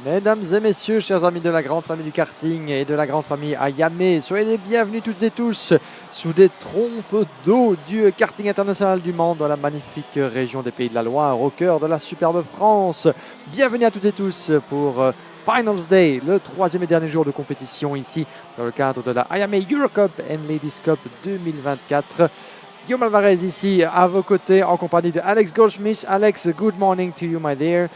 Mesdames et messieurs, chers amis de la grande famille du karting et de la grande famille Iame, soyez les bienvenus toutes et tous sous des trompes d'eau du karting international du Mans dans la magnifique région des Pays de la Loire, au cœur de la superbe France. Bienvenue à toutes et tous pour Finals Day, le troisième et dernier jour de compétition ici dans le cadre de la Iame Eurocup and Ladies Cup 2024. Guillaume Alvarez ici à vos côtés en compagnie de Alex Goldschmidt. Alex, good morning to you, my dear.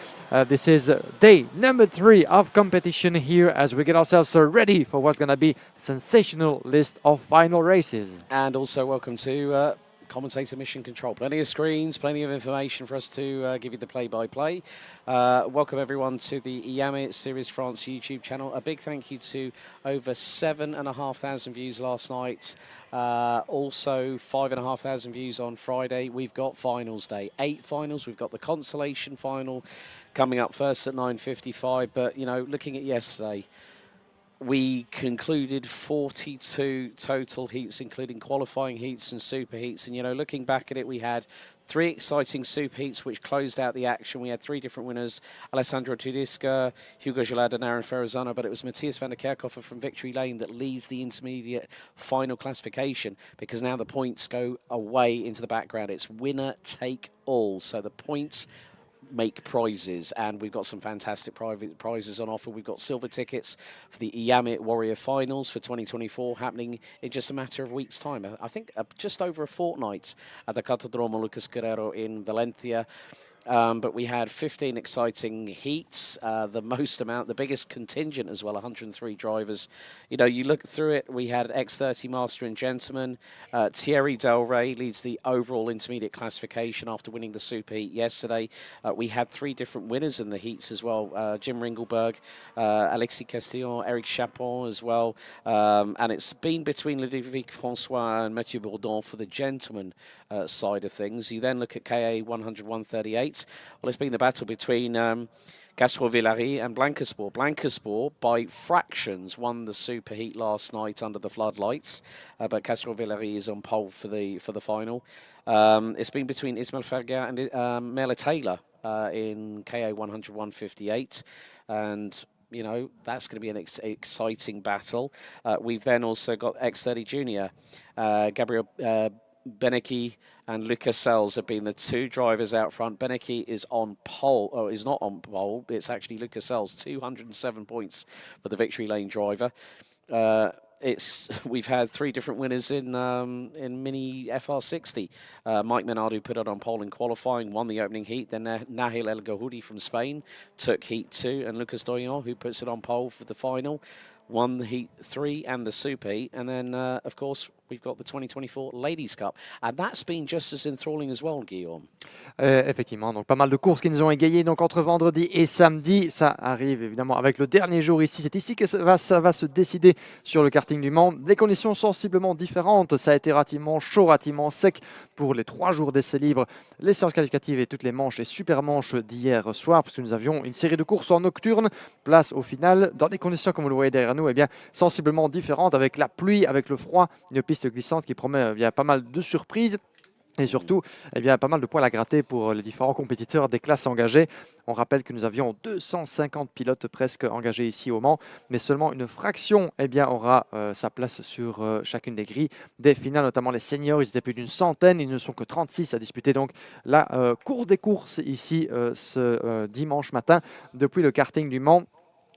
This is day number 3 of competition here as we get ourselves ready for what's going to be a sensational list of final races. And also welcome to Commentator Mission Control. Plenty of screens, plenty of information for us to give you the play-by-play. Welcome everyone to the Iame Series France YouTube channel. A big thank you to over 7,500 views last night. Also 5,500 views on Friday. We've got finals day, 8 finals. We've got the consolation final coming up first at 9:55. But you know, looking at yesterday, we concluded 42 total heats, including qualifying heats and super heats. And, you know, looking back at it, we had 3 exciting super heats which closed out the action. We had 3 different winners, Alessandro Tudisca, Hugo Gelad and Aaron Ferrazano, but it was Matthias van der Kerkhofer from Victory Lane that leads the intermediate final classification, because now the points go away into the background. It's winner take all. So the points make prizes, and we've got some fantastic private prizes on offer. We've got silver tickets for the Iame Warrior Finals for 2024 happening in just a matter of weeks' time. I think just over a fortnight at the Cartodromo Lucas Guerrero in Valencia. But we had 15 exciting heats, the biggest contingent as well, 103 drivers. You know, you look through it, we had X30 Master and Gentleman. Thierry Del Rey leads the overall intermediate classification after winning the Super Heat yesterday. We had 3 different winners in the heats as well, Jim Ringelberg, Alexis Castillon, Eric Chapon as well. And it's been between Ludovic Francois and Mathieu Bourdon for the Gentleman side of things. You then look at KA 100-138. Well, it's been the battle between Castro Villari and Blancaspor. Blancaspor, by fractions, won the super heat last night under the floodlights, but Castro Villari is on pole for the final. It's been between Ismail Ferga and Mela Taylor in KA 100-158, and you know, that's going to be an exciting battle. We've then also got X30 Junior, Gabriel Benecke and Lucas Sells have been the 2 drivers out front. Benecke is on pole, or is not on pole. It's actually Lucas Sells, 207 points for the Victory Lane driver. We've had 3 different winners in Mini FR60. Mike Menard, who put it on pole in qualifying, won the opening heat. Then Nahil El Gahoudi from Spain took heat 2, and Lucas Doyon, who puts it on pole for the final, won the Heat 3 and the Super Heat. And then, of course, we've got the 2024 Ladies Cup. And that's been just as enthralling as well, Guillaume. Effectivement, donc pas mal de courses qui nous ont égayé donc entre vendredi et samedi. Ça arrive évidemment avec le dernier jour ici. C'est ici que ça va se décider sur le karting du Mans. Les conditions sensiblement différentes. Ça a été relativement chaud, relativement sec pour les 3 jours d'essai libre, les séances qualificatives et toutes les manches et super manches d'hier soir, parce que nous avions une série de courses en nocturne. Place au final dans des conditions, comme vous le voyez derrière nous, eh bien, sensiblement différentes, avec la pluie, avec le froid, une piste glissante qui promet pas mal de surprises. Et surtout, pas mal de points à gratter pour les différents compétiteurs des classes engagées. On rappelle que nous avions 250 pilotes presque engagés ici au Mans, mais seulement une fraction aura sa place sur chacune des grilles des finales, notamment les seniors. Ils étaient plus d'une centaine, ils ne sont que 36 à disputer donc la course des courses ici ce dimanche matin depuis le karting du Mans.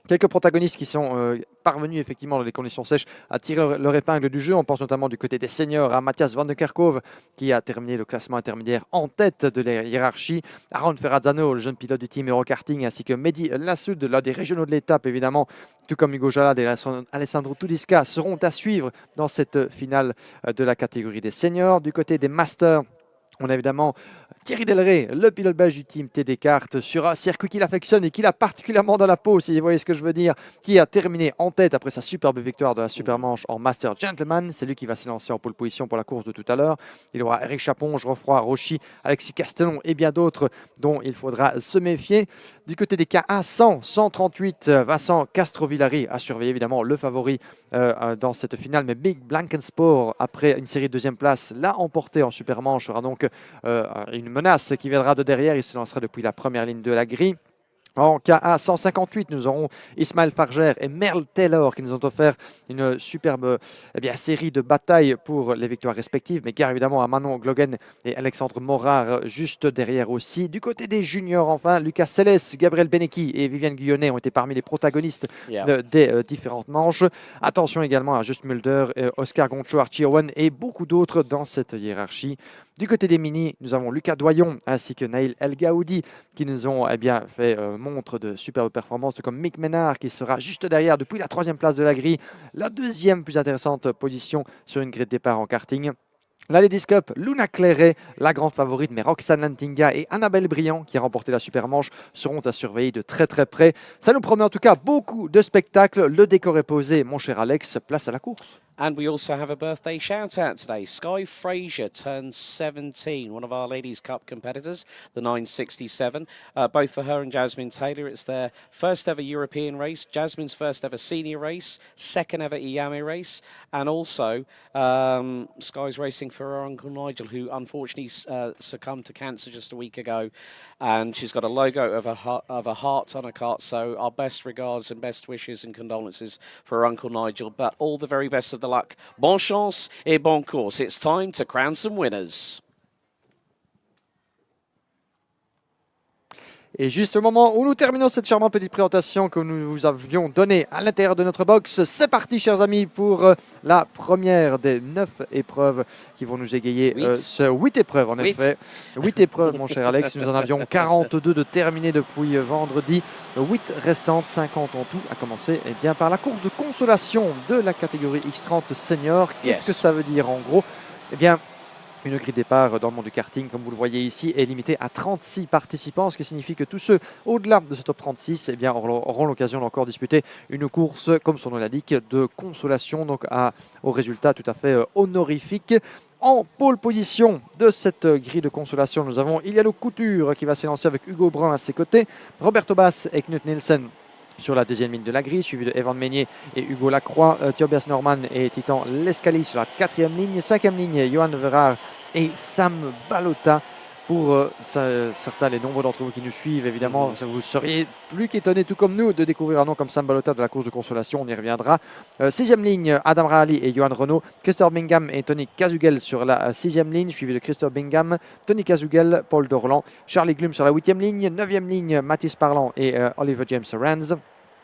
Quelques protagonistes qui sont parvenus effectivement dans les conditions sèches à tirer leur épingle du jeu. On pense notamment du côté des seniors à Matthias van der Kerkhove qui a terminé le classement intermédiaire en tête de la hiérarchie. Aaron Ferrazzano, le jeune pilote du team Eurokarting, ainsi que Mehdi Lassoud, l'un des régionaux de l'étape évidemment, tout comme Hugo Jalad et Alessandro Tudisca, seront à suivre dans cette finale de la catégorie des seniors. Du côté des masters, on a évidemment Thierry Delray, le pilote belge du team TD Kart, sur un circuit qu'il affectionne et qu'il a particulièrement dans la peau, si vous voyez ce que je veux dire, qui a terminé en tête après sa superbe victoire de la Supermanche en Master Gentleman. C'est lui qui va s'élancer en pole position pour la course de tout à l'heure. Il y aura Eric Chapon, Geoffroy Rochy, Alexis Castellon et bien d'autres dont il faudra se méfier. Du côté des KA 100, 138, Vincent Castrovillari a surveillé évidemment le favori dans cette finale, mais Big Blankensport, après une série de deuxième place, l'a emporté en Supermanche, aura donc une menace qui viendra de derrière. Il se lancera depuis la première ligne de la grille. En KA 158, nous aurons Ismaël Farger et Merle Taylor qui nous ont offert une superbe série de batailles pour les victoires respectives. Mais gare évidemment à Manon Glogen et Alexandre Morard juste derrière aussi. Du côté des juniors, enfin, Lucas Seles, Gabriel Benecki et Viviane Guyonnet ont été parmi les protagonistes des différentes manches. Attention également à Just Mulder, Oscar Goncho, Archie Owen et beaucoup d'autres dans cette hiérarchie. Du côté des mini, nous avons Lucas Doyon ainsi que Naïl El Gaoudi qui nous ont fait montre de superbes performances, comme Mick Ménard qui sera juste derrière depuis la 3e place de la grille, la 2e plus intéressante position sur une grille de départ en karting. La Ladies Cup, Luna Clairet, la grande favorite, mais Roxane Lantinga et Annabelle Briand, qui a remporté la Supermanche, seront à surveiller de très très près. Ça nous promet en tout cas beaucoup de spectacles. Le décor est posé, mon cher Alex, place à la course. And we also have a birthday shout-out today. Sky Fraser turns 17, one of our Ladies' Cup competitors, the 967. Both for her and Jasmine Taylor. It's their first ever European race, Jasmine's first ever senior race, second ever Iame race, and also Sky's racing for her uncle Nigel, who unfortunately succumbed to cancer just a week ago. And she's got a logo of a heart on her cart, so our best regards and best wishes and condolences for her uncle Nigel, but all the very best of the luck. Bonne chance et bon course. It's time to crown some winners. Et juste au moment où nous terminons cette charmante petite présentation que nous vous avions donnée à l'intérieur de notre box, c'est parti, chers amis, pour la première des 9 épreuves qui vont nous égayer. 8 épreuves, en effet. 8 épreuves, mon cher Alex. Nous en avions 42 de terminées depuis vendredi. 8 restantes, 50 en tout, à commencer par la course de consolation de la catégorie X30 senior. Qu'est-ce que ça veut dire en gros? Une grille de départ dans le monde du karting, comme vous le voyez ici, est limitée à 36 participants, ce qui signifie que tous ceux au-delà de ce top 36 auront l'occasion d'encore disputer une course, comme son nom l'indique, de consolation, donc au résultat tout à fait honorifique. En pole position de cette grille de consolation, nous avons Iliano Couture qui va s'élancer avec Hugo Brun à ses côtés, Roberto Bass et Knut Nielsen sur la 2e ligne de la grille, suivi de Evan Meignier et Hugo Lacroix, Tobias Norman et Titan Lescali sur la 4e ligne, 5e ligne, Johan Verhaar et Sam Balota. Pour certains, les nombreux d'entre vous qui nous suivent, évidemment, vous seriez plus qu'étonnés, tout comme nous, de découvrir un nom comme Sam Balota de la course de consolation, on y reviendra. 6e ligne, Adam Rahali et Johan Renault, Christophe Bingham et Tony Kazugel sur la 6e ligne, suivi de Christophe Bingham, Tony Kazugel, Paul Dorland, Charlie Glum sur la 8e ligne, 9e ligne, Mathis Parlant et Oliver James Rands.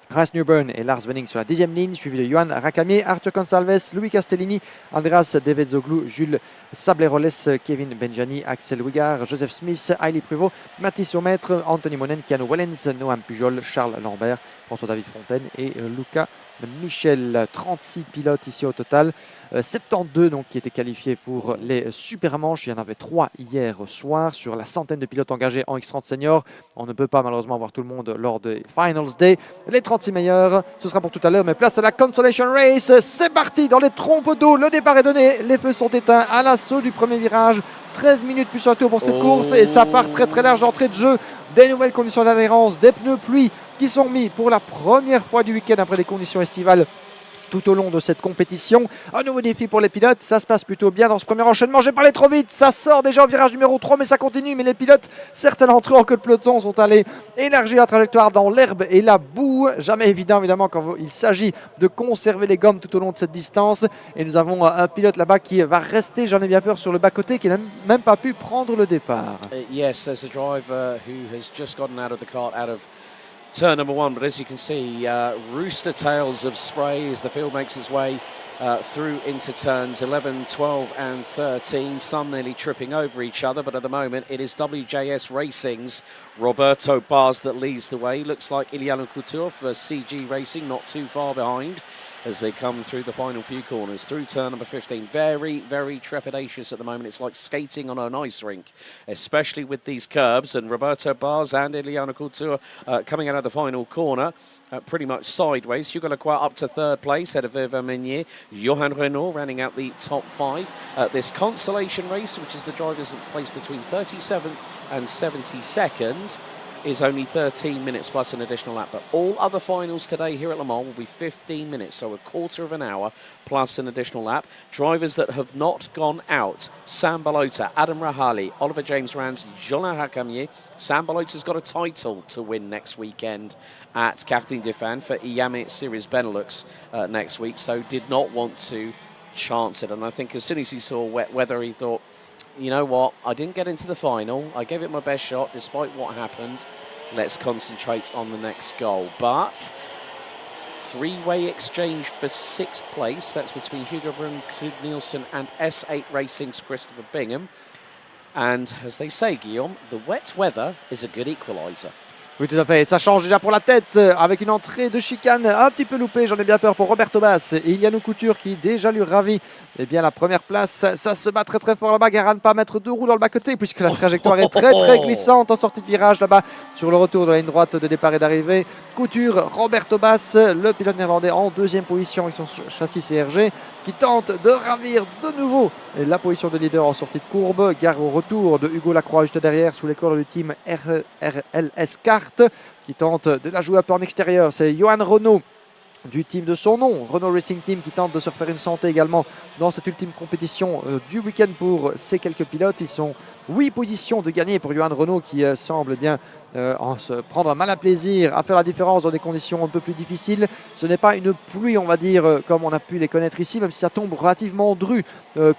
Ras Newburn et Lars Wenning sur la 10e ligne, suivi de Johan Rakamier, Arthur Consalves, Louis Castellini, Andreas Devezoglu, Jules Sableroles, Kevin Benjani, Axel Wigard, Joseph Smith, Hailey Pruvot, Mathis Aumaitre, Anthony Monen, Keanu Wellens, Noam Pujol, Charles Lambert, François-David Fontaine et Luca Michel. 36 pilotes ici au total. 72 donc, qui étaient qualifiés pour les Supermanches. Il y en avait 3 hier soir sur la centaine de pilotes engagés en X30 Senior. On ne peut pas malheureusement voir tout le monde lors des Finals Day. Les 36 meilleurs, ce sera pour tout à l'heure, mais place à la Consolation Race. C'est parti dans les trompes d'eau. Le départ est donné, les feux sont éteints à l'assaut du premier virage. 13 minutes plus un tour pour cette course et ça part très très large d'entrée de jeu. Des nouvelles conditions d'adhérence, des pneus pluie qui sont mis pour la première fois du week-end après les conditions estivales tout au long de cette compétition. Un nouveau défi pour les pilotes, ça se passe plutôt bien dans ce premier enchaînement. J'ai parlé trop vite, ça sort déjà au virage numéro 3, mais ça continue. Mais les pilotes, certains d'entre eux en queue de peloton, sont allés élargir la trajectoire dans l'herbe et la boue. Jamais évidemment quand il s'agit de conserver les gommes tout au long de cette distance. Et nous avons un pilote là-bas qui va rester, j'en ai bien peur, sur le bas-côté, qui n'a même pas pu prendre le départ. Yes, there's a driver who has just gotten out of the cart, out of turn number 1, but as you can see, rooster tails of spray as the field makes its way through into turns 11, 12 and 13, some nearly tripping over each other, but at the moment it is WJS Racing's Roberto Bars that leads the way. Looks like Iliano Couture for CG Racing not too far behind as they come through the final few corners, through turn number 15. Very, very trepidatious at the moment. It's like skating on an ice rink, especially with these curbs. And Roberto Bars and Iliana Couture coming out of the final corner, pretty much sideways. Hugo Lacroix up to 3rd place, ahead of Viva Meunier. Johan Renault rounding out the top 5. This consolation race, which is the drivers placed between 37th and 72nd. is only 13 minutes plus an additional lap. But all other finals today here at Le Mans will be 15 minutes, so a quarter of an hour plus an additional lap. Drivers that have not gone out: Sam Balota, Adam Rahali, Oliver James Rans, Jolin Rakamier. Sam Balota's got a title to win next weekend at Karting de Fan for Iame Series Benelux next week, so did not want to chance it. And I think as soon as he saw wet weather, he thought, you know what, I didn't get into the final. I gave it my best shot despite what happened. Let's concentrate on the next goal. But three-way exchange for 6th place. That's between Hugo Brun, Knut Nielsen and S8 Racing's Christopher Bingham. And as they say, Guillaume, the wet weather is a good equaliser. Oui, tout à fait. Et ça change déjà pour la tête avec une entrée de chicane un petit peu loupée. J'en ai bien peur pour Roberto Bass et Iliano Couture qui déjà lui ravit bien la première place. Ça se bat très très fort là-bas. Gare à ne pas mettre 2 roues dans le bas-côté puisque la trajectoire est très très glissante en sortie de virage là-bas sur le retour de la ligne droite de départ et d'arrivée. Couture, Roberto Bass, le pilote néerlandais en 2e position avec son châssis CRG qui tente de ravir de nouveau la position de leader en sortie de courbe. Gare au retour de Hugo Lacroix juste derrière sous les cordes du team RLS Kart qui tente de la jouer un peu en extérieur. C'est Johan Renault du team de son nom, Renault Racing Team, qui tente de se refaire une santé également dans cette ultime compétition du week-end pour ces quelques pilotes. Ils sont 8 positions de gagner pour Johan Renault qui semble bien en se prendre un malin plaisir à faire la différence dans des conditions un peu plus difficiles. Ce n'est pas une pluie, on va dire, comme on a pu les connaître ici, même si ça tombe relativement dru,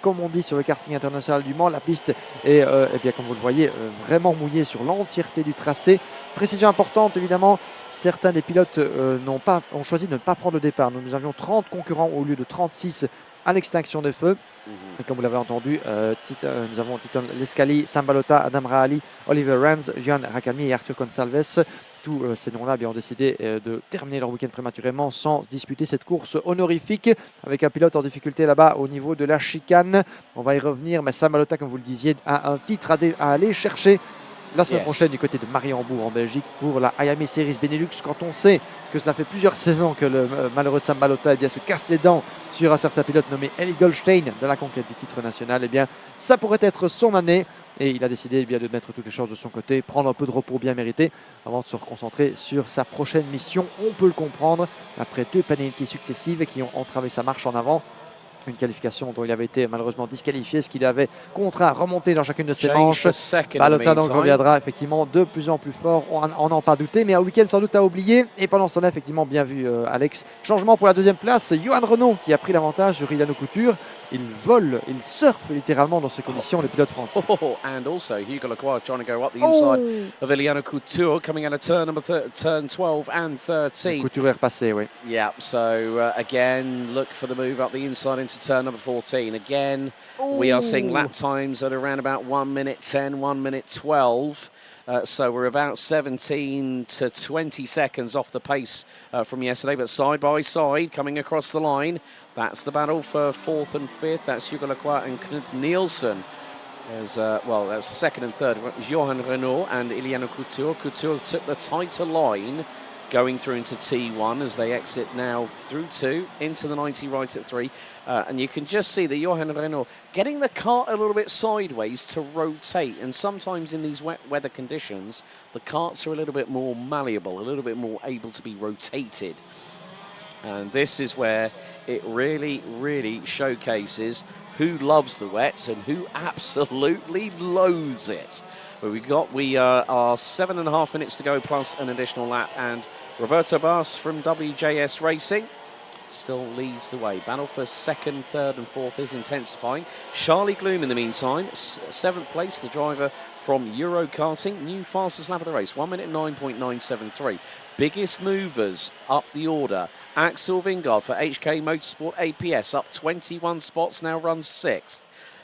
comme on dit sur le karting international du Mans. La piste est, bien, comme vous le voyez, vraiment mouillée sur l'entièreté du tracé. Précision importante, évidemment, certains des pilotes ont choisi de ne pas prendre le départ. Nous avions 30 concurrents au lieu de 36 à l'extinction des feux. Et comme vous l'avez entendu, nous avons Titon Lescali, Sam Balota, Adam Rahali, Oliver Rans, Johan Rakami et Arthur Gonçalves. Tous ces noms-là ont décidé de terminer leur week-end prématurément sans disputer cette course honorifique avec un pilote en difficulté là-bas au niveau de la chicane. On va y revenir, mais Sam Balota, comme vous le disiez, a un titre à aller chercher la semaine prochaine du côté de Mariembourg en Belgique pour la Iame Series Benelux, quand on sait que cela fait plusieurs saisons que le malheureux Sam Balota se casse les dents sur un certain pilote nommé Eli Goldstein de la conquête du titre national. Eh bien, ça pourrait être son année et il a décidé de mettre toutes les chances de son côté, prendre un peu de repos bien mérité avant de se reconcentrer sur sa prochaine mission. On peut le comprendre après 2 pénalités successives qui ont entravé sa marche en avant. Une qualification dont il avait été malheureusement disqualifié, ce qu'il avait contraint à remonter dans chacune de ses manches. Balota donc reviendra effectivement de plus en plus fort, on n'en pas douté, mais un week-end sans doute à oublier. Et pendant ce temps-là, effectivement, bien vu Alex. Changement pour la 2e place, Johan Renault qui a pris l'avantage sur Iliano Couture. Il vole, il surfe littéralement dans ces conditions, les pilotes français. And also Hugo Lacroix trying to go up the inside of Iliano Couture, coming out of turn 12 and 13. Couture est repassé, oui. Yeah, so again, look for the move up the inside into turn number 14. Again, we are seeing lap times at around about 1 minute 10, 1 minute 12. So we're about 17 to 20 seconds off the pace from yesterday, but side by side, coming across the line, that's the battle for 4th and 5th. That's Hugo Lacroix and Knut Nielsen. That's 2nd and 3rd. Johan Renault and Iliano Couture. Couture took the tighter line going through into T1 as they exit now through 2 into the 90 right at 3. And you can just see that Johan Renault getting the kart a little bit sideways to rotate. And sometimes in these wet weather conditions, the karts are a little bit more malleable, a little bit more able to be rotated. And this is where it really, really showcases who loves the wet and who absolutely loathes it. But we are 7.5 minutes to go plus an additional lap, and Roberto Bass from WJS Racing still leads the way. Battle for 2nd, 3rd and 4th is intensifying. Charlie Gloom in the meantime, 7th place, the driver from Eurokarting, new fastest lap of the race, 1 minute 9.973. Biggest movers up the order. Axel Vingard for HK Motorsport APS up 21 spots, now runs 6th.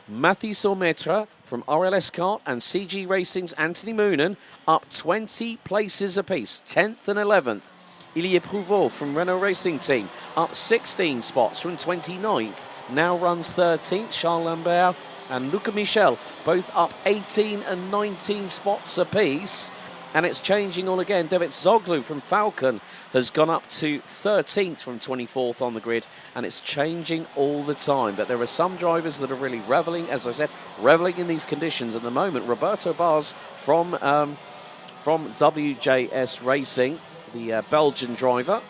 Matthew Sormetra from RLS Kart and CG Racing's Anthony Moonen up 20 places apiece, 10th and 11th. Ilya Prouveau from Renault Racing Team up 16 spots from 29th, now runs 13th. Charles Lambert and Luca Michel both up 18 and 19 spots apiece. And it's changing all again. David Zoglu from Falcon has gone up to 13th from 24th on the grid, and it's changing all the time. But there are some drivers that are really reveling, as I said, reveling in these conditions at the moment. Roberto Bass from from WJS Racing, the Belgian driver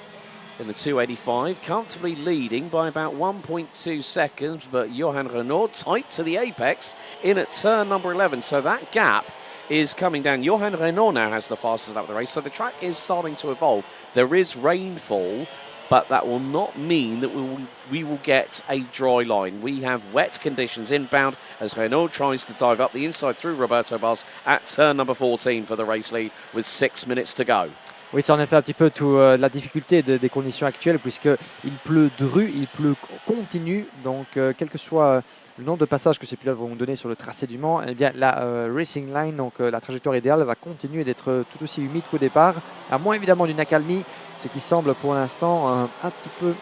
in the 285, comfortably leading by about 1.2 seconds, but Johan Renault tight to the apex in at turn number 11. So that gap is coming down. Johan Renault now has the fastest lap of the race, so the track is starting to evolve. There is rainfall, but that will not mean that we will get a dry line. We have wet conditions inbound as Renault tries to dive up the inside through Roberto Bas at turn number 14 for the race lead with 6 minutes to go. Oui, c'est en effet un petit peu toute la difficulté des conditions actuelles, puisqu'il pleut dru, il pleut continu. Donc, quel que soit le nombre de passages que ces pilotes vont donner sur le tracé du Mans, eh bien, la racing line, donc la trajectoire idéale, va continuer d'être tout aussi humide qu'au départ, à moins évidemment d'une accalmie, ce qui semble pour l'instant un petit peu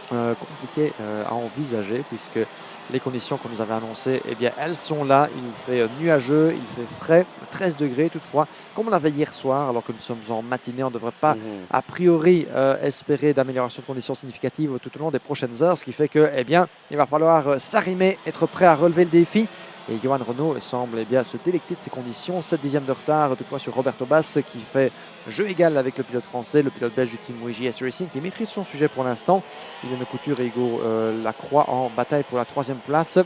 compliqué à envisager, puisque les conditions qu'on nous avait annoncées, eh bien, elles sont là. Il fait nuageux, il fait frais, 13 degrés toutefois, comme on l'avait hier soir, alors que nous sommes en matinée. On ne devrait pas, a priori, espérer d'amélioration de conditions significatives tout au long des prochaines heures, ce qui fait que, eh bien, il va falloir s'arrimer, être prêt à relever le défi. Et Johan Renault semble se délecter de ces conditions. 7 dixièmes de retard toutefois sur Roberto Bas, qui fait jeu égal avec le pilote français, le pilote belge du team WJS Racing, qui maîtrise son sujet pour l'instant. Iame Couture et Hugo Lacroix en bataille pour la 3e place.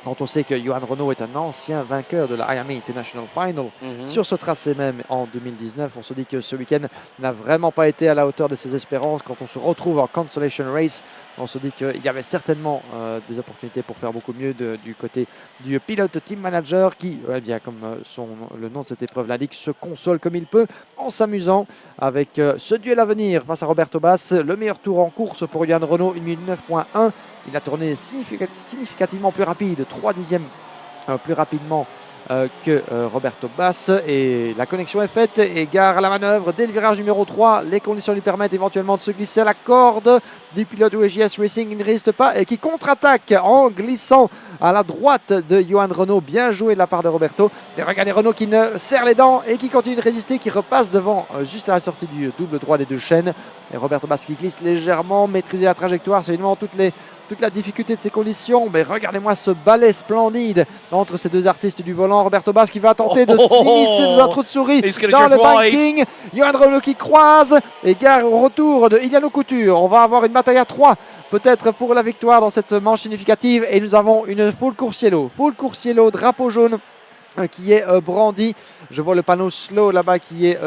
Quand on sait que Johan Renault est un ancien vainqueur de la Iame International Final sur ce tracé même en 2019, on se dit que ce week-end n'a vraiment pas été à la hauteur de ses espérances. Quand on se retrouve en Consolation Race, on se dit qu'il y avait certainement des opportunités pour faire beaucoup mieux du côté du pilote team manager qui, eh bien, comme le nom de cette épreuve l'indique, se console comme il peut en s'amusant avec ce duel à venir face à Roberto Bas. Le meilleur tour en course pour Johan Renault, 1 minute 9.1. Il a tourné significativement plus rapide, 3 dixièmes plus rapidement que Roberto Bas. Et la connexion est faite et gare à la manœuvre dès le virage numéro 3. Les conditions lui permettent éventuellement de se glisser à la corde du pilote WJS Racing. Il ne résiste pas et qui contre-attaque en glissant à la droite de Johan Renault. Bien joué de la part de Roberto. Et regardez Renault qui ne serre les dents et qui continue de résister, qui repasse devant juste à la sortie du double droit des deux chaînes. Et Roberto Bas qui glisse légèrement, maîtriser la trajectoire. C'est évidemment toute la difficulté de ces conditions, mais regardez-moi ce balai splendide entre ces deux artistes du volant. Roberto Bas qui va tenter de s'immiscer dans un trou de souris dans le banking. Johan Renault qui croise et gare au retour de Iame Couture. On va avoir une bataille à 3 peut-être pour la victoire dans cette manche significative, et nous avons une full course yellow, drapeau jaune qui est brandi. Je vois le panneau slow là-bas qui est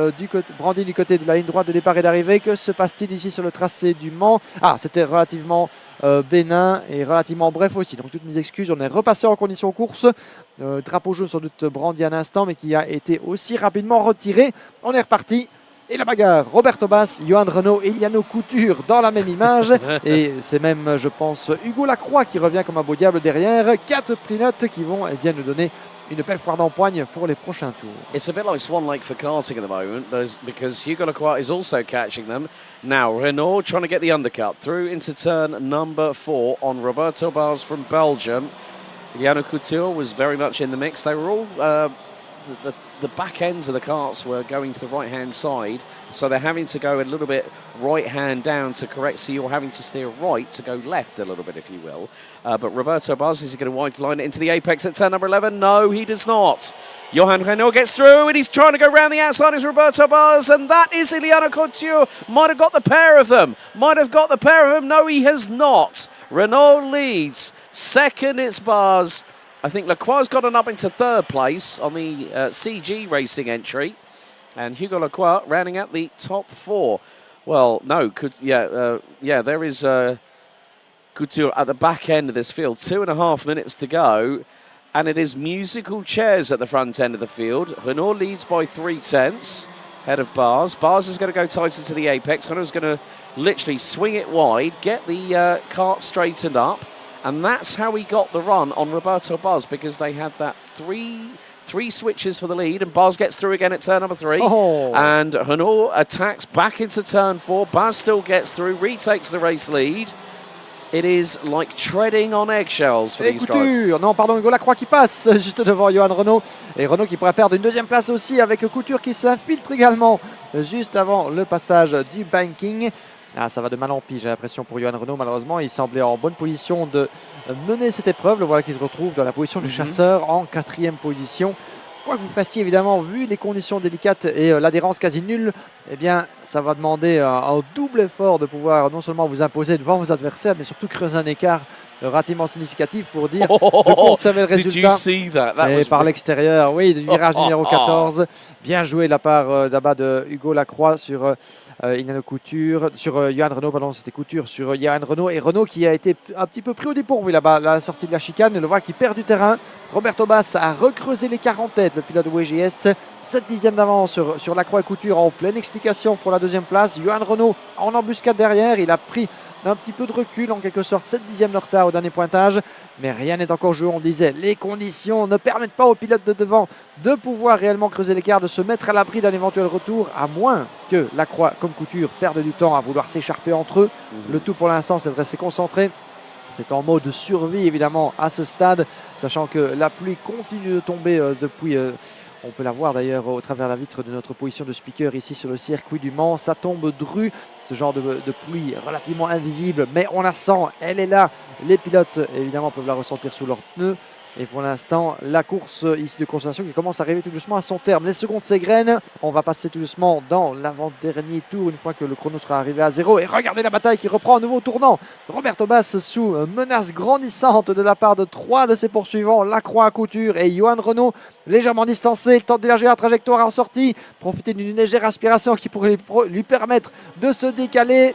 brandi du côté de la ligne droite de départ et d'arrivée. Que se passe-t-il ici sur le tracé du Mans? Ah, c'était relativement bénin et relativement bref aussi. Donc toutes mes excuses, on est repassé en condition course. Drapeau jaune sans doute brandi un instant, mais qui a été aussi rapidement retiré. On est reparti. Et la bagarre, Roberto Bas, Johan Renault et Iame Couture dans la même image. Et c'est même, je pense, Hugo Lacroix qui revient comme un beau diable derrière. 4 pilotes qui vont bien nous donner une belle foire d'empoigne pour les prochains tours. It's a bit like Swan Lake for karting at the moment, because Hugo Lacroix is also catching them. Now Renault trying to get the undercut through into turn number 4 on Roberto Bas from Belgium. Iame Couture was very much in the mix. They were all the back ends of the carts were going to the right-hand side, so they're having to go a little bit right-hand down to correct, so you're having to steer right to go left a little bit, if you will. But Roberto Bas, is he going to wide line it into the apex at turn number 11? No, he does not. Johan Renault gets through, and he's trying to go round the outside as Roberto Bas, and that is Iame Couture. Might have got the pair of them. No, he has not. Renault leads. Second, it's Bas. I think Lacroix's gotten up into 3rd place on the CG Racing entry, and Hugo Lacroix rounding out the top 4. Well, no, there is Couture at the back end of this field. 2.5 minutes to go, and it is musical chairs at the front end of the field. Renault leads by 3/10 ahead of Bas. Bas is going to go tighter to the apex. Renault's going to literally swing it wide, get the cart straightened up. And that's how he got the run on Roberto Bas, because they had that three switches for the lead, and Bas gets through again at turn number 3. And Renault attacks back into turn 4. Bas still gets through, retakes the race lead. It is like treading on eggshells for these drivers. Non, pardon, Hugo Lacroix qui passe juste devant Johan Renault. Et Renault qui pourrait perdre une 2e place aussi, avec Couture qui s'infiltre également juste avant le passage du banking. Ah, ça va de mal en pis, j'ai l'impression, pour Johan Renault. Malheureusement, il semblait en bonne position de mener cette épreuve. Le voilà qui se retrouve dans la position du chasseur en 4e position. quoi que vous fassiez évidemment, vu les conditions délicates et l'adhérence quasi nulle, eh bien ça va demander un double effort de pouvoir non seulement vous imposer devant vos adversaires, mais surtout creuser un écart relativement significatif pour dire de conserver le résultat. Et par l'extérieur, oui, du virage numéro 14. Bien joué de la part d'Abba de Hugo Lacroix sur Iane Couture, sur Johan Renaud, pardon, c'était Couture sur Johan Renaud. Et Renaud qui a été un petit peu pris au dépourvu là-bas, la sortie de la chicane. Le voit qui perd du terrain. Roberto Bass a recreusé l'écart en tête, le pilote de WGS. 7 dixièmes d'avance sur Lacroix et Couture en pleine explication pour la deuxième place. Johan Renaud en embuscade derrière. Il a pris un petit peu de recul, en quelque sorte 7 dixièmes de retard au dernier pointage, mais rien n'est encore joué. On disait, les conditions ne permettent pas aux pilotes de devant de pouvoir réellement creuser l'écart, de se mettre à l'abri d'un éventuel retour, à moins que Lacroix comme Couture perdent du temps à vouloir s'écharper entre eux. Le tout pour l'instant, c'est de rester concentré. C'est en mode survie évidemment à ce stade, sachant que la pluie continue de tomber depuis... on peut la voir d'ailleurs au travers la vitre de notre position de speaker ici sur le circuit du Mans. Ça tombe dru, ce genre de pluie relativement invisible, mais on la sent, elle est là. Les pilotes évidemment peuvent la ressentir sous leurs pneus. Et pour l'instant, la course ici de consolation qui commence à arriver tout doucement à son terme. Les secondes s'égrènent. On va passer tout doucement dans l'avant-dernier tour une fois que le chrono sera arrivé à 0. Et regardez la bataille qui reprend un nouveau tournant. Roberto Bass sous menace grandissante de la part de 3 de ses poursuivants, Lacroix à Couture et Johan Renaud, légèrement distancé. Il tente d'élargir la trajectoire en sortie. Profiter d'une légère aspiration qui pourrait lui permettre de se décaler.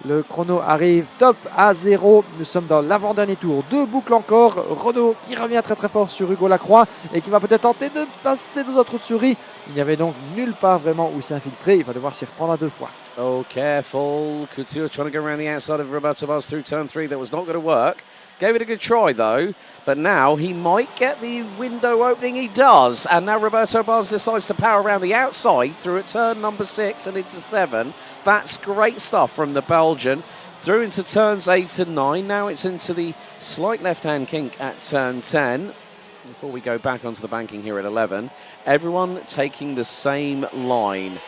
Le chrono arrive top à 0. Nous sommes dans l'avant-dernier tour. 2 boucles encore. Renaud qui revient très très fort sur Hugo Lacroix et qui va peut-être tenter de passer deux autres trous de souris. Il n'y avait donc nulle part vraiment où s'infiltrer. Il va devoir s'y reprendre à 2 fois. Oh, careful. Couture trying to go around the outside of Roberto Bass through turn 3. That was not going to work. Gave it a good try, though. But now he might get the window opening. He does. And now Roberto Bass decides to power around the outside through at turn number 6 and into 7. That's great stuff from the Belgian. Through into turns 8 and 9. Now it's into the slight left-hand kink at turn 10. Before we go back onto the banking here at 11. Everyone taking the same line.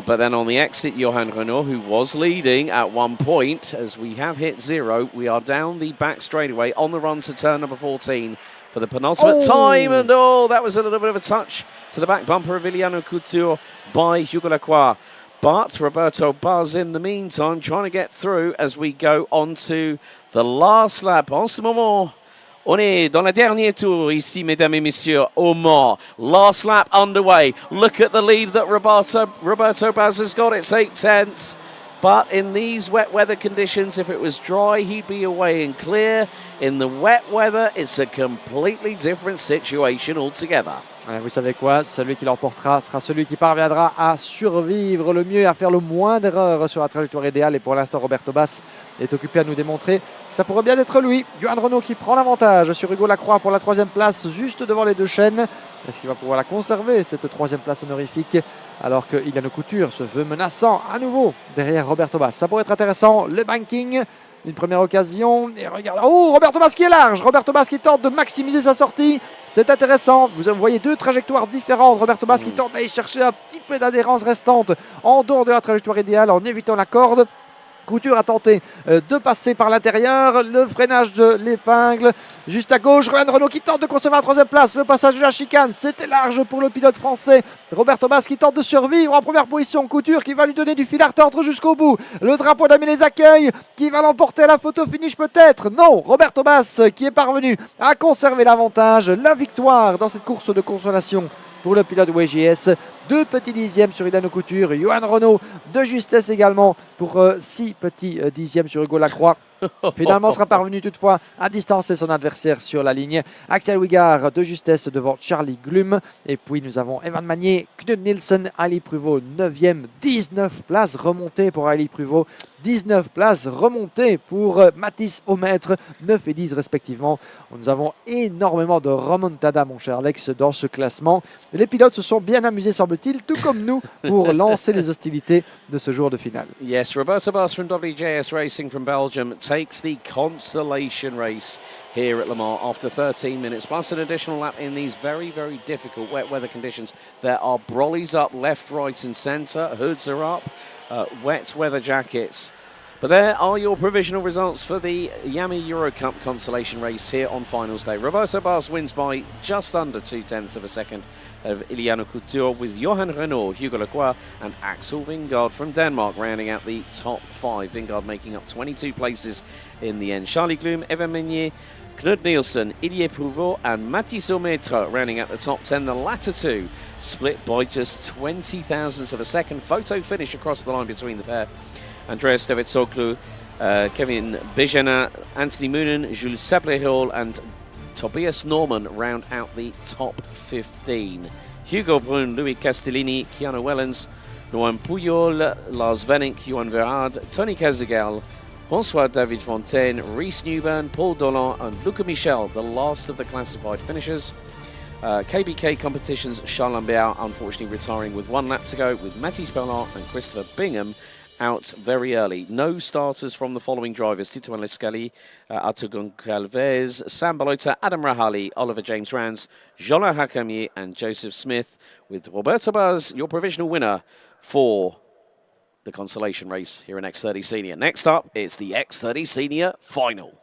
But then on the exit, Johan Renaud, who was leading at one point, as we have hit 0, we are down the back straightaway on the run to turn number 14 for the penultimate time. And that was a little bit of a touch to the back bumper of Iane Couture by Hugo Lacroix. But Roberto Bass, in the meantime, trying to get through as we go on to the last lap. En ce moment, on est dans le dernier tour ici, mesdames et messieurs, au Mans. Last lap underway. Look at the lead that Roberto Bass has got. It's 8 tenths. But in these wet weather conditions, if it was dry, he'd be away and clear. In the wet weather, it's a completely different situation altogether. Vous savez quoi? Celui qui l'emportera sera celui qui parviendra à survivre le mieux, à faire le moins d'erreurs sur la trajectoire idéale. Et pour l'instant, Roberto Bass est occupé à nous démontrer que ça pourrait bien être lui. Johan Renaud qui prend l'avantage sur Hugo Lacroix pour la 3e place, juste devant les 2 chaînes. Est-ce qu'il va pouvoir la conserver, cette 3e place honorifique, alors que Iane Couture se veut menaçant à nouveau derrière Roberto Bass? Ça pourrait être intéressant. Le banking, une première occasion. Et regarde, Roberto Bass qui est large. Roberto Bass qui tente de maximiser sa sortie. C'est intéressant. Vous voyez 2 trajectoires différentes. Roberto Bass qui tente d'aller chercher un petit peu d'adhérence restante en dehors de la trajectoire idéale en évitant la corde. Couture a tenté de passer par l'intérieur, le freinage de l'épingle juste à gauche. Johan Renaud qui tente de conserver la 3e place, le passage de la chicane, c'était large pour le pilote français. Roberto Bass qui tente de survivre en première position. Couture qui va lui donner du fil à retordre jusqu'au bout. Le drapeau d'Ami les accueille, qui va l'emporter à la photo finish peut-être. Non, Roberto Bass qui est parvenu à conserver l'avantage, la victoire dans cette course de consolation pour le pilote WGS. 2 petits dixièmes sur Iane Couture. Johan Renaud de justesse également pour 6 petits dixièmes sur Hugo Lacroix. Finalement, sera parvenu toutefois à distancer son adversaire sur la ligne. Axel Wigard de justesse devant Charlie Glum. Et puis nous avons Evan Magnier, Knut Nielsen, Ali Pruvot 9e, 19 places remontées pour Ali Pruvot. 19 places remontées pour Mathis Aumaitre, 9 et 10 respectivement. Nous avons énormément de remontada, mon cher Alex, dans ce classement. Les pilotes se sont bien amusés, semble-t-il, tout comme nous, pour lancer les hostilités de ce jour de finale. Yes, Roberto Bass from WJS Racing from Belgium takes the consolation race here at Le Mans after 13 minutes, plus an additional lap in these very, very difficult wet weather conditions. There are brollies up left, right and centre. Hoods are up. Wet weather jackets. But there are your provisional results for the Iame Eurocup consolation race here on finals day. Roberto Bars wins by just under 0.2 of a second of Iliano Couture, with Johan Renault, Hugo Leclerc and Axel Vingard from Denmark rounding out the top 5. Vingard making up 22 places in the end. Charlie Gloom, Evan Meunier, Knut Nielsen, Ilye Prouveau and Mathis Aumetre rounding out the top 10. The latter two split by just 20 thousandths of a second. Photo finish across the line between the pair. Andreas Davidsoglu, Kevin Bejana, Anthony Moonen, Jules Sablé-Hall and Tobias Norman round out the top 15. Hugo Brun, Louis Castellini, Keanu Wellens, Noam Puyol, Lars Venink, Johan Verhaard, Tony Cazagal, François David Fontaine, Reece Newburn, Paul Dolan and Luca Michel, the last of the classified finishers. KBK Competitions, Charles Lambert unfortunately retiring with 1 lap to go, with Mathis Bellard and Christopher Bingham out very early. No starters from the following drivers: Tito Lescali, Artugon Calvez, Sam Balota, Adam Rahali, Oliver James Rands, Jola Hakamier and Joseph Smith, with Roberto Baz your provisional winner for the consolation race here in X30 Senior. Next up, it's the X30 Senior Final.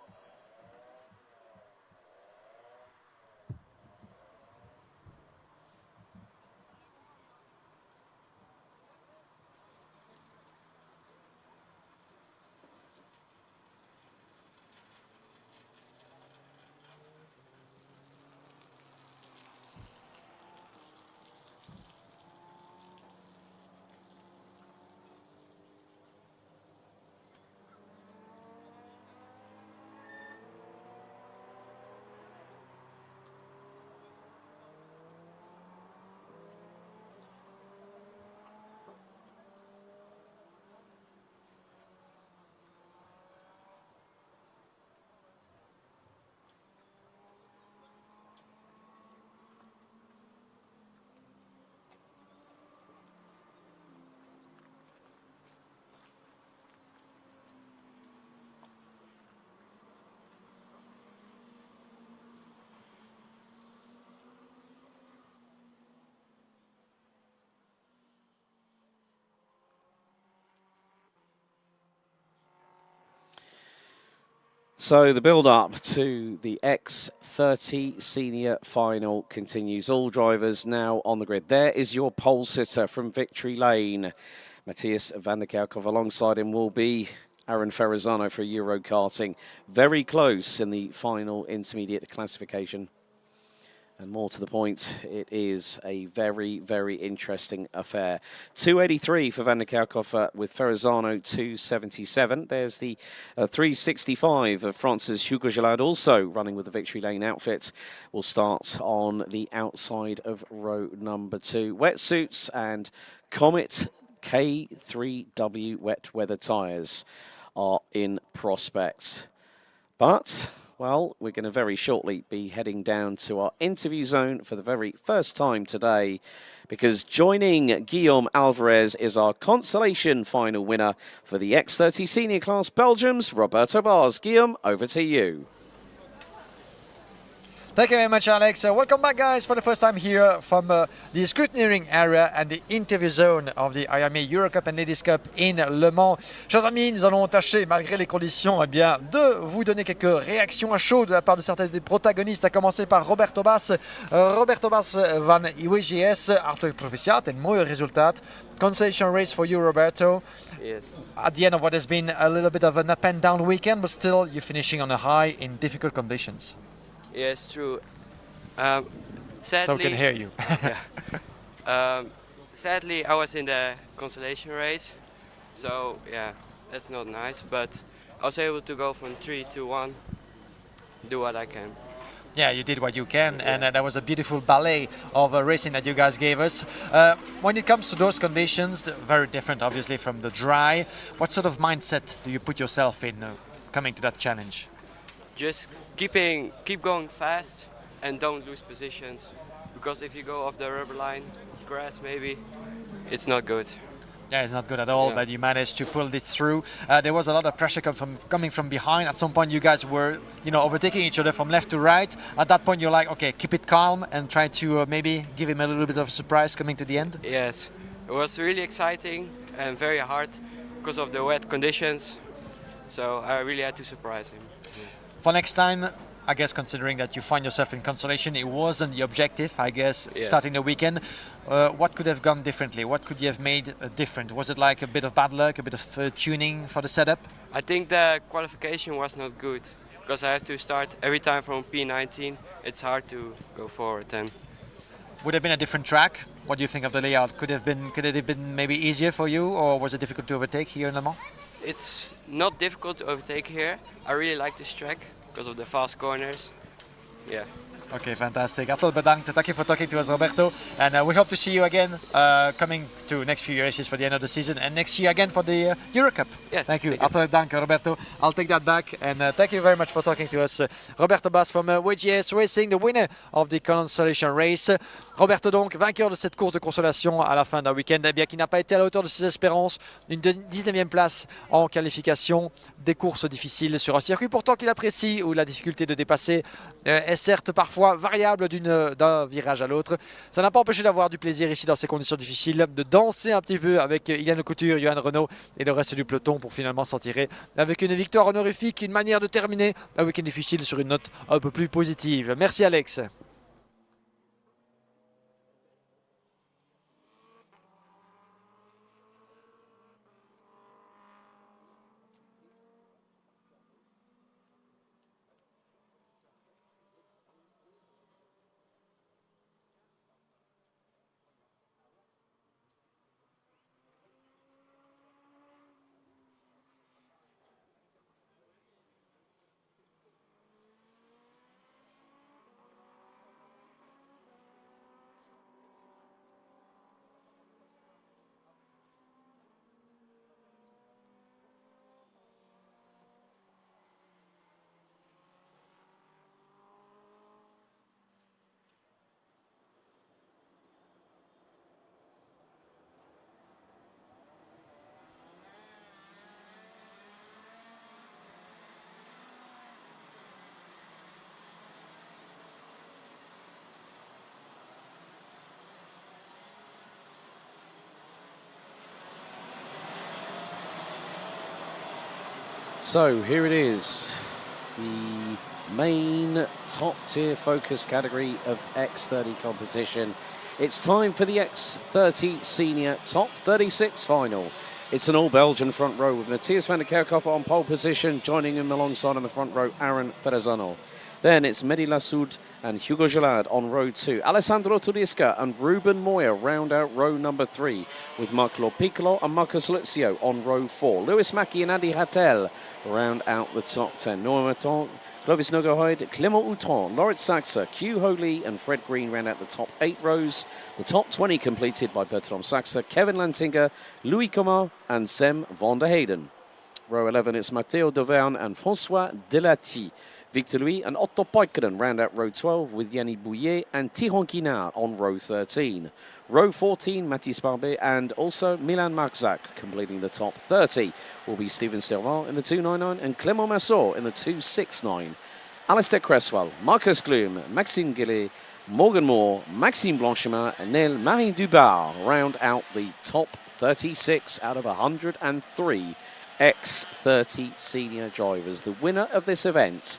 So the build-up to the X30 Senior Final continues. All drivers now on the grid. There is your pole sitter from Victory Lane. Matthias van der Kerkhoff. Alongside him will be Aaron Ferrazzano for Euro karting. Very close in the final intermediate classification. And more to the point, it is a very, very interesting affair. 283 for Van der Kerkhoff with Ferrazzano 277. There's the 365 of France's Hugo Gillard, also running with the Victory Lane outfit. Will start on the outside of row number 2. Wetsuits and Comet K3W wet weather tyres are in prospect. But well, we're going to very shortly be heading down to our interview zone for the very first time today, because joining Guillaume Alvarez is our consolation final winner for the X30 Senior Class, Belgium's Roberto Bars. Guillaume, over to you. Thank you very much, Alex. Welcome back, guys, for the first time here from the scrutineering area and the interview zone of the Iame Eurocup and Ladies Cup in Le Mans. Chers amis, nous allons tâcher, malgré les conditions, bien, de vous donner quelques réactions à chaud de la part de certains des protagonistes, à commencer par Roberto Bas. Roberto Bas van IWGS, hartelijk proficiat, een mooi resultaat. Consolation race for you, Roberto. Yes. At the end of what has been a little bit of an up and down weekend, but still you're finishing on a high in difficult conditions. Yes, true. Sadly, So we can hear you. Sadly, I was in the consolation race, so yeah, that's not nice. But I was able to go from 3 to 1, do what I can. Yeah, you did what you can, and that was a beautiful ballet of racing that you guys gave us. When it comes to those conditions, very different obviously from the dry, what sort of mindset do you put yourself in coming to that challenge? Just keep going fast and don't lose positions, because if you go off the rubber line, grass maybe, it's not good. Yeah, it's not good at all, Yeah. but you managed to pull this through. There was a lot of pressure coming from behind. At some point, you guys were, overtaking each other from left to right. At that point, you're like, okay, keep it calm and try to maybe give him a little bit of a surprise coming to the end. Yes, it was really exciting and very hard because of the wet conditions. So I really had to surprise him. For next time, I guess considering that you find yourself in consolation, it wasn't the objective, I guess, Yes. starting the weekend. What could have gone differently? What could you have made different? Was it like a bit of bad luck, a bit of tuning for the setup? I think the qualification was not good because I have to start every time from P19. It's hard to go forward then. Would it have been a different track? What do you think of the layout? Could it have been maybe easier for you, or was it difficult to overtake here in Le Mans? It's not difficult to overtake here. I really like this track because of the fast corners. Yeah. Okay, fantastic. Hartelijk bedankt. Thank you for talking to us, Roberto. And we hope to see you again coming to next few races for the end of the season and next year again for the Eurocup. Yeah, thank you. thank you. Hartelijk dank, Roberto. I'll take that back. And thank you very much for talking to us. Roberto Bas from WGS Racing, the winner of the consolation race. Roberto donc, vainqueur de cette course de consolation à la fin d'un week-end, eh bien, qui n'a pas été à la hauteur de ses espérances. Une 19e place en qualification, des courses difficiles sur un circuit pourtant qu'il apprécie, où la difficulté de dépasser est certes parfois variable d'un virage à l'autre. Ça n'a pas empêché d'avoir du plaisir ici dans ces conditions difficiles, de danser un petit peu avec Iane Couture, Johan Renault et le reste du peloton pour finalement s'en tirer avec une victoire honorifique, une manière de terminer un week-end difficile sur une note un peu plus positive. Merci Alex. So here it is, the main top tier focus category of X30 competition. It's time for the X30 Senior Top 36 final. It's an all-Belgian front row with Matthias van der Kerkhoff on pole position, joining him alongside on the front row, Aaron Ferrazano. Then it's Mehdi Lassoud and Hugo Gelard on row 2. Alessandro Tudisca and Ruben Moya round out row number 3, with Marc Piccolo and Marcus Luzio on row 4. Lewis Mackie and Andy Hattel round out the top 10. Noah Maton, Clovis Nogahoid, Clement Outron, Lauritz Saxa, Hugh Hogley and Fred Green round out the top 8 rows. The top 20 completed by Bertrand Saxa, Kevin Lantinger, Louis Comas and Sem van der Heyden. Row 11, it's Matteo Dauvergne and François Delati. Victor Louis and Otto Poikkanen round out row 12 with Yannick Bouillet and Tihon Kinard on row 13. Row 14, Mathis Barbet and also Milan Marzak completing the top 30 will be Steven Servan in the 299 and Clément Massot in the 269. Alistair Cresswell, Marcus Gloom, Maxime Gillet, Morgan Moore, Maxime Blanchemin and Neil Marie Dubar round out the top 36 out of 103 X30 senior drivers. The winner of this event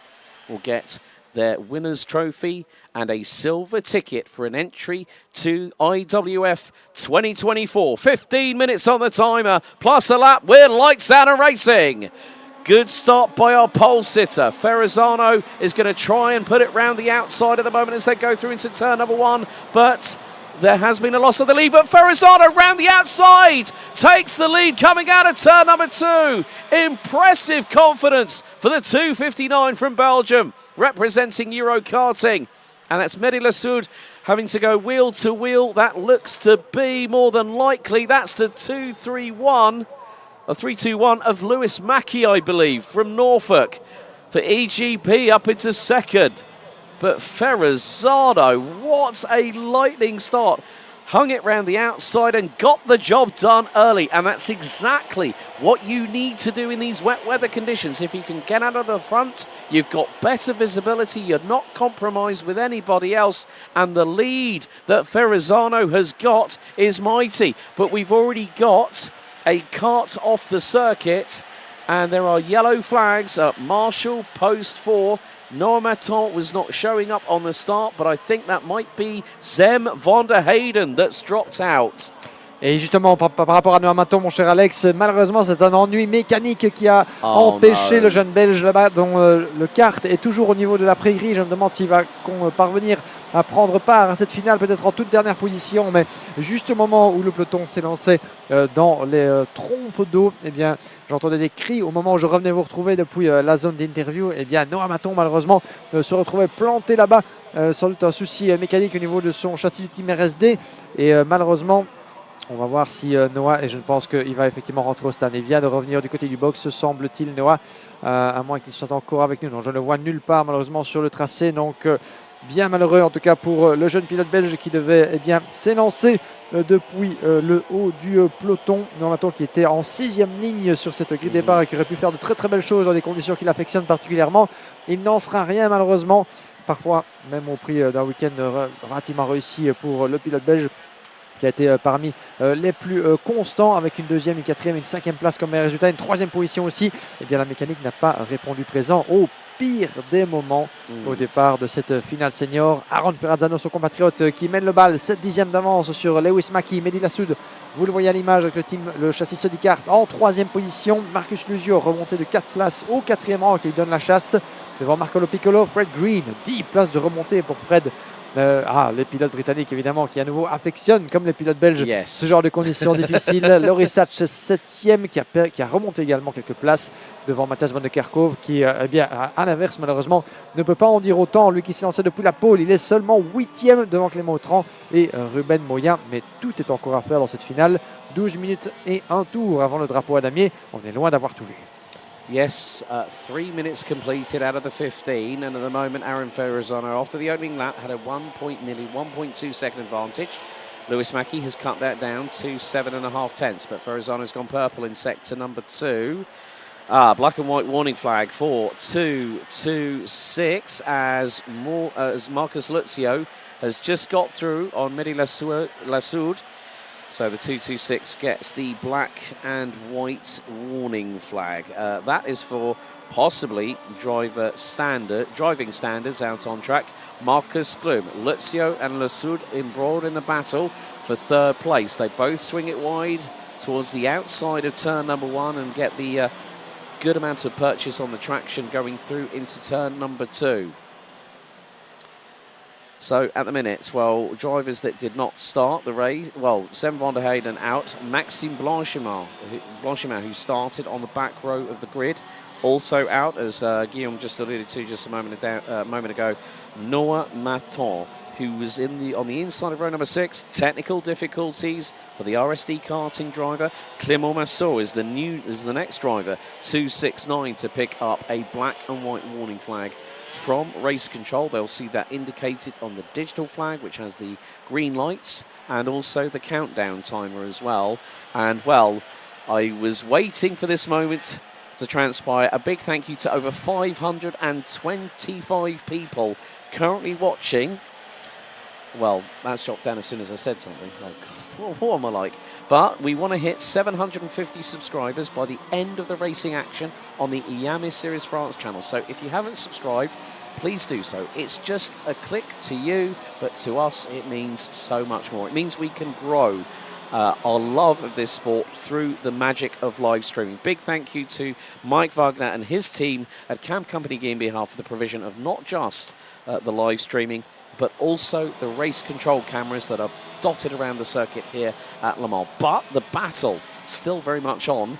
will get their winner's trophy and a silver ticket for an entry to IWF 2024. 15 minutes on the timer, plus a lap. We're lights out and racing. Good start by our pole sitter. Ferrazano is going to try and put it round the outside at the moment as they go through into turn number 1, but there has been a loss of the lead, but Ferrazano round the outside takes the lead coming out of turn number 2. Impressive confidence for the 259 from Belgium, representing Euro karting. And that's Mehdi Lassoud having to go wheel to wheel. That looks to be more than likely. That's the 231, or 321 of Lewis Mackie, I believe, from Norfolk for EGP up into second. But Ferrazano, what a lightning start. Hung it round the outside and got the job done early. And that's exactly what you need to do in these wet weather conditions. If you can get out of the front, you've got better visibility. You're not compromised with anybody else. And the lead that Ferrazano has got is mighty. But we've already got a kart off the circuit. And there are yellow flags at Marshall, post 4. Noah Maton was not showing up on the start, but I think that might be Zem van der Heyden that's dropped out. Et justement, par rapport à Noah Maton, mon cher Alex, malheureusement, c'est un ennui mécanique qui a empêché le jeune Belge là-bas, dont le kart est toujours au niveau de la prairie. Je me demande s'il va parvenir à prendre part à cette finale, peut-être en toute dernière position, mais juste au moment où le peloton s'est lancé dans les trompes d'eau, eh bien, j'entendais des cris au moment où je revenais vous retrouver depuis la zone d'interview. Eh bien, Noah Maton, malheureusement, se retrouvait planté là-bas, sans doute un souci mécanique au niveau de son châssis du team RSD, et malheureusement, on va voir si Noah, et je pense qu'il va effectivement rentrer au stand. Il vient de revenir du côté du box, semble-t-il, Noah, à moins qu'il soit encore avec nous. Non, je ne le vois nulle part, malheureusement, sur le tracé. Donc, bien malheureux, en tout cas, pour le jeune pilote belge qui devait s'élancer depuis le haut du peloton. Noah Maton qui était en 6e ligne sur cette grille de départ et qui aurait pu faire de très très belles choses dans des conditions qu'il affectionne particulièrement. Il n'en sera rien, malheureusement. Parfois, même au prix d'un week-end relativement réussi pour le pilote belge, qui a été parmi les plus constants, avec une 2e, une 4e, une 5e place comme résultat, une 3e position aussi. Eh bien, la mécanique n'a pas répondu présent au pire des moments au départ de cette finale senior. Aaron Ferrazzano, son compatriote, qui mène le bal, 7 dixièmes d'avance sur Lewis Mackie. Mehdi Lassoud, vous le voyez à l'image avec le châssis Sodicart en 3e position. Marcus Lusio remonté de 4 places au 4e rang, qui lui donne la chasse devant Marcelo Piccolo. Fred Green, 10 places de remontée pour Fred. Les pilotes britanniques, évidemment, qui à nouveau affectionnent, comme les pilotes belges, ce genre de conditions difficiles. Laurie Satch, 7e, qui a remonté également quelques places devant Matthias van de Kerkhove, qui, à l'inverse, malheureusement, ne peut pas en dire autant. Lui qui s'est lancé depuis la pole, il est seulement 8e devant Clément Autran et Ruben Moyen. Mais tout est encore à faire dans cette finale. 12 minutes et un tour avant le drapeau à damier. On est loin d'avoir tout vu. Yes, 3 minutes completed out of the 15, and at the moment Aaron Ferrazzano, after the opening lap, had a nearly 1.2 second advantage. Lewis Mackie has cut that down to 7.5 tenths, but Ferrazzano's gone purple in sector number 2. Black and white warning flag for 2-2-6 as Marcus Luzio has just got through on Mehdi Lassoud. So the 226 gets the black and white warning flag. That is for possibly driving standards out on track. Marcus Glum, Luzio and Lassoud embroiled in the battle for 3rd place. They both swing it wide towards the outside of turn number 1 and get the good amount of purchase on the traction going through into turn number 2. So at the minute, well, drivers that did not start the race, well, Zem van der Heyden out, Maxime Blanchimard, who started on the back row of the grid, also out, as Guillaume just alluded to just a moment ago. Noah Maton, who was on the inside of row number 6, technical difficulties for the RSD karting driver. Clément Massot is the next driver, 269, to pick up a black and white warning flag from race control. They'll see that indicated on the digital flag, which has the green lights and also the countdown timer as well. And well, I was waiting for this moment to transpire. A big thank you to over 525 people currently watching. Well, that's dropped down as soon as I said something. Oh, God, what am I like? But we want to hit 750 subscribers by the end of the racing action on the Iame Series France channel. So if you haven't subscribed, please do so. It's just a click to you, but to us it means so much more. It means we can grow our love of this sport through the magic of live streaming. Big thank you to Mike Wagner and his team at Camp Company GmbH for the provision of not just the live streaming, but also the race control cameras that are dotted around the circuit here at Le Mans. But the battle still very much on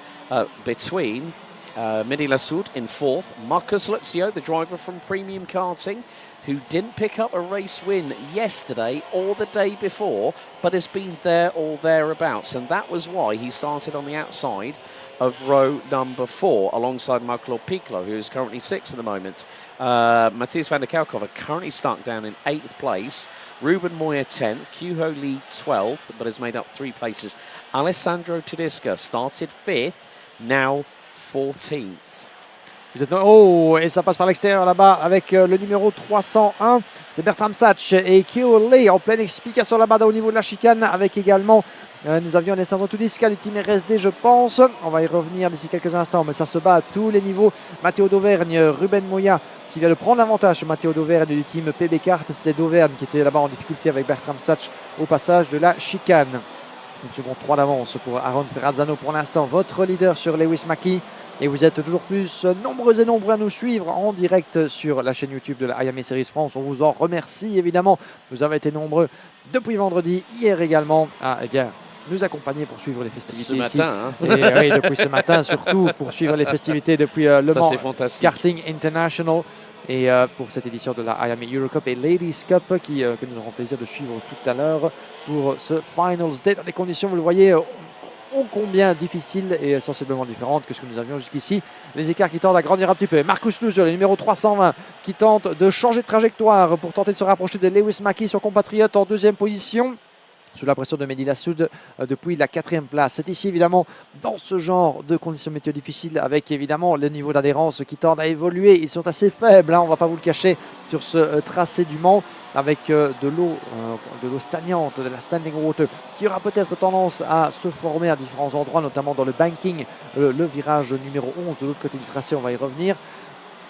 between Mehdi Lassoud in 4th, Marcus Luzio, the driver from Premium Karting, who didn't pick up a race win yesterday or the day before, but has been there or thereabouts. And that was why he started on the outside of row number 4, alongside Marcelo Piccolo, who is currently 6th at the moment. Matthias van der Kerkhove currently stuck down in 8th place. Ruben Moya 10th, Kyuho Lee 12th, but has made up 3 places. Alessandro Tedesca started 5th, now 14th. Oh, et ça passe par l'extérieur là-bas avec le numéro 301. C'est Bertram Satch et Kyuho Lee en pleine explication là-bas au niveau de la chicane, avec également Nous avions Alessandro Tudisca du team RSD, je pense. On va y revenir d'ici quelques instants, mais ça se bat à tous les niveaux. Matteo d'Auvergne, Ruben Moya qui vient de prendre l'avantage sur Matteo d'Auvergne du team PB Kart. C'était d'Auvergne qui était là-bas en difficulté avec Bertram Satch au passage de la chicane. Une seconde 3 d'avance pour Aaron Ferrazzano pour l'instant, votre leader sur Lewis Mackie. Et vous êtes toujours plus nombreux et nombreux à nous suivre en direct sur la chaîne YouTube de la Iame Series France. On vous en remercie évidemment. Vous avez été nombreux depuis vendredi, hier également, à nous accompagner pour suivre les festivités ce ici. matin, hein. Et oui, depuis ce matin surtout, pour suivre les festivités depuis Le Mans Karting International. Et pour cette édition de la Iame Eurocup et Ladies Cup que nous aurons plaisir de suivre tout à l'heure pour ce Finals Day dans des conditions, vous le voyez, ô combien difficiles et sensiblement différentes que ce que nous avions jusqu'ici. Les écarts qui tentent à grandir un petit peu. Marcus Lusio, le numéro 320, qui tente de changer de trajectoire pour tenter de se rapprocher de Lewis Mackie, son compatriote en deuxième position. Sous la pression de Mehdi Lassoud depuis la 4e place. C'est ici évidemment dans ce genre de conditions météo difficiles avec évidemment le niveau d'adhérence qui tendent à évoluer. Ils sont assez faibles, hein, on ne va pas vous le cacher, sur ce tracé du Mans avec de l'eau stagnante, de la standing water qui aura peut-être tendance à se former à différents endroits, notamment dans le banking, le virage numéro 11 de l'autre côté du tracé, on va y revenir.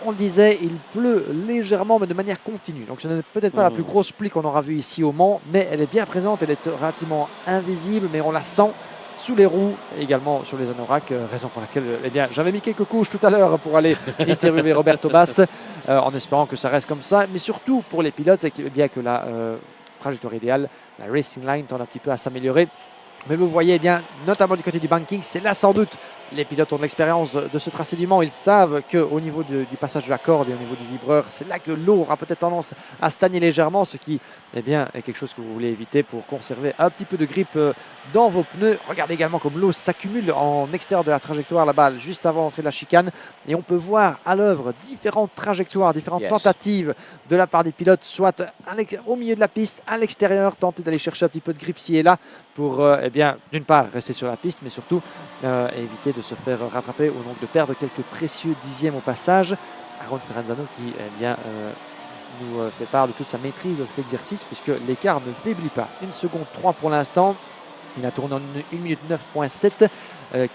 On le disait, il pleut légèrement, mais de manière continue. Donc ce n'est peut-être pas la plus grosse pluie qu'on aura vue ici au Mans, mais elle est bien présente, elle est relativement invisible, mais on la sent sous les roues, et également sur les anoraks, raison pour laquelle j'avais mis quelques couches tout à l'heure pour aller interviewer Roberto Bass, en espérant que ça reste comme ça, mais surtout pour les pilotes, et bien que la trajectoire idéale, la racing line tend un petit peu à s'améliorer. Mais vous voyez bien, notamment du côté du banking, c'est là sans doute, les pilotes ont de l'expérience de ce tracé du Mans. Ils savent qu'au niveau du passage de la corde et au niveau du vibreur, c'est là que l'eau aura peut-être tendance à stagner légèrement, ce qui est quelque chose que vous voulez éviter pour conserver un petit peu de grippe dans vos pneus. Regardez également comme l'eau s'accumule en extérieur de la trajectoire là-bas, juste avant l'entrée de la chicane. Et on peut voir à l'œuvre différentes trajectoires, différentes tentatives de la part des pilotes, soit au milieu de la piste, à l'extérieur, tenter d'aller chercher un petit peu de grippe ci et là pour, d'une part, rester sur la piste, mais surtout éviter de se faire rattraper ou donc de perdre quelques précieux dixièmes au passage. Aaron Ferrazzano qui nous fait part de toute sa maîtrise de cet exercice puisque l'écart ne faiblit pas. 1 seconde 3 pour l'instant. Il a tourné en 1 minute 9.7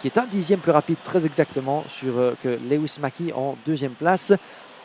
qui est un dixième plus rapide très exactement que Lewis Mackie en 2e place.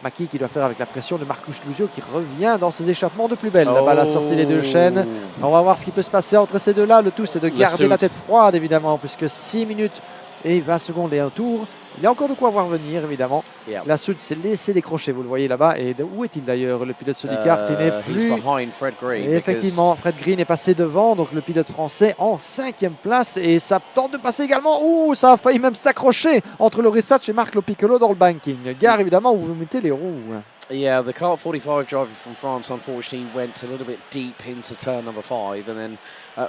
Mackie qui doit faire avec la pression de Marcus Lusio qui revient dans ses échappements de plus belle. Là-bas, la sortie des deux chaînes. On va voir ce qui peut se passer entre ces deux-là. Le tout, c'est de garder la tête froide, évidemment, puisque 6 minutes et 20 secondes et un tour. Il y a encore de quoi voir venir, évidemment. La Soud s'est laissé décrocher, vous le voyez là-bas. Et où est-il d'ailleurs, le pilote Sodicart? Il n'est plus... Fred Green, et effectivement, Fred Green est passé devant, donc le pilote français en 5e place. Et ça tente de passer également. Ouh, ça a failli même s'accrocher entre Loris Satch et Marc Lopiccolo dans le banking. Gare, évidemment, où vous mettez les roues. Yeah, the Kart 45 driver from France unfortunately went a little bit deep into turn number 5, and then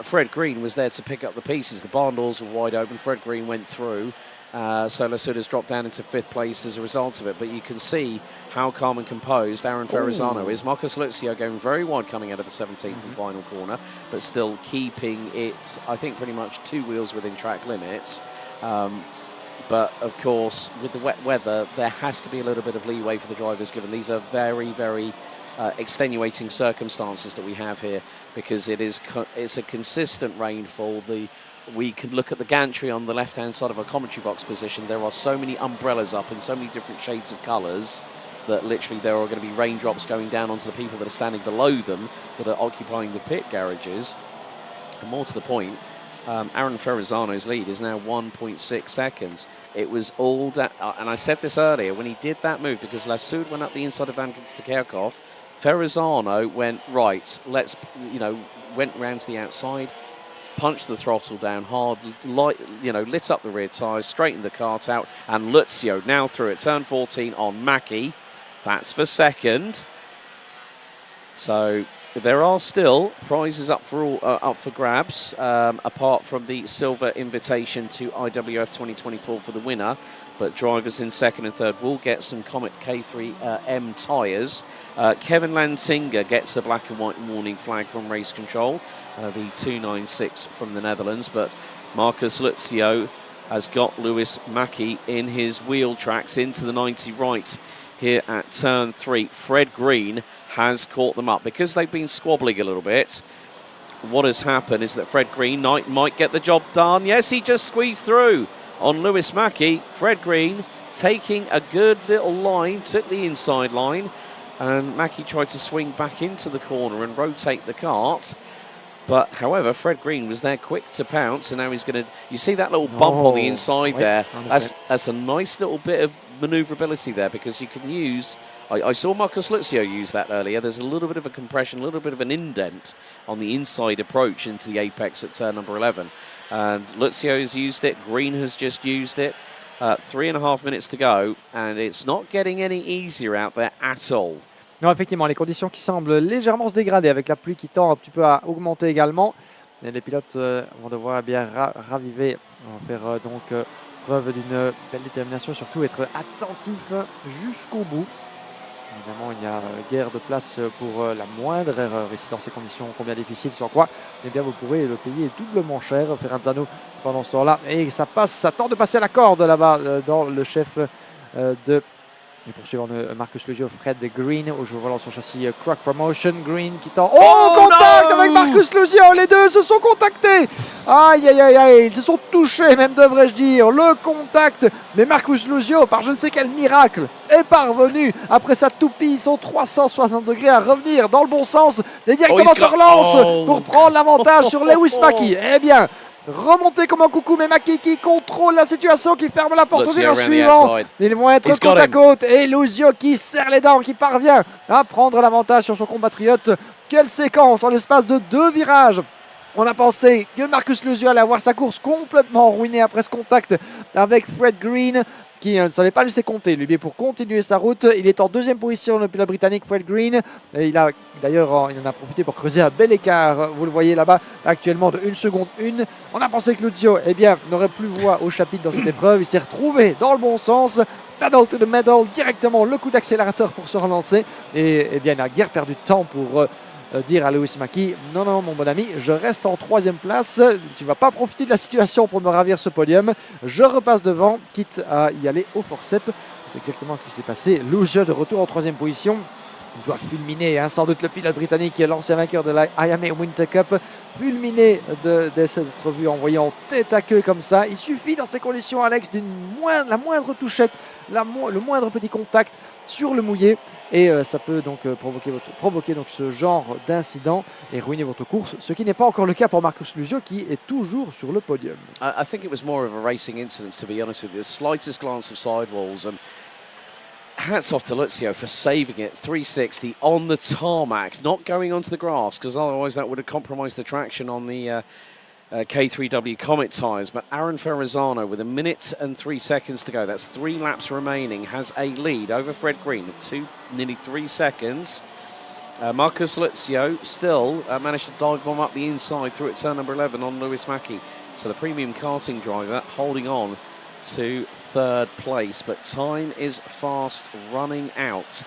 Fred Green was there to pick up the pieces. The barn doors were wide open. Fred Green went through. So Lasud has dropped down into 5th place as a result of it. But you can see how calm and composed Aaron Ferrazzano is. Marcus Luzio going very wide coming out of the 17th and final corner, but still keeping it, I think, pretty much 2 wheels within track limits. But of course, with the wet weather, there has to be a little bit of leeway for the drivers, given these are very, very extenuating circumstances that we have here, because it's a consistent rainfall. We can look at the gantry on the left-hand side of our commentary box position. There are so many umbrellas up in so many different shades of colours that literally there are going to be raindrops going down onto the people that are standing below them that are occupying the pit garages. And more to the point, Aaron Ferrazzano's lead is now 1.6 seconds. It was all that, and I said this earlier, when he did that move, because Lassoud went up the inside of Van Kerkhoff, Ferrazzano went right, went round to the outside, punched the throttle down hard, lit up the rear tyres, straightened the kart out, and Luzio now through at turn 14 on Mackie. That's for second. So there are still prizes up for grabs, apart from the silver invitation to IWF 2024 for the winner. But drivers in second and third will get some Comet K3M tyres. Kevin Lantinga gets the black and white warning flag from Race Control, the 296 from the Netherlands. But Marcus Luzio has got Lewis Mackie in his wheel tracks into the 90 right here at turn 3. Fred Green has caught them up because they've been squabbling a little bit. what has happened is that Fred Green might get the job done. Yes, he just squeezed through on Lewis Mackey. Fred Green taking a good little line, took the inside line, and Mackey tried to swing back into the corner and rotate the kart. But, however, Fred Green was there quick to pounce, and now he's going to... You see that little bump on the inside there? That's a nice little bit of manoeuvrability there, because you can use... I saw Marcus Luzio use that earlier. There's a little bit of a compression, a little bit of an indent on the inside approach into the apex at turn number 11. And Luzio has used it. Green has just used it. 3.5 minutes to go, and it's not getting any easier out there at all. Non, effectivement, les conditions qui semblent légèrement se dégrader avec la pluie qui tend un petit peu à augmenter également. Et les pilotes vont devoir bien raviver, faire donc preuve d'une belle détermination, surtout être attentifs jusqu'au bout. Évidemment, il n'y a guère de place pour la moindre erreur ici dans ces conditions combien difficiles, sans quoi eh bien, vous pourrez le payer doublement cher, Ferranzano, pendant ce temps-là. Et ça passe, ça tente de passer à la corde là-bas dans le chef de... Et poursuivant Marcus Luzio, Fred Green, au jeu volant son châssis Croc Promotion. Green qui tend... Oh, contact avec Marcus Luzio, les deux se sont contactés. Aïe, aïe, aïe, aïe, ils se sont touchés, même devrais-je dire. Le contact, mais Marcus Luzio, par je ne sais quel miracle, est parvenu, après sa toupie, son 360 degrés, à revenir dans le bon sens. Et directement se relance pour prendre l'avantage sur Lewis Mackey. Eh bien... Remonter comme un coucou, mais Mackey qui contrôle la situation, qui ferme la porte au virage suivant. Ils vont être côte à côte. Et Luzio qui serre les dents, qui parvient à prendre l'avantage sur son compatriote. Quelle séquence en l'espace de 2 virages. On a pensé que Marcus Luzio allait avoir sa course complètement ruinée après ce contact avec Fred Green, qui ne savait pas laisser compter, lui, pour continuer sa route. Il est en 2e position, le pilote britannique Fred Green. Et il en a profité pour creuser un bel écart, vous le voyez là-bas, actuellement de 1 seconde 1. On a pensé que Luzio n'aurait plus voix au chapitre dans cette épreuve. Il s'est retrouvé dans le bon sens. Pedal to the metal, directement le coup d'accélérateur pour se relancer. Et il n'a guère perdu de temps pour... dire à Lewis Mackey, non, non, mon bon ami, je reste en 3e place, tu ne vas pas profiter de la situation pour me ravir ce podium, je repasse devant, quitte à y aller au forceps. C'est exactement ce qui s'est passé. Luzio de retour en 3e position, il doit fulminer, sans doute le pilote britannique, l'ancien vainqueur de la Iame Winter Cup, fulminer d'être vu envoyé en tête à queue comme ça. Il suffit dans ces conditions, Alex, la moindre touchette, le moindre petit contact sur le mouillé, et ça peut donc provoquer donc ce genre d'incident et ruiner votre course, ce qui n'est pas encore le cas pour Marcus Luzio, qui est toujours sur le podium. I think it was more of a racing incident, to be honest with you. The slightest glance of sidewalls, and hats off to Luzio for saving it. 360 on the tarmac, not going onto the grass, because otherwise that would have compromised the traction on the K3W Comet tyres. But Aaron Ferrazzano, with 1 minute and 3 seconds to go, that's 3 laps remaining, has a lead over Fred Green of nearly 3 seconds. Marcus Luzio still managed to dive bomb up the inside through at turn number 11 on Lewis Mackey. So the premium karting driver holding on to 3rd place, but time is fast running out.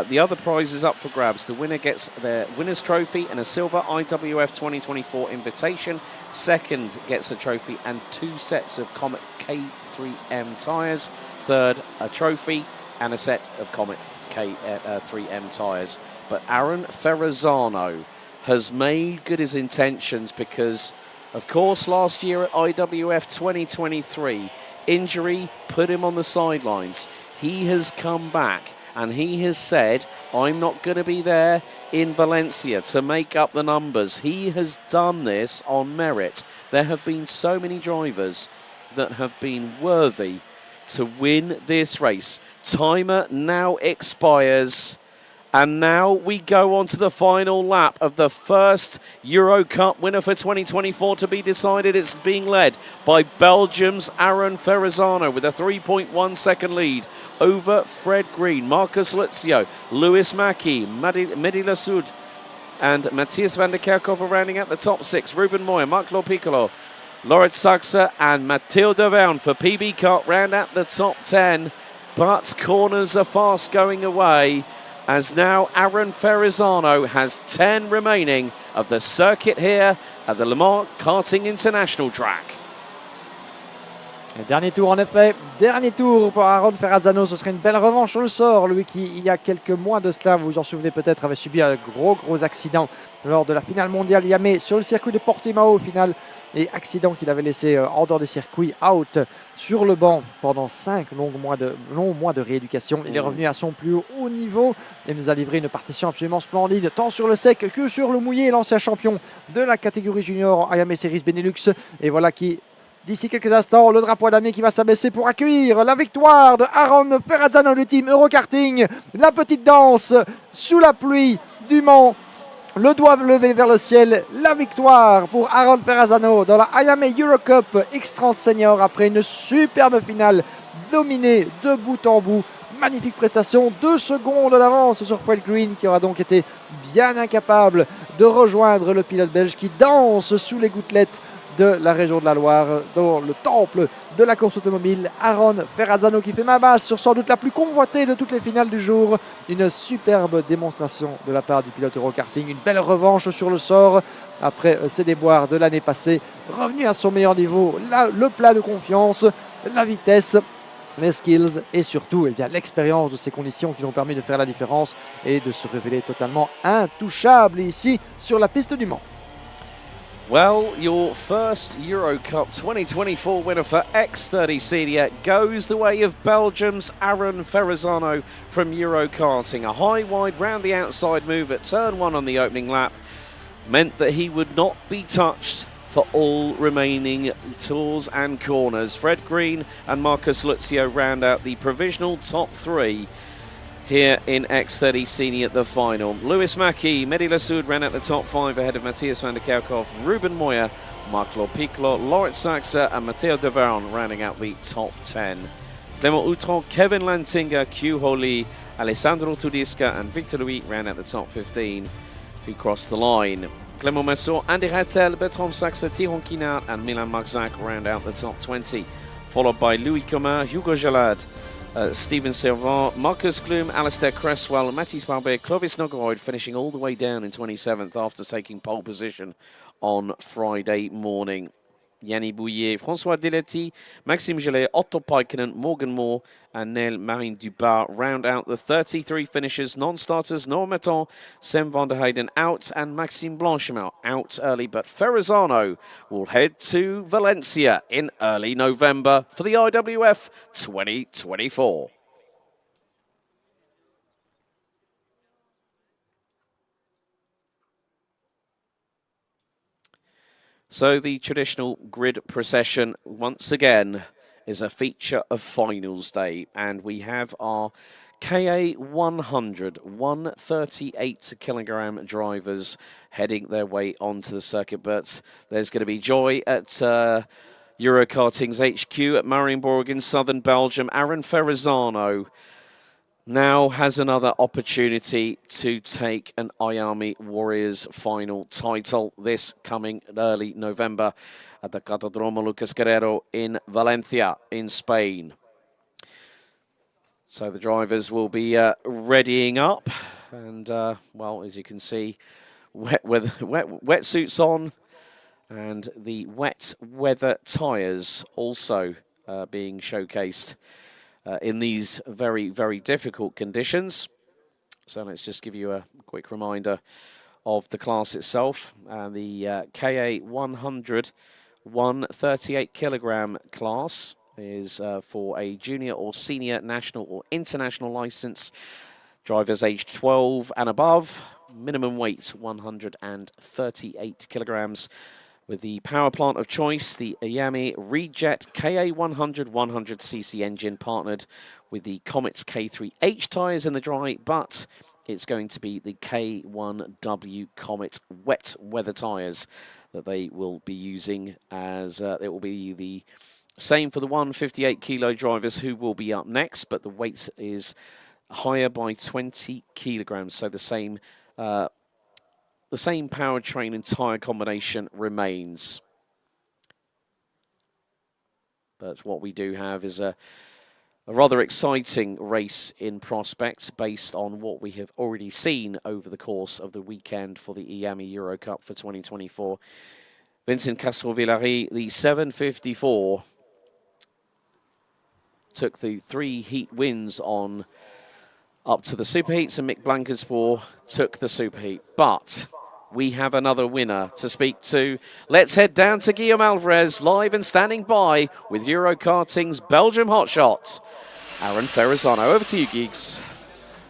The other prize is up for grabs. The winner gets their winner's trophy and a silver IWF 2024 invitation. Second gets a trophy and 2 sets of Comet K3M tyres. Third, a trophy and a set of Comet K3M tyres. But Aaron Ferrazzano has made good his intentions, because, of course, last year at IWF 2023, injury put him on the sidelines. He has come back, and he has said, I'm not going to be there in Valencia to make up the numbers. He has done this on merit. There have been so many drivers that have been worthy to win this race. Timer now expires. And now we go on to the final lap of the first Eurocup winner for 2024 to be decided. It's being led by Belgium's Aaron Ferrazzano with a 3.1 second lead over Fred Green, Marcus Luzio, Lewis Mackey, Mehdi Lassoud, and Matthias van der Kerkhoff are rounding out the top 6. Ruben Moyer, Marc Lopiccolo, Loritz Saxe and Mathilde Verne for PB Kart round out the top 10. But corners are fast going away, as now Aaron Ferrazzano has 10 remaining of the circuit here at the Le Mans Karting International track. Et dernier tour en effet, dernier tour pour Aaron Ferrazzano, ce serait une belle revanche sur le sort, lui qui il y a quelques mois de cela, vous vous en souvenez peut-être, avait subi un gros accident lors de la finale mondiale Iame sur le circuit de Portimao au final, et accident qu'il avait laissé en dehors des circuits, out sur le banc pendant 5 longs mois de rééducation. Il est revenu à son plus haut niveau et nous a livré une partition absolument splendide, tant sur le sec que sur le mouillé, l'ancien champion de la catégorie junior en Iame Series Benelux, et voilà qui... D'ici quelques instants, le drapeau d'Amiens qui va s'abaisser pour accueillir la victoire de Aaron Ferrazzano du team Eurokarting. La petite danse sous la pluie du Mans. Le doigt levé vers le ciel. La victoire pour Aaron Ferrazzano dans la Iame Eurocup X30 Senior après une superbe finale dominée de bout en bout. Magnifique prestation, 2 secondes d'avance sur Fred Green qui aura donc été bien incapable de rejoindre le pilote belge qui danse sous les gouttelettes de la région de la Loire, dans le temple de la course automobile. Aaron Ferrazzano qui fait main basse sur sans doute la plus convoitée de toutes les finales du jour. Une superbe démonstration de la part du pilote Eurokarting, une belle revanche sur le sort après ses déboires de l'année passée. Revenu à son meilleur niveau, le plat de confiance, la vitesse, les skills et surtout l'expérience de ces conditions qui l'ont permis de faire la différence et de se révéler totalement intouchable ici sur la piste du Mans. Well, your first Eurocup 2024 winner for X30 Senior goes the way of Belgium's Aaron Ferrazzano from Eurokarting. A high, wide, round the outside move at turn 1 on the opening lap meant that he would not be touched for all remaining tours and corners. Fred Green and Marcus Luzio round out the provisional top 3 here in X30 Senior at the final. Lewis Mackie, Mehdi Lassoud ran out the top 5 ahead of Matthias van der Kerkhoff, Ruben Moya, Marc Lorpiclo, Laurent Saxa and Matteo De Varon rounding out the top 10. Clément Outron, Kevin Lantinga, Q Holly, Alessandro Tudisca and Victor Louis round out the top 15 who crossed the line. Clément Massot, Andy Rattel, Bertrand Saxa, Thierry Quinard and Milan Marzac round out the top 20, followed by Louis Comin, Hugo Jalad, Stephen Sylvain, Marcus Gloom, Alistair Cresswell, Mathis Barbet, Clovis Nogaroid finishing all the way down in 27th after taking pole position on Friday morning. Yanni Bouillet, François Diletti, Maxime Gillet, Otto Paikinen, Morgan Moore and Neil Marine Dubar round out the 33 finishers, non-starters, Noah Meton, Sam van der Heyden out and Maxime Blanchemont out early, but Ferrazzano will head to Valencia in early November for the IWF 2024. So the traditional grid procession once again is a feature of finals day, and we have our KA 100 138 kilogram drivers heading their way onto the circuit. But there's going to be joy at Eurokarting's HQ at Marienborg in southern Belgium. Aaron Ferrazzano now has another opportunity to take an Iame Warriors final title this coming early November at the Catadromo Lucas Guerrero in Valencia in Spain. So the drivers will be readying up and, well, as you can see, wetsuits on and the wet weather tyres also being showcased in these very, very difficult conditions. So let's just give you a quick reminder of the class itself. The KA 100 138 kilogram class is for a junior or senior national or international license. Drivers aged 12 and above. Minimum weight 138 kilograms. With the power plant of choice, the Iame Rejet KA100 100cc engine partnered with the Comet's K3H tyres in the dry, but it's going to be the K1W Comet wet weather tyres that they will be using, as it will be the same for the 158 kilo drivers who will be up next, but the weight is higher by 20 kilograms, so the same powertrain and tyre combination remains. But what we do have is a rather exciting race in prospect based on what we have already seen over the course of the weekend for the Iame Eurocup for 2024. Vincent Castrovillari, the 754, took the 3 heat wins on up to the superheats, and Mick Blankenspor took the superheat. But we have another winner to speak to. Let's head down to Guillaume Alvarez, live and standing by with Eurokarting's Belgium hotshot, Aaron Ferrazzano. Over to you, Geeks.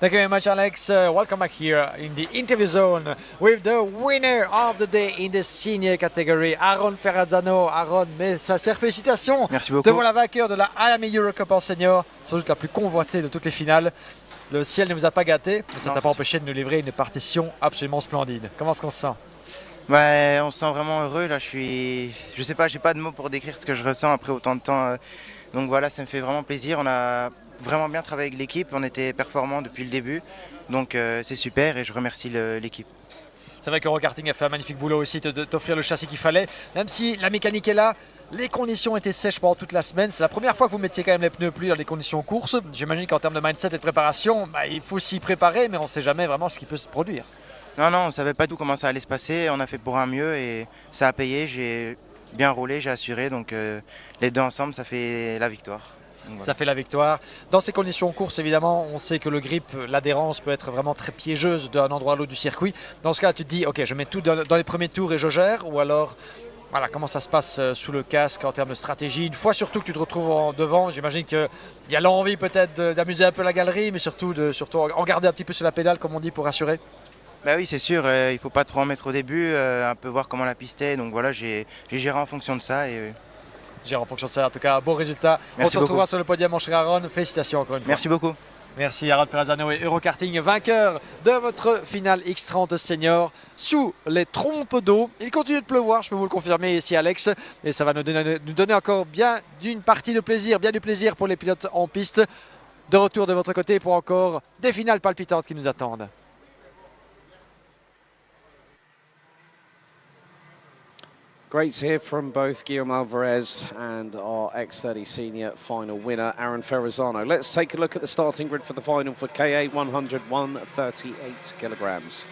Thank you very much, Alex. Welcome back here in the interview zone with the winner of the day in the senior category, Aaron Ferrazzano. Aaron, mes sincères félicitations. Merci beaucoup. Devant la vainqueur de la Iame Eurocup en senior, sans doute la plus convoitée de toutes les finales. Le ciel ne vous a pas gâté, mais ça ne t'a pas empêché de nous livrer une partition absolument splendide. Comment est-ce qu'on se sent? Ouais, on se sent vraiment heureux. Là, je sais pas, j'ai pas de mots pour décrire ce que je ressens après autant de temps. Donc voilà, ça me fait vraiment plaisir. On a vraiment bien travaillé avec l'équipe. On était performants depuis le début. Donc c'est super et je remercie l'équipe. C'est vrai qu'Eurokarting a fait un magnifique boulot aussi de t'offrir le châssis qu'il fallait. Même si la mécanique est là, les conditions étaient sèches pendant toute la semaine. C'est la première fois que vous mettiez quand même les pneus pluie dans les conditions course. J'imagine qu'en termes de mindset et de préparation, il faut s'y préparer, mais on ne sait jamais vraiment ce qui peut se produire. Non, on ne savait pas tout comment ça allait se passer. On a fait pour un mieux et ça a payé. J'ai bien roulé, j'ai assuré. Donc les deux ensemble, ça fait la victoire. Voilà. Ça fait la victoire. Dans ces conditions course, évidemment, on sait que le grip, l'adhérence peut être vraiment très piégeuse d'un endroit à l'autre du circuit. Dans ce cas, tu te dis, ok, je mets tout dans les premiers tours et je gère, ou alors, voilà, comment ça se passe sous le casque en termes de stratégie. Une fois surtout que tu te retrouves en devant, j'imagine qu'il y a l'envie peut-être d'amuser un peu la galerie, mais surtout en garder un petit peu sur la pédale, comme on dit, pour assurer. Bah oui, c'est sûr, il ne faut pas trop en mettre au début, un peu voir comment la piste est. Donc voilà, j'ai géré en fonction de ça. Gère en fonction de ça. En tout cas, beau résultat. Merci on se retrouvera beaucoup. sur le podium, mon cher Aaron. Félicitations encore une fois. Merci beaucoup. Merci Aaron Ferrazzano et Eurokarting, vainqueur de votre finale X30 senior sous les trompes d'eau. Il continue de pleuvoir, je peux vous le confirmer ici, Alex. Et ça va nous donner encore bien d'une partie de plaisir, bien du plaisir pour les pilotes en piste. De retour de votre côté pour encore des finales palpitantes qui nous attendent. Great to hear from both Guillaume Alvarez and our X30 senior final winner, Aaron Ferrazzano. Let's take a look at the starting grid for the final for KA 100, 138 kilograms.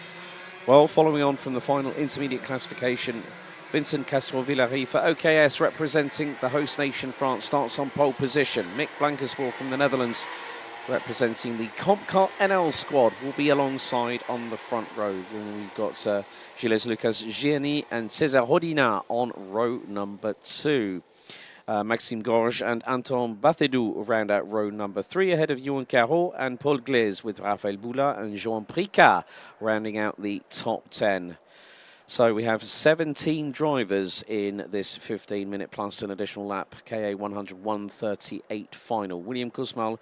Well, following on from the final intermediate classification, Vincent Castro-Villary for OKS, representing the host nation France, starts on pole position. Mick Blankenspor from the Netherlands, representing the Compcar NL squad, will be alongside on the front row. We've got Gilles Lucas Gianni and César Hodina on row number 2. Maxime Gorge and Anton Bathedou round out row number 3, ahead of Johan Caro and Paul Glaise, with Raphaël Boula and Jean Pricard rounding out the top 10. So we have 17 drivers in this 15-minute plus an additional lap KA 100 138 final. William Kousmal,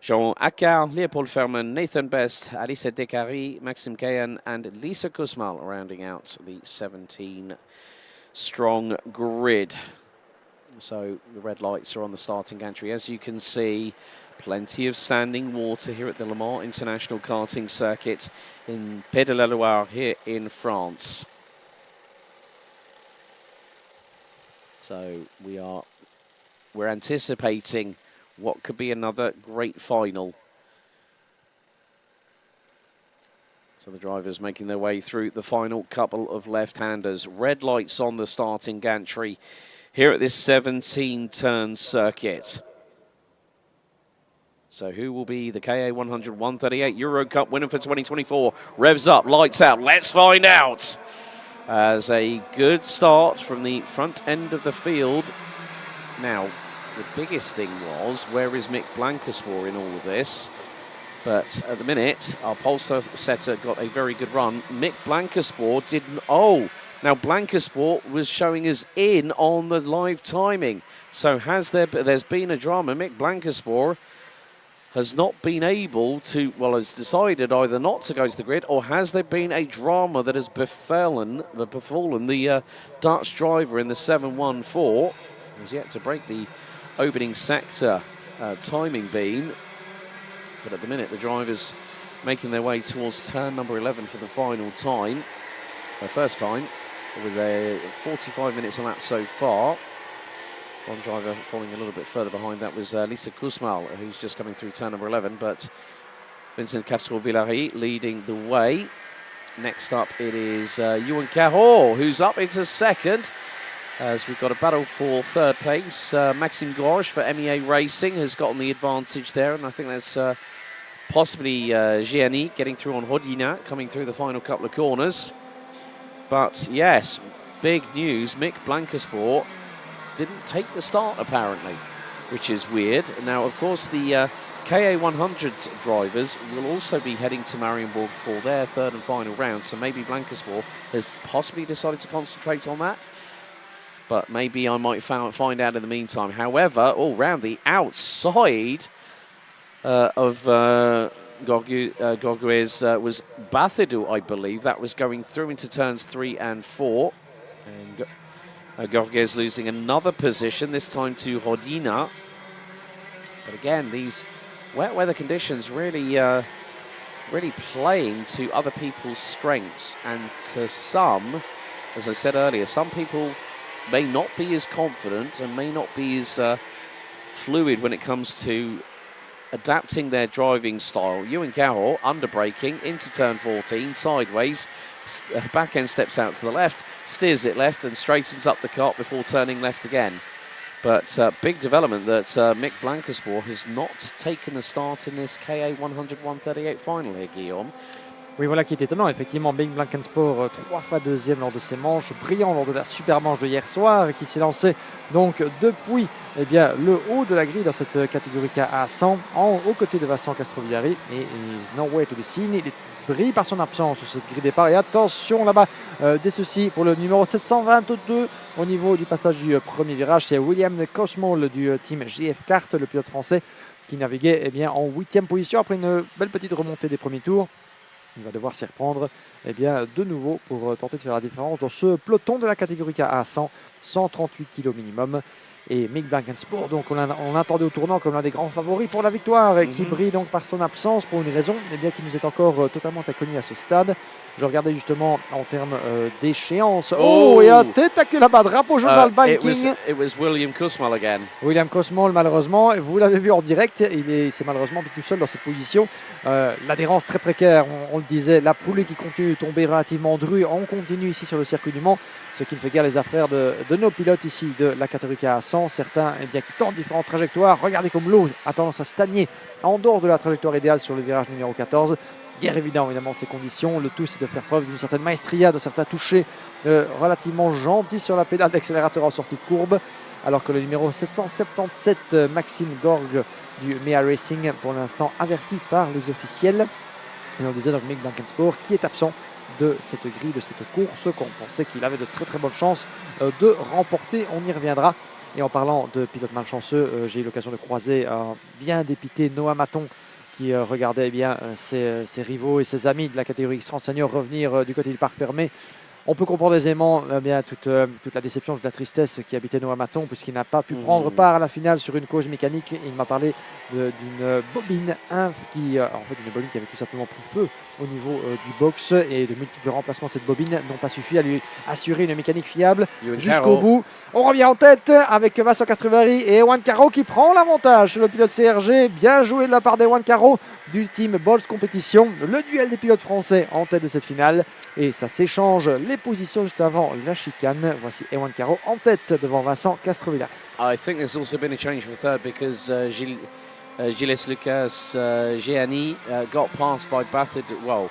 Jean Accard, Leopold Ferman, Nathan Best, Alice Dekari, Maxime Kayan and Lisa Kousmal rounding out the 17-strong grid. So the red lights are on the starting gantry. As you can see, plenty of standing water here at the Le Mans International Karting Circuit in Pays de la Loire here in France. So we're anticipating what could be another great final. So the drivers making their way through the final couple of left-handers. Red lights on the starting gantry here at this 17-turn circuit. So who will be the KA 100 138 Eurocup winner for 2024? Revs up, lights out, let's find out. As a good start from the front end of the field. Now, the biggest thing was, where is Mick Blankenspor in all of this? But at the minute, our pole setter got a very good run. Mick Blankenspor didn't. Oh, now Blankenspor was showing us in on the live timing. So there's been a drama. Mick Blankenspor has not been able to, well, has decided either not to go to the grid, or has there been a drama that has befallen the Dutch driver in the 714? He's yet to break the opening sector timing beam. But at the minute, the drivers making their way towards turn number 11 for the final time. Their first time, with 45 minutes a lap so far. One driver falling a little bit further behind, that was Lisa Kousmal, who's just coming through turn number 11. But Vincent Castro-Villary leading the way. Next up, it is Johan Caro, who's up into second. as we've got a battle for third place. Maxime Gorge for MEA Racing has gotten the advantage there, and I think that's possibly Gianni getting through on Hodina, coming through the final couple of corners. But yes, big news, Mick Blancasport didn't take the start apparently, which is weird. Now, of course, the KA100 drivers will also be heading to Marienburg for their third and final round, so maybe Blancasport has possibly decided to concentrate on that. But maybe I might find out in the meantime. However, all round the outside of Gorguez was Bathidou, I believe. That was going through into turns 3 and 4. And Gorguez losing another position, this time to Hodina. But again, these wet weather conditions really playing to other people's strengths. And to some, as I said earlier, some people may not be as confident and may not be as fluid when it comes to adapting their driving style. Ewan Carroll under braking into turn 14, sideways, back end steps out to the left, steers it left and straightens up the kart before turning left again. But big development that Mick Blancasport has not taken the start in this KA 100-138 final here, Guillaume. Oui, voilà qui est étonnant. Effectivement, Mick Blancasport, 3 fois deuxième lors de ses manches, brillant lors de la super manche de hier soir, et qui s'est lancé donc depuis le haut de la grille dans cette catégorie KA 100, aux côtés de Vincent Castrovillari. Et is nowhere to be seen. Il brille par son absence sur cette grille départ. Et attention là-bas, des soucis pour le numéro 722 au niveau du passage du premier virage. C'est William Cosmol du team GF Kart, le pilote français, qui naviguait en 8e position après une belle petite remontée des premiers tours. Il va devoir s'y reprendre de nouveau pour tenter de faire la différence dans ce peloton de la catégorie KA 100, 138 kg minimum. Et Mick Blancasport, donc on l'attendait au tournant comme l'un des grands favoris pour la victoire, et qui brille donc par son absence pour une raison qui nous est encore totalement inconnue à ce stade. Je regardais justement en termes d'échéance. Et un tête là-bas, drapeau jaune dans le banking. It was William Cosmol again. William Cosmol, malheureusement, vous l'avez vu en direct, c'est malheureusement tout seul dans cette position. L'adhérence très précaire, on le disait, la poulie qui continue de tomber relativement drue. On continue ici sur le circuit du Mans, ce qui ne fait guère les affaires de nos pilotes ici de la catégorie KA 100. Certains qui tentent différentes trajectoires. Regardez comme l'eau a tendance à stagner en dehors de la trajectoire idéale sur le virage numéro 14. Guère évidemment ces conditions. Le tout, c'est de faire preuve d'une certaine maestria, de certains touchés relativement gentils sur la pédale d'accélérateur en sortie de courbe. Alors que le numéro 777, Maxime Gorge du MEA Racing, pour l'instant averti par les officiels. Et on disait donc Mick Blancasport qui est absent de cette grille, de cette course, qu'on pensait qu'il avait de très très bonnes chances de remporter. On y reviendra. Et en parlant de pilote malchanceux, j'ai eu l'occasion de croiser un bien dépité Noah Maton, qui regardait ses rivaux et ses amis de la catégorie X30 Senior revenir du côté du parc fermé. On peut comprendre aisément toute la déception, toute la tristesse qui habitait Noah Maton, puisqu'il n'a pas pu prendre part à la finale sur une cause mécanique. Il m'a parlé d'une bobine, une bobine qui avait tout simplement pris feu au niveau du box, et de multiples remplacements de cette bobine n'ont pas suffi à lui assurer une mécanique fiable jusqu'au bout. On revient en tête avec Vincent Castrovillari et Ewan Caro qui prend l'avantage sur le pilote CRG. Bien joué de la part d'Ewan Caro du team Bolt Competition. Le duel des pilotes français en tête de cette finale, et ça s'échange les positions juste avant la chicane. Voici Ewan Caro en tête devant Vincent Castrovillari. I think there's also been a change for third because Gilles Lucas Gianni got passed by Bathidou. Well,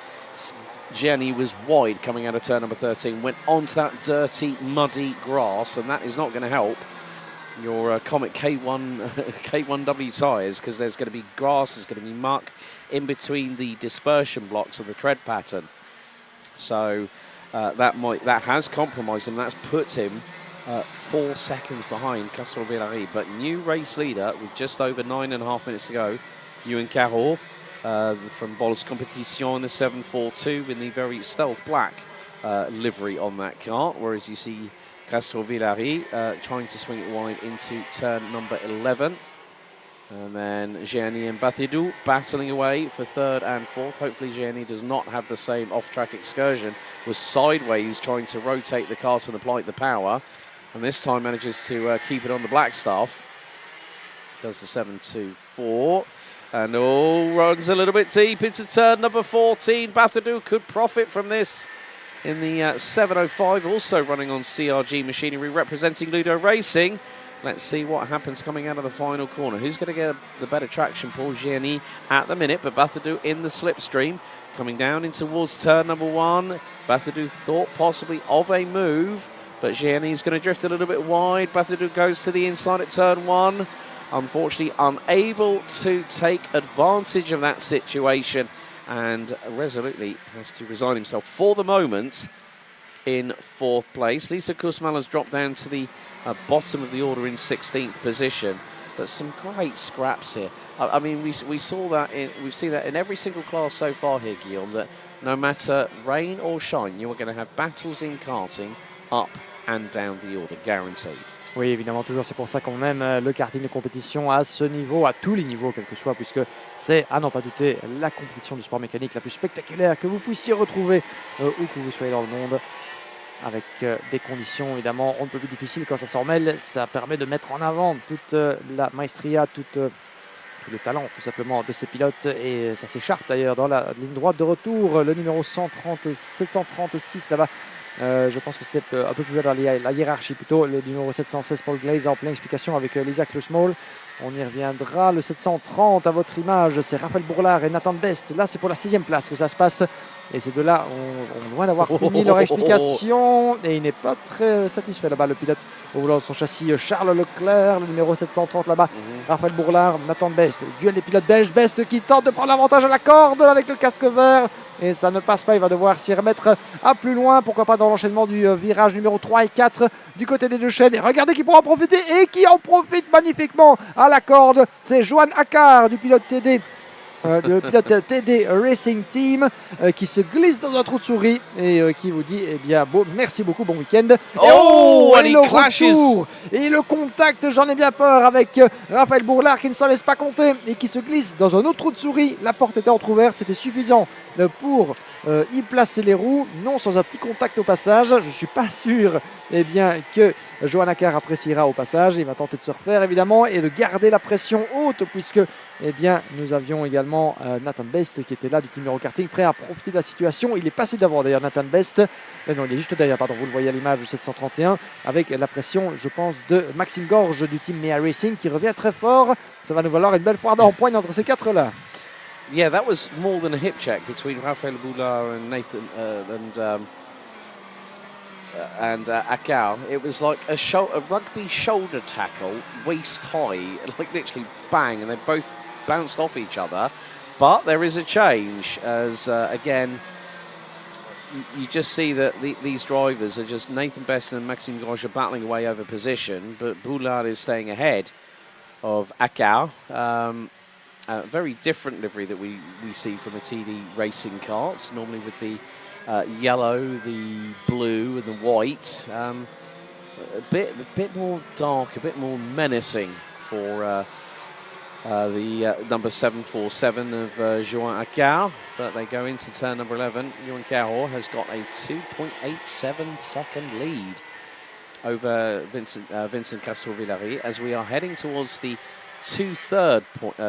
Gianni was wide coming out of turn number 13, went onto that dirty, muddy grass, and that is not going to help your Comet K1W tyres, because there's going to be grass, there's going to be muck in between the dispersion blocks of the tread pattern. So that has compromised him. That's put him 4 seconds behind Castrovillari. But new race leader with just over 9.5 minutes to go, Ewan Carroll from Bols Competition in the 742 in the very stealth black livery on that car, whereas you see Castrovillari trying to swing it wide into turn number 11. And then Gianni and Bathidou battling away for third and fourth. Hopefully Gianni does not have the same off-track excursion. Was sideways trying to rotate the car to apply the power, and this time manages to keep it on the black stuff. Does the 724. And runs a little bit deep into turn number 14. Bathidou could profit from this. in the 705, also running on CRG machinery, representing Ludo Racing. Let's see what happens coming out of the final corner. Who's going to get the better traction? Paul Gianni at the minute, but Bathadou in the slipstream. Coming down in towards turn number 1. Bathadou thought possibly of a move, but Gianni's going to drift a little bit wide. Bathadou goes to the inside at turn 1. Unfortunately, unable to take advantage of that situation and resolutely has to resign himself for the moment in 4th place. Lisa Kusmal has dropped down to the bottom of the order in 16th position. But some great scraps here. I mean, we saw that we've seen that in every single class so far here, Guillaume, that no matter rain or shine, you are going to have battles in karting up and down the order, guaranteed. Oui, évidemment, toujours, c'est pour ça qu'on aime le karting de compétition à ce niveau, à tous les niveaux, quel que soit, puisque c'est, à n'en pas douter, la compétition du sport mécanique la plus spectaculaire que vous puissiez retrouver où que vous soyez dans le monde, avec des conditions, évidemment, on ne peut plus difficiles quand ça s'en mêle. Ça permet de mettre en avant toute la maestria, tout le talent, tout simplement, de ces pilotes, et ça s'écharpe d'ailleurs dans la ligne droite de retour, le numéro 736 là-bas. Je pense que c'était un peu plus bas dans la hiérarchie plutôt. Le numéro 716 Paul Glaze en pleine explication avec Lisa Klusmol. On y reviendra. Le 730 à votre image, c'est Raphaël Bourlard et Nathan Best. Là, c'est pour la 6e place que ça se passe. Et ces deux-là ont loin d'avoir fini leur explication. Et il n'est pas très satisfait là-bas, le pilote au volant de son châssis. Charles Leclerc, le numéro 730 là-bas. Raphaël Bourlard, Nathan Best. Duel des pilotes belges. Best qui tente de prendre l'avantage à la corde avec le casque vert. Et ça ne passe pas, il va devoir s'y remettre à plus loin. Pourquoi pas dans l'enchaînement du virage numéro 3 et 4 du côté des deux chaînes. Et regardez qui pourra en profiter et qui en profite magnifiquement à la corde. C'est Johan Accard du pilote TD. Le pilote TD Racing Team qui se glisse dans un trou de souris et qui vous dit, eh bien, merci beaucoup, bon week-end. Et le retour et le contact, j'en ai bien peur, avec Raphaël Bourlard qui ne s'en laisse pas compter et qui se glisse dans un autre trou de souris. La porte était entrouverte, c'était suffisant pour y placer les roues, non sans un petit contact au passage. Je ne suis pas sûr bien, que Johan Accard appréciera au passage. Il va tenter de se refaire évidemment et de garder la pression haute, puisque bien, nous avions également Nathan Best qui était là du team Eurokarting, prêt à profiter de la situation. Il est passé d'avant d'ailleurs, Nathan Best. Non, il est juste derrière, pardon, vous le voyez à l'image du 731, avec la pression, je pense, de Maxime Gorge du team Mea Racing qui revient très fort. Ça va nous valoir une belle foire d'empoigne entre ces quatre-là. Yeah, that was more than a hip check between Raphaël Boulard and Nathan and Accard. It was like a rugby shoulder tackle, waist high, like literally bang, and they both bounced off each other. But there is a change as, again, you just see that these drivers are just, Nathan Besson and Maxime Gorge are battling away over position, but Boulard is staying ahead of Accard. Very different livery that we see from a TD racing kart, normally with the yellow, the blue and the white. A bit more dark, a bit more menacing for the number 747 of Johan Accard. But they go into turn number 11. Johan Cahor has got a 2.87 second lead over Vincent Castor-Villary as we are heading towards the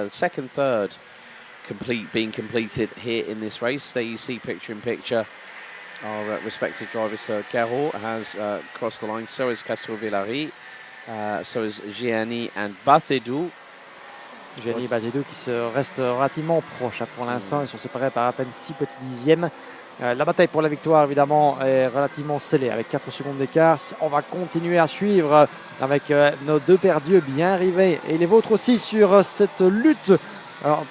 second third being completed here in this race. There you see picture in picture our respective drivers. So Cahor has crossed the line, so is Castor-Villary, so is Gianni and Bathedou. Gianni et Bathedou qui se restent relativement proches pour l'instant. Ils sont séparés par à peine 6 petits dixièmes. La bataille pour la victoire, évidemment, est relativement scellée avec 4 secondes d'écart. On va continuer à suivre avec nos deux perdus bien arrivés et les vôtres aussi sur cette lutte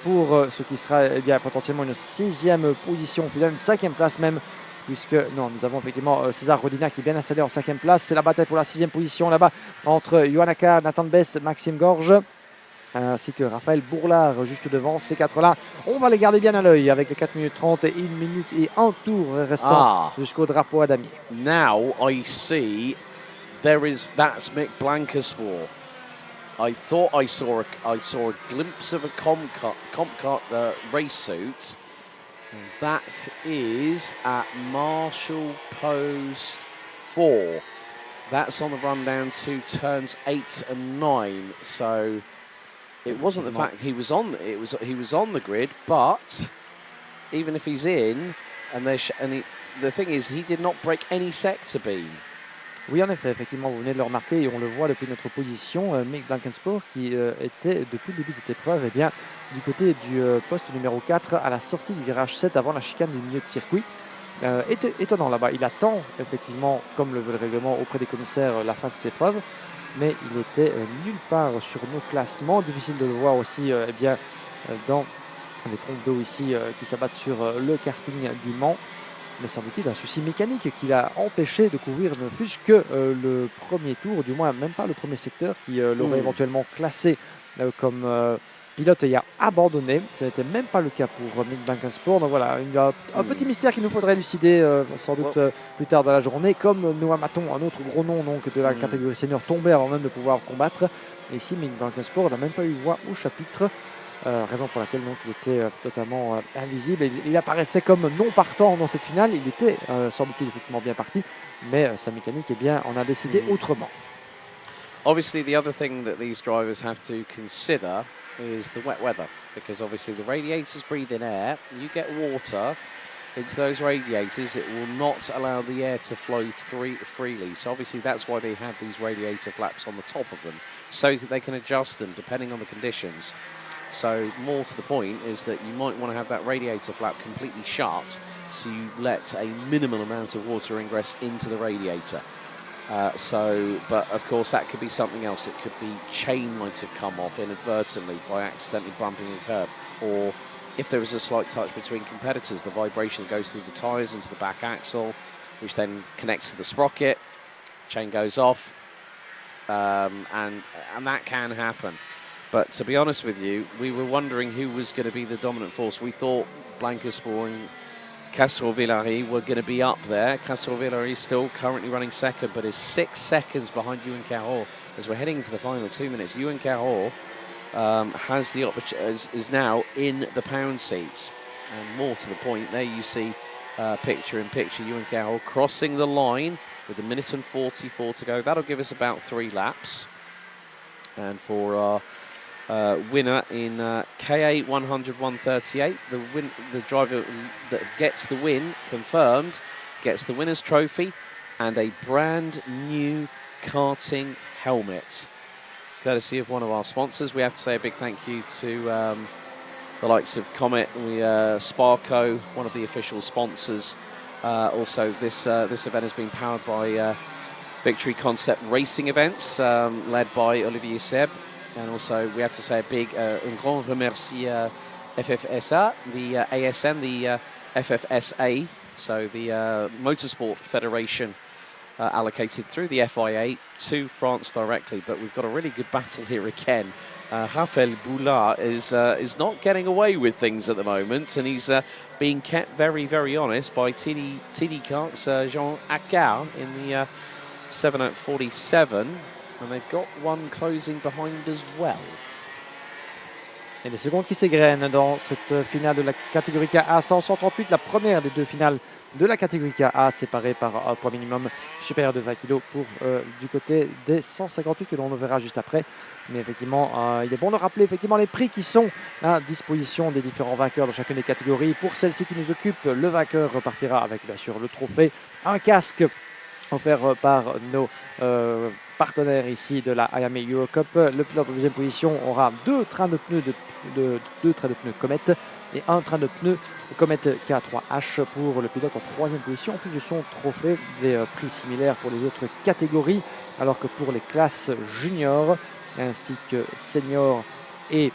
pour ce qui sera bien, potentiellement une 6e position, finalement une 5e place même, puisque nous avons effectivement César Rodina qui est bien installé en 5e place. C'est la bataille pour la 6e position là-bas entre Johan Accard, Nathan Best, Maxime Gorge, ainsi que Raphaël Bourlard juste devant. Ces quatre-là, on va les garder bien à l'œil avec les 4 minutes 30 et 1 minute et 1 tour restant jusqu'au drapeau à damier. Now I see that's Mick Blankerswar. I thought I saw a glimpse of a Comcart race suit. That is at Marshall Post 4. That's on the run down to turns 8 and 9. So it wasn't the fact he was on the grid, but even if he's in, the thing is, he did not break any sector beam. Oui, en effet, effectivement, vous venez de le remarquer et on le voit depuis notre position. Mick Blankensport, qui était depuis le début de cette épreuve, eh bien, du côté du poste numéro 4 à la sortie du virage 7 avant la chicane du milieu de circuit. Étonnant là-bas. Il attend effectivement, comme le veut le règlement, auprès des commissaires la fin de cette épreuve, mais il était nulle part sur nos classements. Difficile de le voir aussi eh bien, dans les trompes d'eau ici qui s'abattent sur le karting du Mans. Mais semble-t-il un souci mécanique qui l'a empêché de couvrir ne fût-ce que le premier tour, du moins même pas le premier secteur, qui l'aurait éventuellement classé comme pilote ayant abandonné. Ce n'était même pas le cas pour Mick Blankensport. Donc voilà, un petit mystère qu'il nous faudrait élucider sans doute plus tard dans la journée. Comme Noah Maton, un autre gros nom donc, de la catégorie senior, tombait avant même de pouvoir combattre. Et ici, Mick Blankensport n'a même pas eu voix au chapitre. Raison pour laquelle donc, il était totalement invisible. Il apparaissait comme non partant dans cette finale. Il était, semble-t-il, effectivement bien parti, mais sa mécanique, eh bien, en a décidé autrement. Obviously, the other thing that these drivers have to consider is the wet weather, because obviously the radiators breathe in air. You get water into those radiators, it will not allow the air to flow freely. So obviously that's why they have these radiator flaps on the top of them, so that they can adjust them depending on the conditions. So more to the point is that you might want to have that radiator flap completely shut, so you let a minimal amount of water ingress into the radiator. But of course that could be something else. It could be chain might have come off inadvertently by accidentally bumping a curb, or if there was a slight touch between competitors, the vibration goes through the tyres into the back axle, which then connects to the sprocket, chain goes off, and that can happen. But to be honest with you, we were wondering who was going to be the dominant force. We thought Blankensport and Castro-Villari were going to be up there. Castro-Villari is still currently running second, but is 6 seconds behind Ewan Carroll as we're heading into the final 2 minutes. Ewan Carroll has the is now in the pound seats. And more to the point, there you see picture-in-picture Ewan Carroll crossing the line with 1 minute and 44 to go. That'll give us about 3 laps. And for our winner in KA 100-138, the driver that gets the win confirmed gets the winner's trophy and a brand new karting helmet, courtesy of one of our sponsors. We have to say a big thank you to the likes of Comet, Sparco, one of the official sponsors. Also, this event has been powered by Victory Concept Racing Events, led by Olivier Seb. And also, we have to say a big, un grand remercie FFSA, the ASN, the FFSA, so the Motorsport Federation allocated through the FIA to France directly. But we've got a really good battle here again. Raphaël Boulard is not getting away with things at the moment, and he's being kept very, very honest by TD Kart's Jean Accard in the 747. And they've got one closing behind as well. Et les secondes qui s'égrènent dans cette finale de la catégorie KA 138, la première des 2 finales de la catégorie KA, séparée par un poids minimum supérieur de 20 kg pour du côté des 158 que l'on verra juste après. Mais effectivement, il est bon de rappeler effectivement les prix qui sont à disposition des différents vainqueurs de chacune des catégories. Pour celle-ci qui nous occupe, le vainqueur repartira avec bien sûr le trophée, un casque offert par nos partenaire ici de la Iame Eurocup. Le pilote en deuxième position aura 2 trains de pneus deux trains de pneus Comet et un train de pneus Comet K3H pour le pilote en troisième position, en plus de son trophée. Des prix similaires pour les autres catégories, alors que pour les classes juniors ainsi que seniors et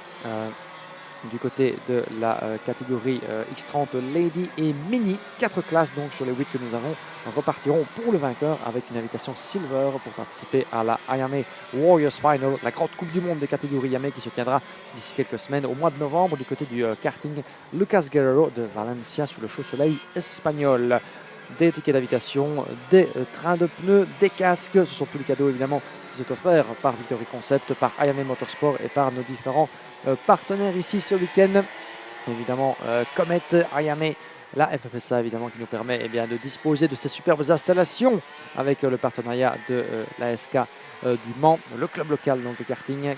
du côté de la catégorie X30 Lady et Mini, 4 classes donc sur les 8 que nous avons repartiront pour le vainqueur avec une invitation Silver pour participer à la Iame Warriors Final, la grande coupe du monde des catégories Iame qui se tiendra d'ici quelques semaines au mois de novembre du côté du karting Lucas Guerrero de Valencia sous le chaud soleil espagnol. Des tickets d'invitation, des trains de pneus, des casques, ce sont tous les cadeaux évidemment qui sont offerts par Victory Concept, par Iame Motorsport et par nos différents partenaires ici ce week-end. évidemment Comet, Iame, la FFSA évidemment qui nous permet eh bien, de disposer de ces superbes installations avec le partenariat de l'ASK du Mans, le club local donc, de karting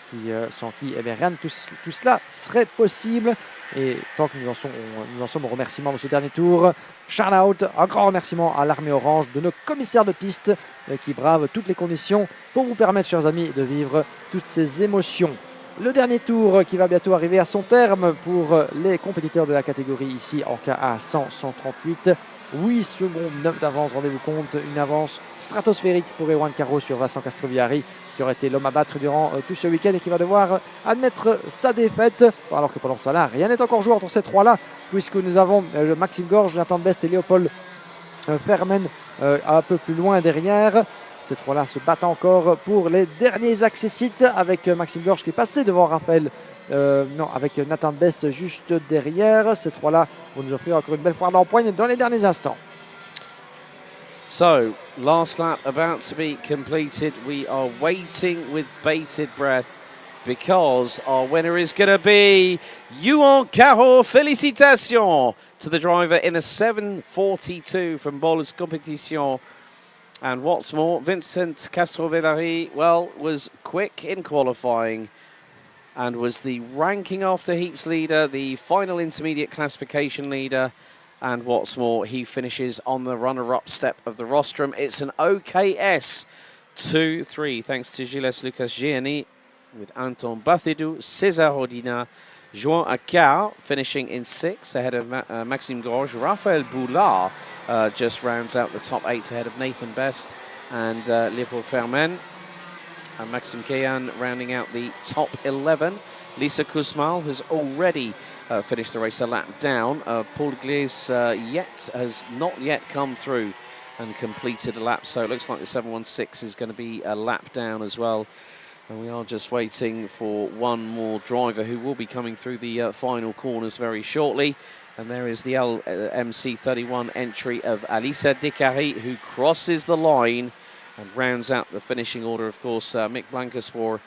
sans qui eh bien, rien de tout cela serait possible. Et tant que nous en sommes au remerciement de ce dernier tour, shout out, un grand remerciement à l'armée orange, de nos commissaires de piste qui bravent toutes les conditions pour vous permettre, chers amis, de vivre toutes ces émotions. Le dernier tour qui va bientôt arriver à son terme pour les compétiteurs de la catégorie ici en KA 100-138. 8 secondes 9 d'avance, rendez-vous compte, une avance stratosphérique pour Ewan Caro sur Vincent Castrovilliari qui aurait été l'homme à battre durant tout ce week-end et qui va devoir admettre sa défaite. Alors que pendant ce temps-là, rien n'est encore joué entre ces trois-là puisque nous avons Maxime Gorge, Nathan Best et Léopold Fermen un peu plus loin derrière. Ces trois-là se battent encore pour les derniers accessites avec Maxime Gorge qui est passé devant Raphaël. Avec Nathan Best juste derrière. Ces trois-là vont nous offrir encore une belle foire d'empoigne dans les derniers instants. So, last lap about to be completed. We are waiting with bated breath because our winner is going to be Yuan Caro. Félicitations to the driver in a 7:42 from Bollard Competition. And what's more, Vincent Castrovillari, well, was quick in qualifying and was the ranking after heats leader, the final intermediate classification leader. And what's more, he finishes on the runner-up step of the rostrum. It's an OKS 2-3, thanks to Gilles Lucas Gianni, with Anton Bathidou, César Rodina, Joan Akar finishing in 6th ahead of Maxime Gorge. Raphaël Boulard just rounds out the top 8 ahead of Nathan Best and Léopold Fermen. And Maxime Keyan rounding out the top 11. Lisa Kusmal has already finished the race a lap down. Paul Glies has not yet come through and completed a lap, so it looks like the 716 is going to be a lap down as well. And we are just waiting for one more driver who will be coming through the final corners very shortly. And there is the LMC31 entry of Alissa Dekari, who crosses the line and rounds out the finishing order. Of course, Mick Blankenspoor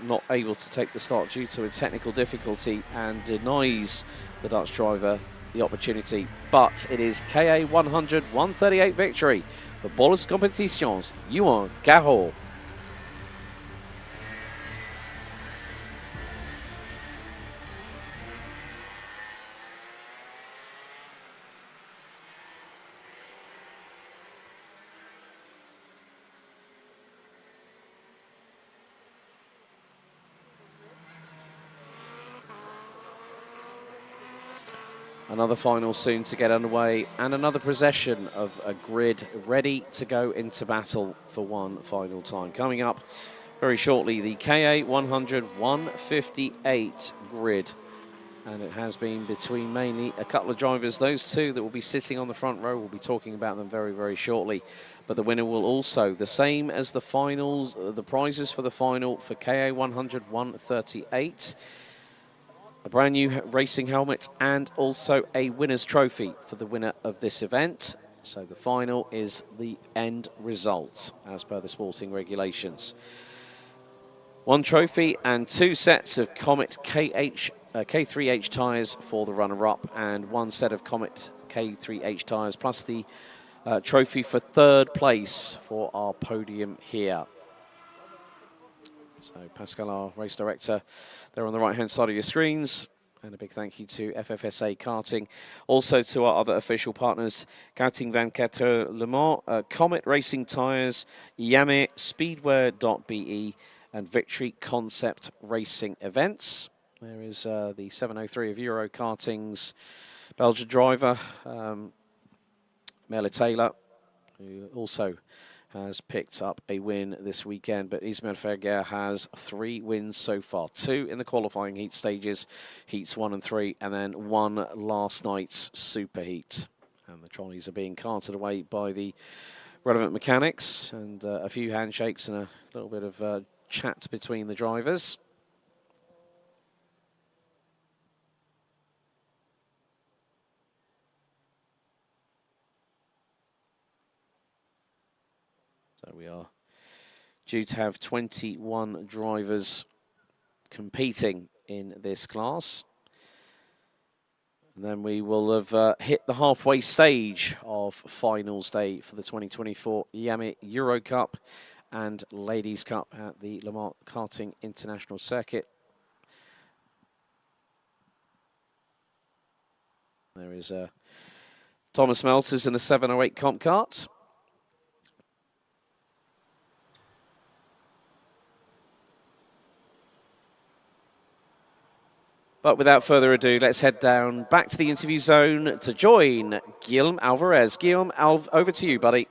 not able to take the start due to a technical difficulty and denies the Dutch driver the opportunity. But it is KA 100 138 victory for Bollard Competitions, Yuan Caro. Another final soon to get underway and another possession of a grid ready to go into battle for one final time. Coming up very shortly, the KA 100 158 grid. And it has been between mainly a couple of drivers. Those two that will be sitting on the front row, we'll be talking about them very, very shortly. But the winner will also, the same as the finals, the prizes for the final for KA 100 138. A brand new racing helmet and also a winner's trophy for the winner of this event. So the final is the end result as per the sporting regulations. One trophy and 2 sets of Comet K3H tyres for the runner-up and 1 set of Comet K3H tyres plus the trophy for 3rd place for our podium here. So Pascal, our race director, there on the right-hand side of your screens. And a big thank you to FFSA Karting. Also to our other official partners, Karting 24 Le Mans, Comet Racing Tyres, Iame, Speedwear.be, and Victory Concept Racing Events. There is the 703 of Eurokarting's Belgian driver, Mela Taylor, who also has picked up a win this weekend, but Ismail Ferger has 3 wins so far. 2 in the qualifying heat stages, heats 1 and 3, and then 1 last night's super heat. And the trolleys are being carted away by the relevant mechanics, and a few handshakes and a little bit of chat between the drivers. So we are due to have 21 drivers competing in this class. And then we will have hit the halfway stage of finals day for the 2024 Iame Eurocup and Ladies Cup at the Le Mans Karting International Circuit. There is Thomas Melters in the 708 comp kart. But without further ado, let's head down back to the interview zone to join Guillaume Alvarez. Guillaume, over to you, buddy.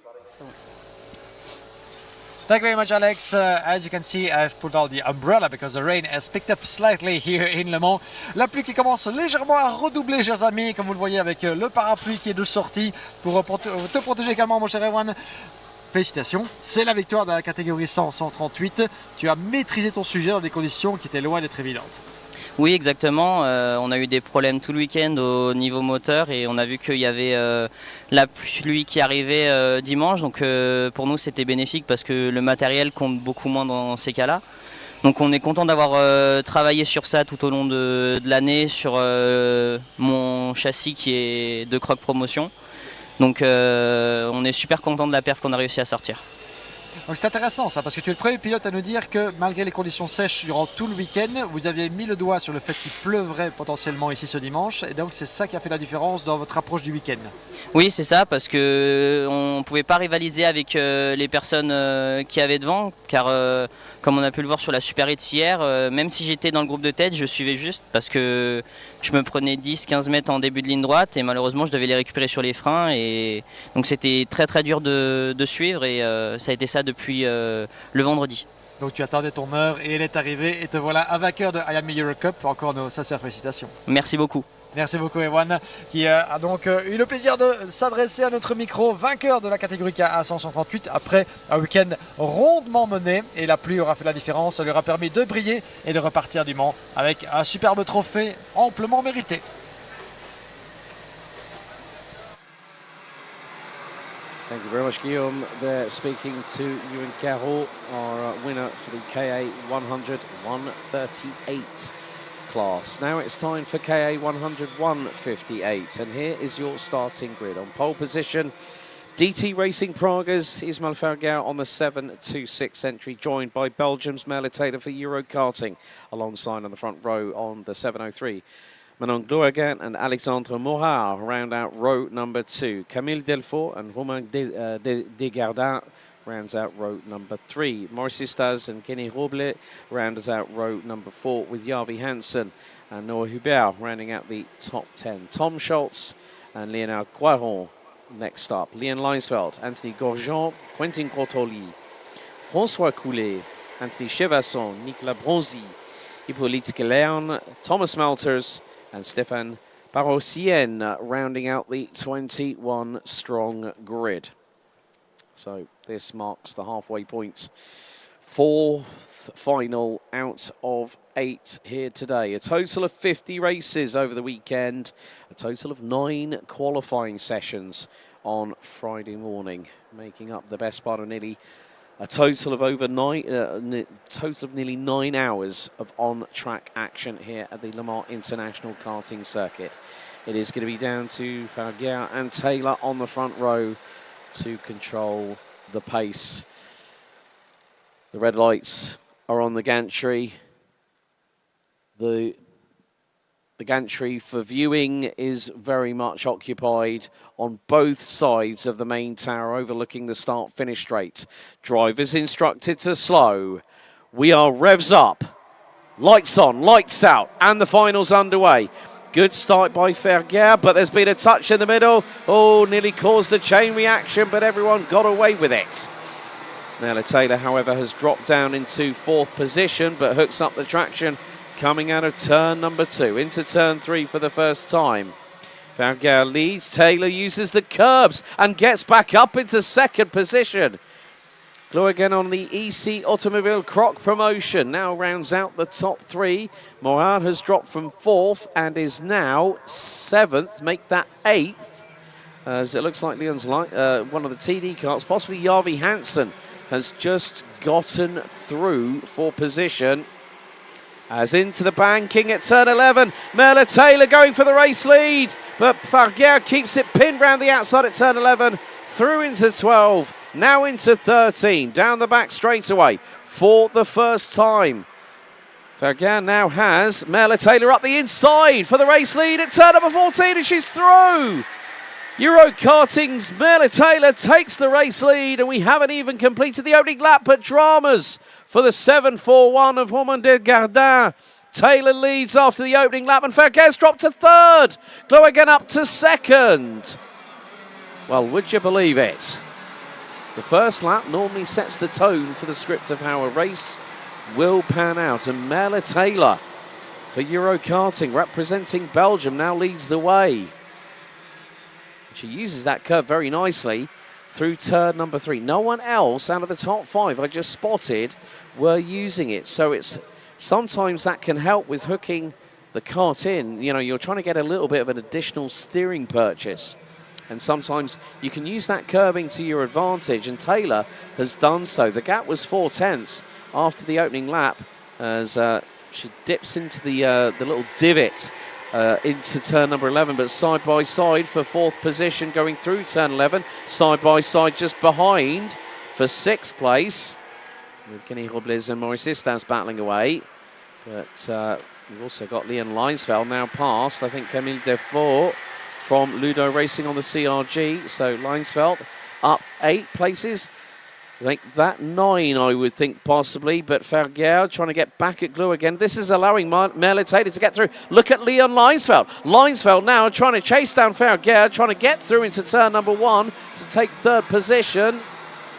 Thank you very much, Alex. As you can see, I've put out the umbrella because the rain has picked up slightly here in Le Mans. La pluie qui commence légèrement à redoubler, chers amis, comme vous le voyez avec le parapluie qui est de sortie pour te protéger également, mon cher Ewan. Félicitations, c'est la victoire de la catégorie 100-138. Tu as maîtrisé ton sujet dans des conditions qui étaient loin d'être évidentes. Oui, exactement. On a eu des problèmes tout le week-end au niveau moteur et on a vu qu'il y avait la pluie qui arrivait dimanche. Donc pour nous, c'était bénéfique parce que le matériel compte beaucoup moins dans ces cas-là. Donc on est content d'avoir travaillé sur ça tout au long de l'année, sur mon châssis qui est de Croc Promotion. Donc on est super content de la perf qu'on a réussi à sortir. Donc c'est intéressant ça, parce que tu es le premier pilote à nous dire que malgré les conditions sèches durant tout le week-end, vous aviez mis le doigt sur le fait qu'il pleuvrait potentiellement ici ce dimanche, et donc c'est ça qui a fait la différence dans votre approche du week-end. Oui, c'est ça, parce que on ne pouvait pas rivaliser avec les personnes qui avaient devant, car comme on a pu le voir sur la Super 8 hier, même si j'étais dans le groupe de tête, je suivais juste parce que je me prenais 10-15 mètres en début de ligne droite et malheureusement je devais les récupérer sur les freins, et donc c'était très très dur de suivre, et ça a été ça depuis le vendredi. Donc tu attendais ton heure et elle est arrivée, et te voilà un vainqueur de Iame Eurocup. Encore nos sincères félicitations. Merci beaucoup. Merci beaucoup, Ewan, qui a donc eu le plaisir de s'adresser à notre micro, vainqueur de la catégorie KA 138 après un week-end rondement mené, et la pluie aura fait la différence. Ça lui aura permis de briller et de repartir du Mans avec un superbe trophée amplement mérité. Thank you very much, Guillaume. There speaking to Ewan Carroll, our winner for the KA 100 138 class. Now it's time for KA 100 158, and here is your starting grid. On pole position, DT Racing Prague's Ismail Fargao on the 726 entry, joined by Belgium's Merle Taylor for Eurokarting, alongside on the front row on the 703. Manon Gloagan and Alexandre Morat round out row number 2. Camille Delfort and Romain Desgardins rounds out row number 3. Maurice Staz and Kenny Robles rounds out row number 4, with Yavi Hansen and Noah Hubert rounding out the top 10. Tom Schultz and Léonard Guaron next up. Leon Leisfeld, Anthony Gorgeon, Quentin Cortoli, François Coulet, Anthony Chevasson, Nicolas Bronzi, Hippolyte Guéleon, Thomas Malters and Stéphane Parossienne rounding out the 21 strong grid. So this marks the halfway point. 4th final out of 8 here today. A total of 50 races over the weekend. A total of 9 qualifying sessions on Friday morning, making up the best part of nearly a total of nearly 9 hours of on-track action here at the Le Mans International Karting Circuit. It is going to be down to Fargao and Taylor on the front row to control the pace. The red lights are on the gantry. The gantry for viewing is very much occupied on both sides of the main tower, overlooking the start-finish straight. Drivers instructed to slow. We are revs up, lights on, lights out, and the final's underway. Good start by Fargao, but there's been a touch in the middle. Oh, nearly caused a chain reaction, but everyone got away with it. Nella Taylor, however, has dropped down into 4th position, but hooks up the traction coming out of turn number 2 into turn 3 for the first time. Fargao leads. Taylor uses the curbs and gets back up into 2nd position. Glow again on the EC Automobile Croc promotion. Now rounds out the top 3. Morat has dropped from 4th and is now 7th. Make that 8th. As it looks like Leon's one of the TD carts, possibly Yavi Hansen, has just gotten through for position. As into the banking at turn 11. Merla Taylor going for the race lead. But Farguer keeps it pinned round the outside at turn 11. Through into 12. Now into 13. Down the back straight away for the first time. Farguer now has Merla Taylor up the inside for the race lead at turn number 14. And she's through. Eurokarting's Merla Taylor takes the race lead, and we haven't even completed the opening lap, but dramas for the 7-4-1 of Romain de Gardin. Taylor leads after the opening lap, and Farguer's dropped to third. Glowagan up to second. Well, would you believe it? The first lap normally sets the tone for the script of how a race will pan out, and Merla Taylor for Eurokarting, representing Belgium, now leads the way. She uses that curve very nicely through turn number 3. No one else out of the top 5 I just spotted were using it. So it's sometimes that can help with hooking the cart in. You know, you're trying to get a little bit of an additional steering purchase. And sometimes you can use that curbing to your advantage. And Taylor has done so. The gap was 4/10 after the opening lap as she dips into the little divot into turn number 11, but side by side for 4th position going through turn 11. Side by side just behind for 6th place, with Kenny Robles and Maurice Istas battling away. But we've also got Leon Leinsfeld now past, I think, Camille Defort from Ludo Racing on the CRG. So Leinsfeld up 8 places. I think that 9, I would think, possibly, but Farguer trying to get back at glue again. This is allowing Merla Taylor to get through. Look at Leon Leinsfeld. Leinsfeld now trying to chase down Farguer, trying to get through into turn number 1 to take 3rd position.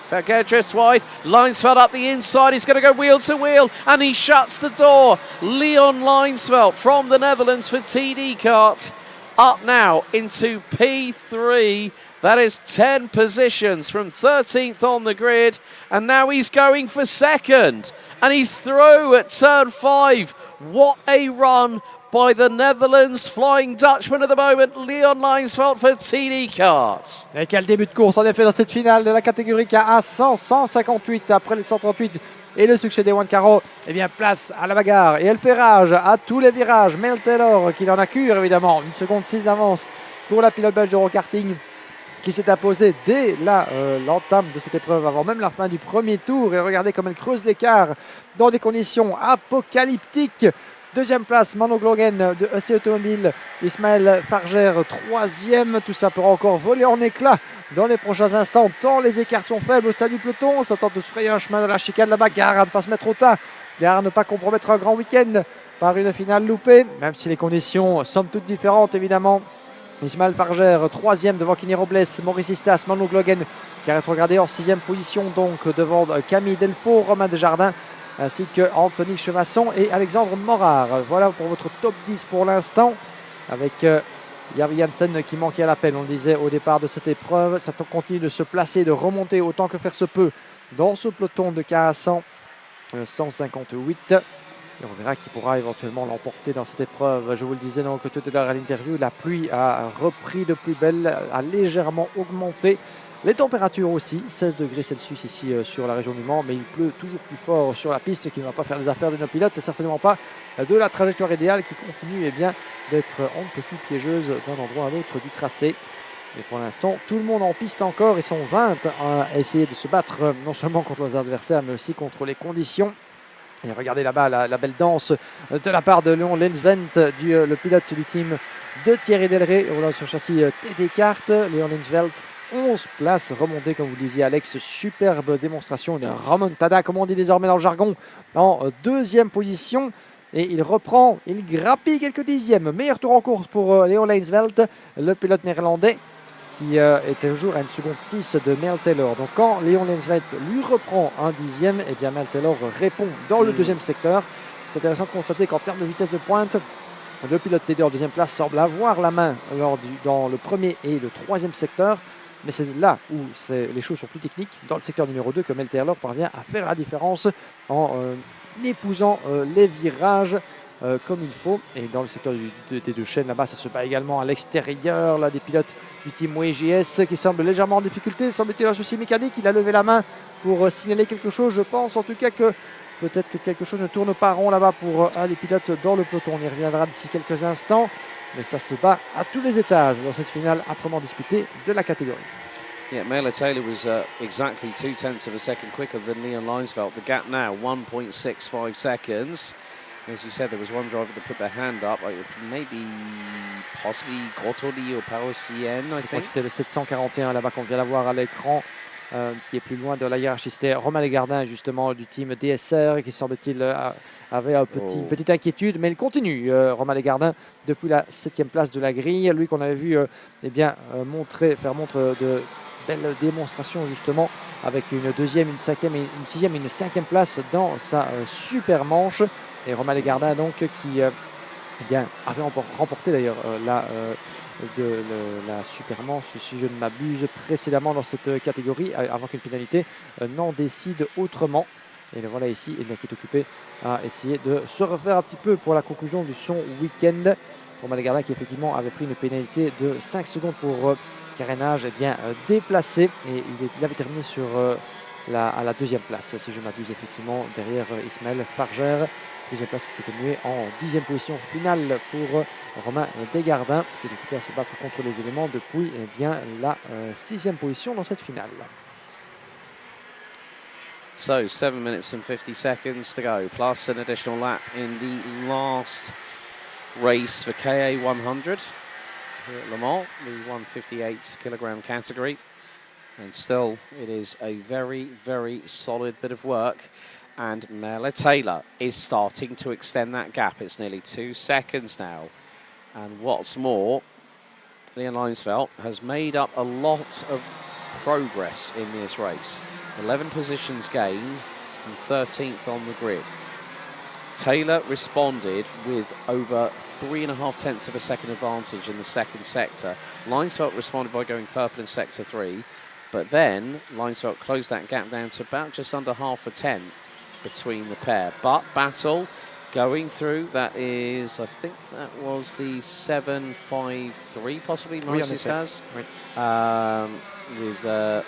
Farguer drifts wide. Leinsfeld up the inside. He's going to go wheel to wheel, and he shuts the door. Leon Leinsfeld from the Netherlands for TD Kart up now into P3. That is 10 positions from 13th on the grid. And now he's going for 2nd. And he's through at turn 5. What a run by the Netherlands Flying Dutchman at the moment, Leon Leinsfeld for TD Kart. Et quel début de course en effet dans cette finale de la catégorie KA 100-158 après les 138 et le succès des One Caro. Eh bien, place à la bagarre et elle fait rage à tous les virages. Mel Taylor qui en a cure évidemment. 1 seconde 6 d'avance pour la pilote belge d'Eurokarting, qui s'est imposée dès l'entame de cette épreuve, avant même la fin du premier tour. Et regardez comme elle creuse l'écart dans des conditions apocalyptiques. Deuxième place, Mano Glogen de EC Automobile. Ismaël Farger, 3e. Tout ça pourra encore voler en éclats dans les prochains instants, tant les écarts sont faibles au sein du peloton. On s'attend de se frayer un chemin de la chicane là-bas. Gare à ne pas se mettre au tas. Gare à ne pas compromettre un grand week-end par une finale loupée, même si les conditions sont toutes différentes évidemment. Ismaël Farger, 3e devant Kenny Robles, Maurice Istas, Manu Glogen qui a rétrogradé en 6e position donc devant Camille Delfaux, Romain Desjardins ainsi que Anthony Chevasson et Alexandre Morard. Voilà pour votre top 10 pour l'instant avec Javi Janssen qui manquait à l'appel, on le disait au départ de cette épreuve. Ça continue de se placer, de remonter autant que faire se peut dans ce peloton de KA100 158. Et on verra qui pourra éventuellement l'emporter dans cette épreuve. Je vous le disais dans le côté de l'interview, la pluie a repris de plus belle, a légèrement augmenté. Les températures aussi, 16 degrés Celsius ici sur la région du Mans, mais il pleut toujours plus fort sur la piste, ce qui ne va pas faire les affaires de nos pilotes et certainement pas de la trajectoire idéale qui continue d'être on ne peut plus piégeuse d'un endroit à l'autre du tracé. Et pour l'instant, tout le monde en piste encore. Ils sont 20 à essayer de se battre non seulement contre leurs adversaires, mais aussi contre les conditions. Et regardez là-bas la belle danse de la part de Léon Lensvent, le pilote du team de Thierry Delray, roulant sur châssis TD Kart. Léon Lensvent, 11 places remontées, comme vous le disiez Alex. Superbe démonstration, une remontada, comme on dit désormais dans le jargon, en 2e position. Et il reprend, il grappille quelques dixièmes. Meilleur tour en course pour Léon Lensvelt, le pilote néerlandais, qui était toujours à 1 seconde 6 de Mel Taylor. Donc quand Léon Lensvelt lui reprend un dixième, et bien Mel Taylor répond dans le 2e secteur. C'est intéressant de constater qu'en termes de vitesse de pointe, le pilote TD en 2e place semble avoir la main dans le 1er et le 3e secteur. Mais c'est là où les choses sont plus techniques, dans le secteur numéro 2, que Mel Taylor parvient à faire la différence en épousant les virages comme il faut. Et dans le secteur des deux chaînes, là-bas, ça se bat également à l'extérieur. Là, des pilotes du team WJS qui semblent légèrement en difficulté. Semble-t-il un souci mécanique. Il a levé la main pour signaler quelque chose. Je pense en tout cas que peut-être que quelque chose ne tourne pas rond là-bas pour les pilotes dans le peloton. On y reviendra d'ici quelques instants. Mais ça se bat à tous les étages dans cette finale âprement disputée de la catégorie. Yeah, Mela Taylor was exactly 0.2 of a second quicker than Leon Linesfeld. The gap now 1.65 seconds. As you said, there was one driver that put their hand up, like maybe possibly Grotoli or Parosienne, I Je crois que think. c'était le 741 là-bas qu'on vient d'avoir à l'écran, qui est plus loin de la hiérarchie. C'était Romain Legardin justement du team DSR qui semble-t-il avait une petite inquiétude, mais il continue. Romain Legardin depuis la 7e place de la grille, lui qu'on avait vu faire montre de belles démonstrations justement avec une 2e, une 5e, une 6e et une 5e place dans sa super manche. Et Romain Legardin donc qui avait remporté d'ailleurs la super manche, si je ne m'abuse, précédemment dans cette catégorie, avant qu'une pénalité n'en décide autrement. Et le voilà ici, qui est occupé à essayer de se refaire un petit peu pour la conclusion de son week-end. Romain Legardin qui effectivement avait pris une pénalité de 5 secondes pour carénage déplacé. Et il avait terminé sur à la 2e place, si je ne m'abuse, effectivement, derrière Ismaël Farger. 2e place qui s'était muée en 10e position finale pour Romain Desgardins, qui est occupé à se battre contre les éléments depuis la 6e position dans cette finale. So 7 minutes and 50 seconds to go, plus an additional lap in the last race for KA 100 here at Le Mans, the 158 kilogram category. And still, it is a very, very solid bit of work. And Mela Taylor is starting to extend that gap. It's nearly 2 seconds now. And what's more, Leon Linesfeld has made up a lot of progress in this race. 11 positions gained from 13th on the grid. Taylor responded with over 3.5 tenths of a second advantage in the second sector. Linesfeld responded by going purple in sector 3. But then Linesfeld closed that gap down to about just under half a tenth between the pair. But battle going through, that is, I think that was the 7.53 possibly, Maurice Stas. Oui. With, I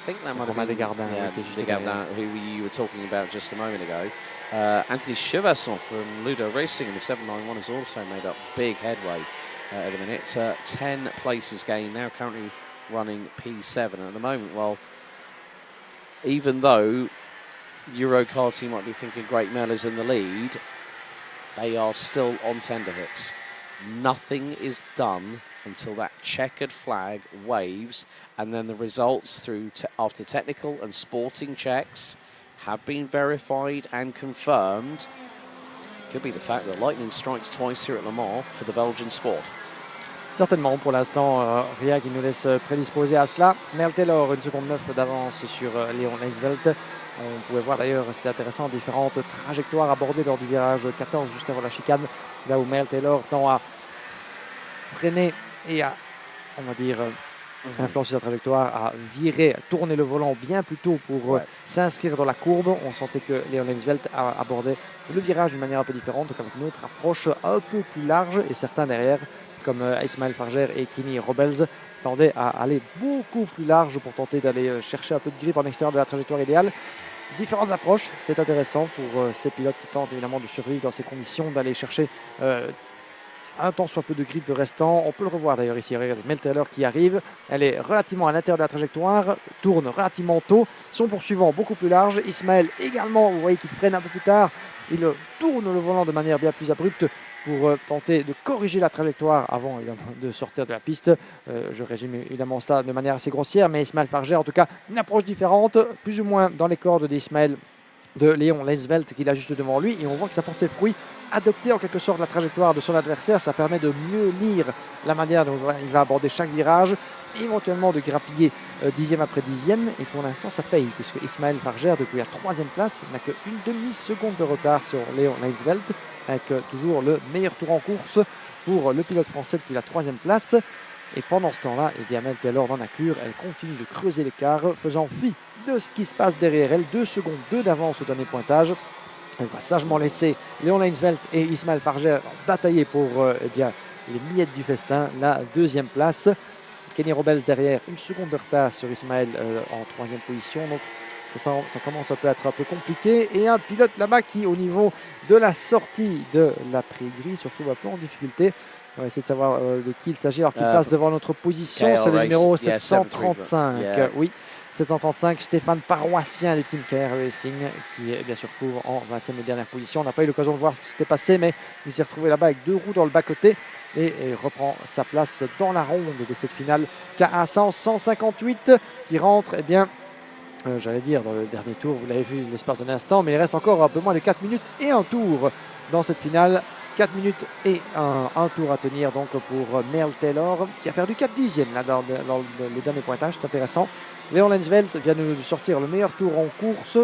think that might have been Desgardins, Desgardins, who you were talking about just a moment ago. Anthony Chevasson from Ludo Racing in the 791 has also made up big headway at the minute. 10 places gained, now currently running P7 at the moment. Well, even though Eurocup might be thinking Great Mel is in the lead, they are still on tenterhooks. Nothing is done until that checkered flag waves, and then the results after technical and sporting checks have been verified and confirmed. Could be the fact that lightning strikes twice here at Le Mans for the Belgian squad. Certainement, pour l'instant, rien qui nous laisse prédisposer à cela. Mel Taylor, 1 seconde 9 d'avance sur Leon Linesfeld. On pouvait voir d'ailleurs, c'était intéressant, différentes trajectoires abordées lors du virage 14, juste avant la chicane, là où Mel Taylor tend à freiner et à, on va dire, influencer sa trajectoire, à virer, à tourner le volant bien plus tôt pour s'inscrire dans la courbe. On sentait que Leon Linesfeld abordait le virage d'une manière un peu différente, donc avec une autre approche un peu plus large, et certains derrière, comme Ismaël Farger et Kenny Robles, tendaient à aller beaucoup plus large pour tenter d'aller chercher un peu de grip en extérieur de la trajectoire idéale. Différentes approches, c'est intéressant pour ces pilotes qui tentent évidemment de survivre dans ces conditions, d'aller chercher un tant soit peu de grip restant. On peut le revoir d'ailleurs ici, regardez, Mel Taylor qui arrive, elle est relativement à l'intérieur de la trajectoire, tourne relativement tôt, son poursuivant beaucoup plus large, Ismaël également, vous voyez qu'il freine un peu plus tard, il tourne le volant de manière bien plus abrupte pour tenter de corriger la trajectoire avant de sortir de la piste. Je résume évidemment ça de manière assez grossière, mais Ismaël Farger, en tout cas, une approche différente, plus ou moins dans les cordes d'Ismaël, de Leon Linesfeld qu'il a juste devant lui, et on voit que ça portait fruit. Adopter en quelque sorte la trajectoire de son adversaire, ça permet de mieux lire la manière dont il va aborder chaque virage, et éventuellement de grappiller dixième après dixième, et pour l'instant ça paye, puisque Ismaël Farger, depuis la 3e place, n'a qu'une demi-seconde de retard sur Leon Linesfeld, avec toujours le meilleur tour en course pour le pilote français depuis la 3e place. Et pendant ce temps-là, Mel Taylor dans la cure, elle continue de creuser l'écart, faisant fi de ce qui se passe derrière elle. 2 secondes 2 d'avance au dernier pointage. Elle va sagement laisser Leon Linesfeld et Ismaël Farger batailler pour les miettes du festin, la 2e place. Kenny Robles derrière, 1 seconde de retard sur Ismaël en 3e position. Donc Ça commence à être un peu compliqué. Et un pilote là-bas qui, au niveau de la sortie de la prairie, se retrouve un peu en difficulté. On va essayer de savoir de qui il s'agit alors qu'il passe devant notre position. C'est le numéro 735. Oui, 735, Stéphane Paroissien du team KR Racing qui est bien sûr court en 20e et dernière position. On n'a pas eu l'occasion de voir ce qui s'était passé, mais il s'est retrouvé là-bas avec 2 roues dans le bas-côté et reprend sa place dans la ronde de cette finale KA 158 qui rentre, eh bien, j'allais dire dans le dernier tour, vous l'avez vu l'espace d'un instant, mais il reste encore un peu moins de 4 minutes et un tour dans cette finale. 4 minutes et un tour à tenir donc pour Merle Taylor qui a perdu 4 dixièmes là, dans le dernier pointage, c'est intéressant. Léon Lensveld vient de sortir le meilleur tour en course,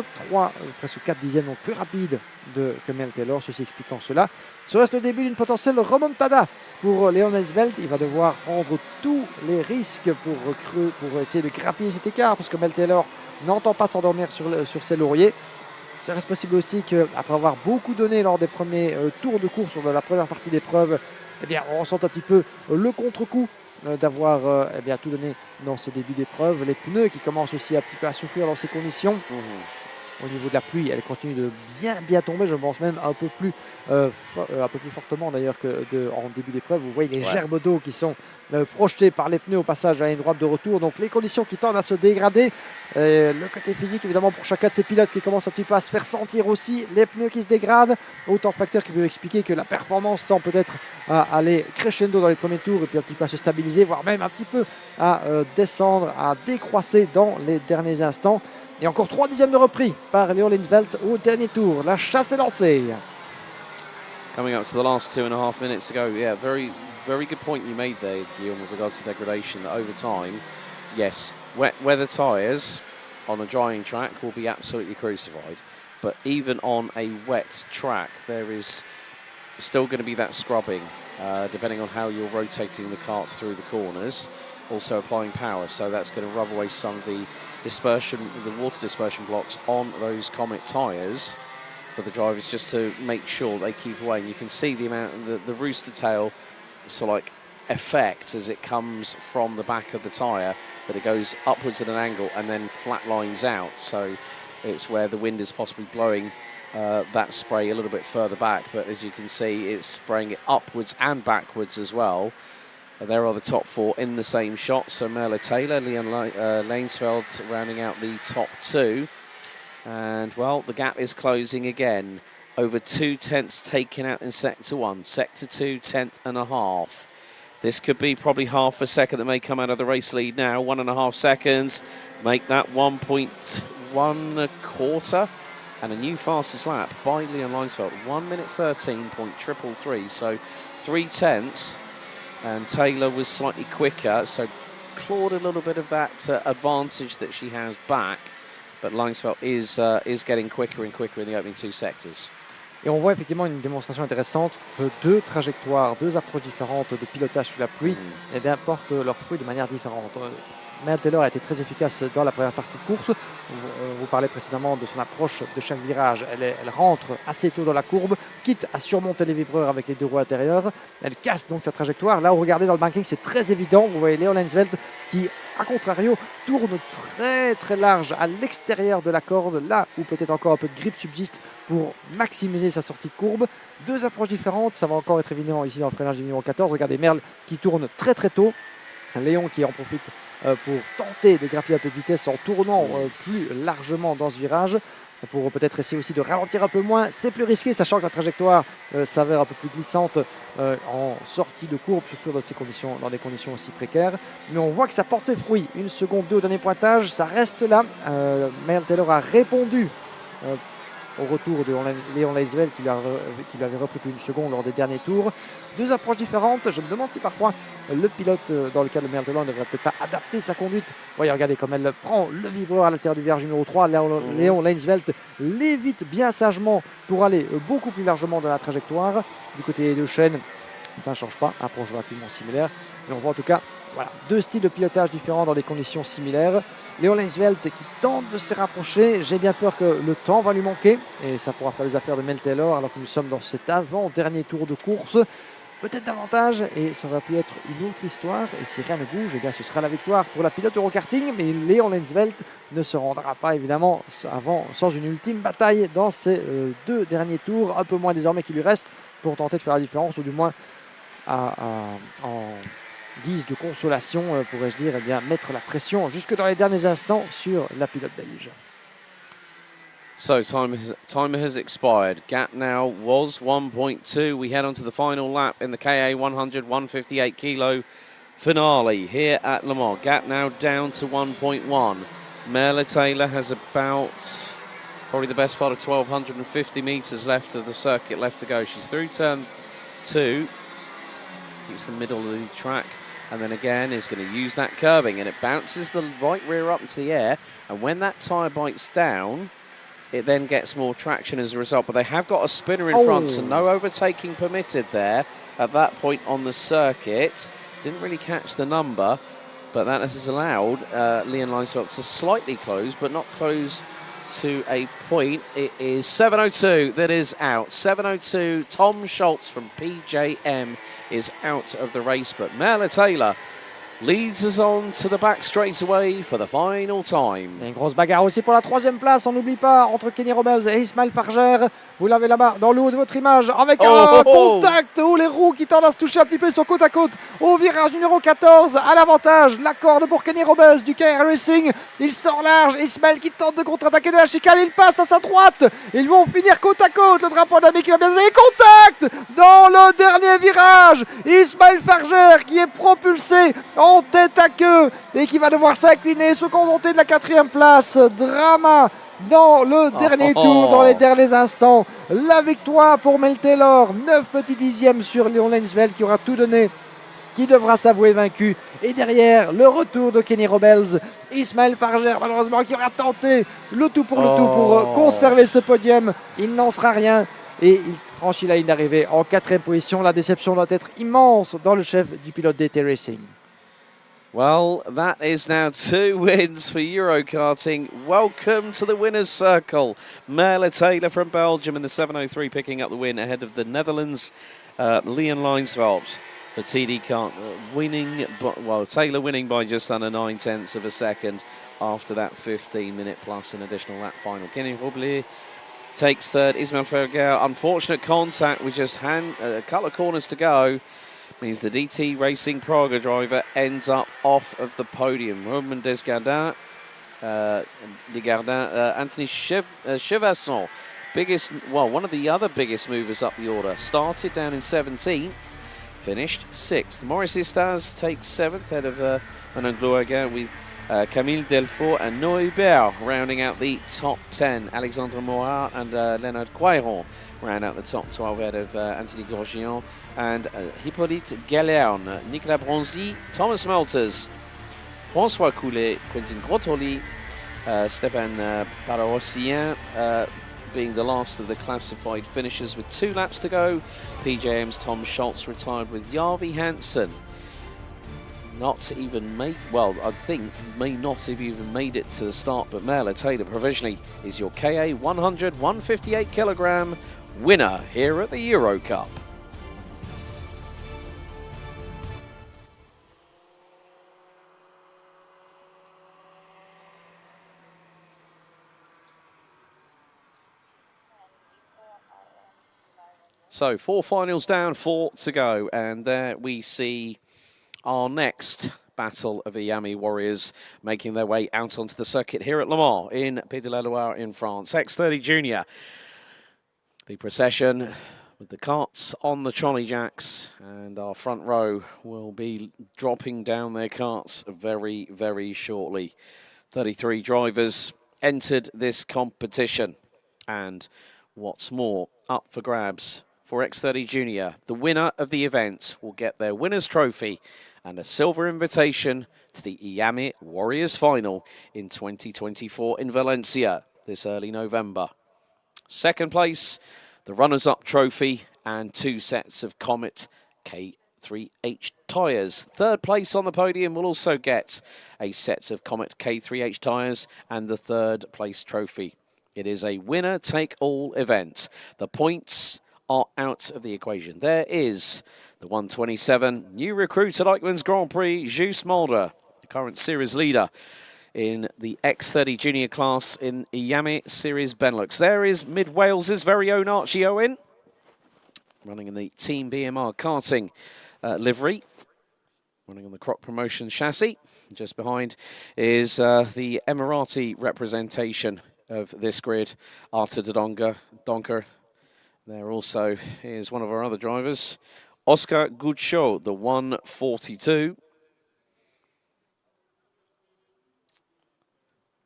presque 4 dixièmes donc plus rapide que Merle Taylor, ceci expliquant cela. Ce reste le début d'une potentielle remontada pour Léon Lensveld. Il va devoir prendre tous les risques pour essayer de grappiller cet écart parce que Merle Taylor n'entend pas s'endormir sur ses lauriers. Ça reste possible aussi qu'après avoir beaucoup donné lors des premiers tours de course sur la première partie d'épreuve, eh bien, on ressent un petit peu le contre-coup d'avoir tout donné dans ce début d'épreuve. Les pneus qui commencent aussi un petit peu à souffrir dans ces conditions. Au niveau de la pluie, elle continue de bien tomber. Je pense même un peu plus fortement d'ailleurs qu'en début d'épreuve. Vous voyez les gerbes d'eau qui sont projetées par les pneus au passage à la ligne droite de retour. Donc les conditions qui tendent à se dégrader. Le côté physique évidemment pour chacun de ces pilotes qui commence un petit peu à se faire sentir aussi. Les pneus qui se dégradent. Autant de facteurs qui peuvent expliquer que la performance tend peut-être à aller crescendo dans les premiers tours et puis un petit peu à se stabiliser, voire même un petit peu à descendre, à décroisser dans les derniers instants. Et encore 3 dixièmes de repris par Léon Lensveld au dernier tour. La chasse est lancée. Coming up to the last 2.5 minutes to go. Yeah, very, very good point you made there, Guillaume, with regards to degradation. That over time, yes, wet weather tyres on a drying track will be absolutely crucified. But even on a wet track, there is still going to be that scrubbing, depending on how you're rotating the carts through the corners. Also applying power, so that's going to rub away some of the dispersion, the water dispersion blocks on those Comet tyres for the drivers, just to make sure they keep away. And you can see the amount, the rooster tail, so like effect as it comes from the back of the tyre, that it goes upwards at an angle and then flat lines out. So it's where the wind is possibly blowing that spray a little bit further back. But as you can see, it's spraying it upwards and backwards as well. There are the top 4 in the same shot. So Merle Taylor, Leon Lainsfeld rounding out the top 2. And, well, the gap is closing again. Over 2 tenths taken out in Sector 1. Sector 2, 10.5. This could be probably half a second that may come out of the race lead now. 1.5 seconds. Make that 1.1 quarter. And a new fastest lap by Leon Lainsfeld. 1 minute 13.333. So 3 tenths. And Taylor was slightly quicker, so clawed a little bit of that advantage that she has back. But Lainsfeld is getting quicker and quicker in the opening 2 sectors. Et on voit effectivement une démonstration intéressante que 2 trajectoires, 2 approches différentes de pilotage sous la pluie eh bien, portent leurs fruits de manière différente. Merle Taylor a été très efficace dans la première partie de course. On vous parlait précédemment de son approche de chaque virage. Elle rentre assez tôt dans la courbe, quitte à surmonter les vibreurs avec les 2 roues intérieures. Elle casse donc sa trajectoire. Là, vous regardez dans le banking, c'est très évident. Vous voyez Léon Lensveld qui, à contrario, tourne très très large à l'extérieur de la corde, là où peut-être encore un peu de grip subsiste pour maximiser sa sortie de courbe. 2 approches différentes, ça va encore être évident ici dans le freinage du numéro 14. Regardez Merle qui tourne très très tôt. Léon qui en profite pour tenter de grappiller un peu de vitesse en tournant plus largement dans ce virage, pour peut-être essayer aussi de ralentir un peu moins. C'est plus risqué, sachant que la trajectoire s'avère un peu plus glissante en sortie de courbe, surtout dans des conditions aussi précaires. Mais on voit que ça porte fruit. 1 seconde 2 au dernier pointage, ça reste là. Merle Taylor a répondu au retour de Léon Lainsfeld qui lui avait repris plus 1 seconde lors des derniers tours. 2 approches différentes. Je me demande si parfois le pilote, dans le cas de Merle Taylor, ne devrait peut-être pas adapter sa conduite. Voyez, regardez comme elle prend le vibreur à l'intérieur du virage numéro 3. Léon Lainsfeld l'évite bien sagement pour aller beaucoup plus largement dans la trajectoire. Du côté de chaîne, ça ne change pas, approche relativement similaire. Mais on voit en tout cas 2 styles de pilotage différents dans des conditions similaires. Léon Lainsfeld qui tente de se rapprocher. J'ai bien peur que le temps va lui manquer et ça pourra faire les affaires de Merle Taylor alors que nous sommes dans cet avant-dernier tour de course. peut-être davantage, et ça aurait pu être une autre histoire. Et si rien ne bouge, eh bien, ce sera la victoire pour la pilote Eurokarting. Mais Léon Lensveld ne se rendra pas évidemment sans une ultime bataille dans ces 2 derniers tours, un peu moins désormais qu'il lui reste, pour tenter de faire la différence, ou du moins en guise de consolation, pourrais-je dire, eh bien, mettre la pression jusque dans les derniers instants sur la pilote belge. So time has expired. Gap now was 1.2. We head on to the final lap in the KA 100 158 kilo finale here at Le Mans. Gap now down to 1.1. Merle Taylor has about probably the best part of 1,250 metres left of the circuit left to go. She's through turn 2. Keeps the middle of the track. And then again is going to use that curbing. And it bounces the right rear up into the air. And when that tyre bites down, it then gets more traction as a result. But they have got a spinner in front, so no overtaking permitted there at that point on the circuit. Didn't really catch the number, but that has allowed Leon Lensveld to slightly close, but not close to a point. It is 7:02 that is out. 7:02, Tom Schultz from PJM is out of the race, but Merle Taylor leads us on to the back straightaway for the final time. Et une grosse bagarre aussi pour la 3e place, on n'oublie pas, entre Kenny Robles et Ismaël Farger. Vous l'avez là-bas dans le haut de votre image, avec un contact où les roues qui tendent à se toucher un petit peu sur côte à côte au virage numéro 14. À l'avantage, la corde pour Kenny Robles du KR Racing. Il sort large, Ismaël qui tente de contre-attaquer de la chicane, il passe à sa droite. Ils vont finir côte à côte, le drapeau d'Amérique qui va bien se contact dans le dernier virage. Ismaël Farger qui est propulsé en tête à queue et qui va devoir s'incliner, se contenter de la 4e place. Drama dans le dernier tour, dans les derniers instants. La victoire pour Mel Taylor, 9 petits dixièmes sur Léon Lensveld qui aura tout donné, qui devra s'avouer vaincu. Et derrière, le retour de Kenny Robles, Ismaël Farger malheureusement qui aura tenté le tout pour le tout pour conserver ce podium. Il n'en sera rien. Et il franchit la ligne d'arrivée en 4e position. La déception doit être immense dans le chef du pilote DT Racing. Well, that is now 2 wins for Eurokarting. Welcome to the winner's circle. Merle Taylor from Belgium in the 7:03 picking up the win ahead of the Netherlands, Leon Lensveld for TD Kart Taylor winning by just under 9/10 of a second after that 15-minute plus an additional lap final. Kenny Robles takes 3rd. Ismaël Farger, unfortunate contact with just a couple of corners to go. Means the DT Racing Praga driver ends up off of the podium. Romain Desgardins, Anthony Chevasson, one of the other biggest movers up the order, started down in 17th, finished 6th. Maurice Estaz takes 7th, head of an Anglois with Camille Delfour and Noé Hubert rounding out the top 10. Alexandre Morat and Leonard Quayron round out the top 12 ahead of Anthony Grosjean and Hippolyte Galéon, Nicolas Bronzy, Thomas Melters, François Coulet, Quentin Grotoli, Stéphane Pararossien being the last of the classified finishers with 2 laps to go. PJM's Tom Schultz retired with Jarvi Hansen. Not even may not have even made it to the start, but Merle Taylor provisionally is your KA 100 158 kilogram winner here at the Eurocup. So 4 finals down, 4 to go, and there we see our next battle of Iame warriors making their way out onto the circuit here at Le Mans in Pays de la Loire in France. X30 Junior. The procession with the carts on the trolley jacks, and our front row will be dropping down their carts very, very shortly. 33 drivers entered this competition, and what's more, up for grabs for X30 Junior. The winner of the event will get their winner's trophy and a silver invitation to the Iame Warriors Final in 2024 in Valencia this early November. Second place, the runners-up trophy and 2 sets of Comet K3H tyres. Third place on the podium will also get a set of Comet K3H tyres and the 3rd place trophy. It is a winner-take-all event. The points are out of the equation. There is the 127 new recruit at Eichmann's Grand Prix, Juice Mulder, the current series leader in the X30 junior class in Iame Series Benelux. There is Mid Wales's very own Archie Owen, running in the Team BMR karting livery, running on the Croc Promotion chassis. Just behind is the Emirati representation of this grid, Arta Donker. There also is one of our other drivers, Oscar Gucho, the 142.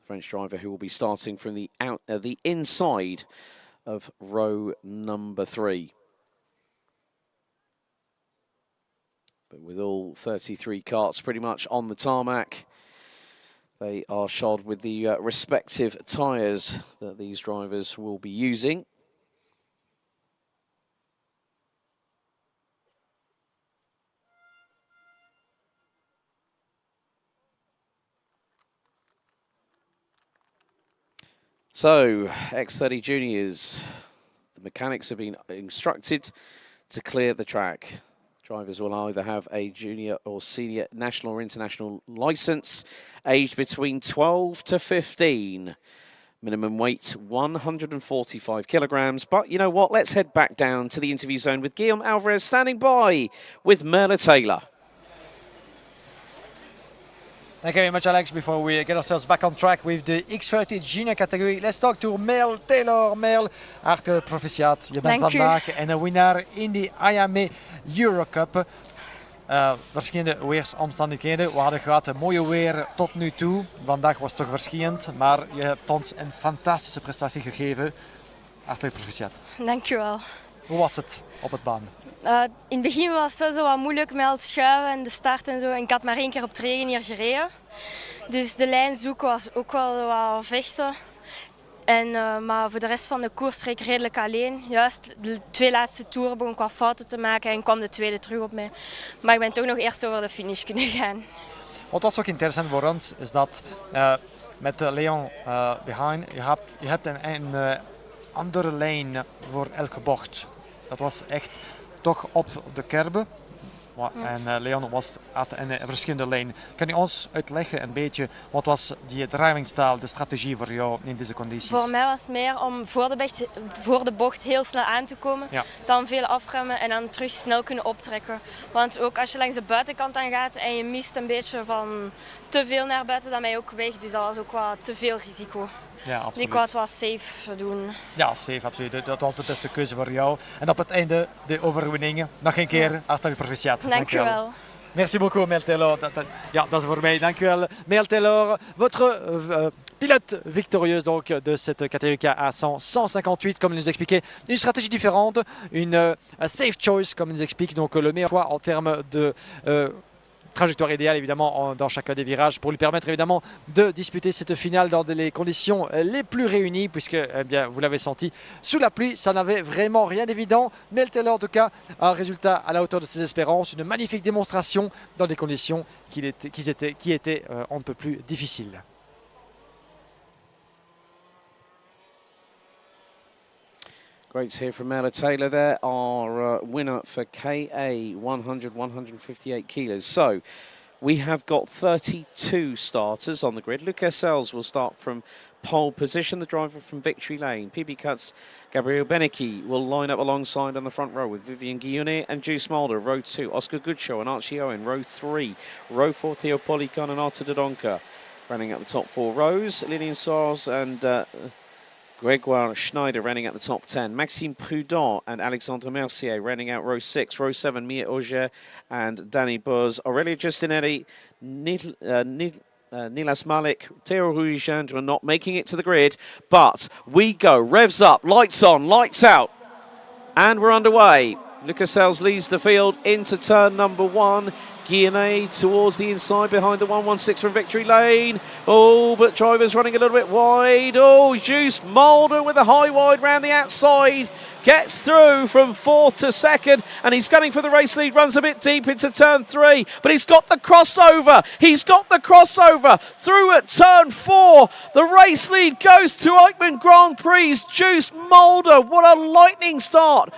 French driver who will be starting from the inside of row number 3. But with all 33 karts pretty much on the tarmac, they are shod with the respective tyres that these drivers will be using. So, X30 Juniors, the mechanics have been instructed to clear the track. Drivers will either have a junior or senior national or international license, aged between 12 to 15. Minimum weight 145 kilograms. But you know what? Let's head back down to the interview zone with Guillaume Alvarez standing by with Merle Taylor. Thank you very much, Alex. Before we get ourselves back on track with the X30 junior category, let's talk to Merle Taylor. Merle, hartelijk proficiat. Je bent vandaag een winnaar in de Iame Eurocup. Verschillende weersomstandigheden. We hadden gehad mooie weer tot nu toe. Vandaag was het toch verschillend, maar je hebt ons een fantastische prestatie gegeven. Hartelijk proficiat. Dankjewel. Hoe was het op het baan? In het begin was het wel zo wat moeilijk met al het schuiven en de start en zo. En ik had maar 1 keer op het regen hier gereden. Dus de lijn zoeken was ook wel wat vechten. Maar voor de rest van de koers reed ik redelijk alleen. Juist de 2 laatste toeren begon ik wat fouten te maken en kwam de tweede terug op mij. Maar ik ben toch nog eerst over de finish kunnen gaan. Wat was ook interessant voor ons is dat met Leon behind, je hebt een andere lijn voor elke bocht. Dat was echt toch op de kerben. En Leon had een verschillende lijn. Kan je ons uitleggen een beetje wat was die drivingstijl, de strategie voor jou in deze condities? Voor mij was het meer om voor de bocht heel snel aan te komen, dan veel afremmen en dan terug snel kunnen optrekken. Want ook als je langs de buitenkant aan gaat en je mist een beetje van te veel naar buiten, dan ben je ook weg. Dus dat was ook wat te veel risico. Ja, absoluut. Dus ik wou het wat safe doen. Ja, safe, absoluut. Dat was de beste keuze voor jou. En op het einde de overwinningen. Nog een keer hartelijk proficiat. Dankjewel. Merci beaucoup, Merle Taylor. Ja, dat is voor mij. Dankjewel, Merle Taylor. Votre pilote victorieuse donc de cette catégorie à 158, comme il nous expliquait. Une stratégie différente, une safe choice, comme il nous explique. Donc le meilleur choix en termes de trajectoire idéale évidemment dans chacun des virages pour lui permettre évidemment de disputer cette finale dans les conditions les plus réunies puisque eh bien, vous l'avez senti, sous la pluie ça n'avait vraiment rien d'évident, mais le Taylor en tout cas un résultat à la hauteur de ses espérances, une magnifique démonstration dans des conditions qui étaient on ne peut plus difficiles. Great to hear from Merle Taylor there, our winner for KA 100-158 kilos. So we have got 32 starters on the grid. Luc Essels will start from pole position, the driver from Victory Lane. PB Cuts Gabriel Benecke will line up alongside on the front row with Vivian Guillaume and Juice Mulder. Row 2, Oscar Goodshaw and Archie Owen. Row 3, Row 4, Theo Policon and Arta Dodonka. Running up the top 4 rows, Lilian Soares and Grégoire Schneider running at the top 10. Maxime Prudent and Alexandre Mercier running out row 6. Row 7, Mia Auger and Danny Buzz. Aurelia Justinelli, Nilas Malik, Theo Ruigendre are not making it to the grid. But we go. Revs up, lights on, lights out. And we're underway. Lucas Sells leads the field into turn number 1. Guillaume towards the inside behind the 116 from Victory Lane. Oh, but driver's running a little bit wide. Oh, Juice Mulder with a high wide round the outside. Gets through from 4th to 2nd, and he's gunning for the race lead. Runs a bit deep into turn 3, but he's got the crossover. He's got the crossover through at turn 4. The race lead goes to Eichmann Grand Prix. Juice Mulder, what a lightning start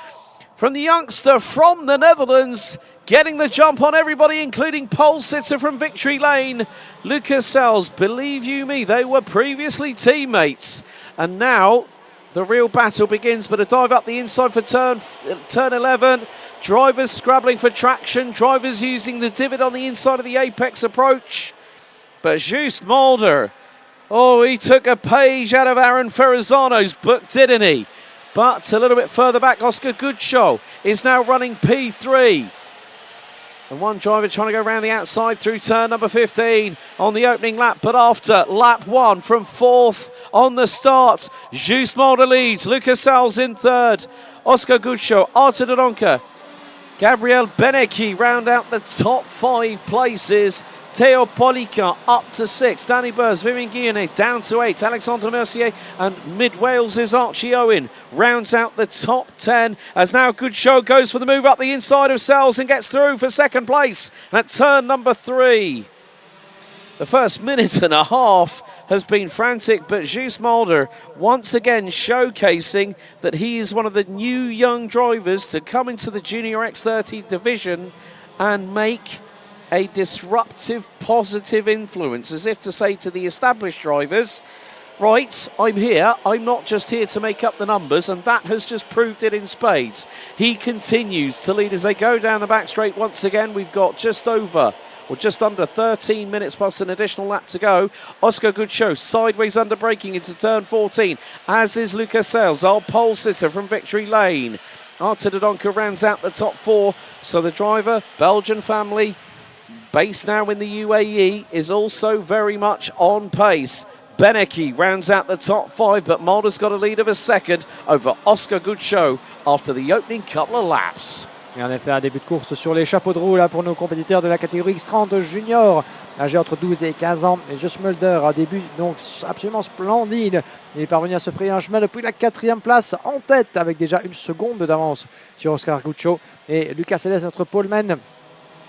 from the youngster from the Netherlands, getting the jump on everybody, including pole sitter from Victory Lane, Lucas Sells. Believe you me, they were previously teammates. And now the real battle begins, but a dive up the inside for turn 11. Drivers scrabbling for traction, drivers using the divot on the inside of the apex approach. But Just Mulder, oh, he took a page out of Aaron Ferrazzano's book, didn't he? But a little bit further back, Oscar Goodshow is now running P3. And one driver trying to go around the outside through turn number 15 on the opening lap. But after lap 1 from 4th on the start, Just Mulder leads. Lucas Salz in 3rd. Oscar Goodshow, Artur Dodonka, Gabriel Benecki round out the top 5 places. Theo Polica up to 6. Danny Burrs, Vivian Guillaume down to 8. Alexandre Mercier and Mid-Wales' Archie Owen rounds out the top 10. As now Goodshow goes for the move up the inside of Sells and gets through for 2nd place at turn number 3. The first minute and a half has been frantic, but Just Mulder once again showcasing that he is one of the new young drivers to come into the Junior X30 division and make a disruptive, positive influence, as if to say to the established drivers, right, I'm here, I'm not just here to make up the numbers, and that has just proved it in spades. He continues to lead as they go down the back straight once again. We've got just over, or just under 13 minutes plus an additional lap to go. Oscar Goodshow sideways under braking into turn 14, as is Lucas Sells, our pole sitter from Victory Lane. Artur Dodonka rounds out the top 4, so the driver, Belgian family, based now in the UAE, is also very much on pace. Benecki rounds out the top 5, but Mulder's got a lead of a 2nd over Oscar Goodshow after the opening couple of laps. Et en effet, un début de course sur les chapeaux de roue là, pour nos compétiteurs de la catégorie X30 junior, âgés entre 12 et 15 ans. Et Just Mulder, un début donc absolument splendide. Il est parvenu à se frayer un chemin depuis la 4e place en tête, avec déjà 1 seconde d'avance sur Oscar Goodshow. Et Lucas Selez, notre poleman.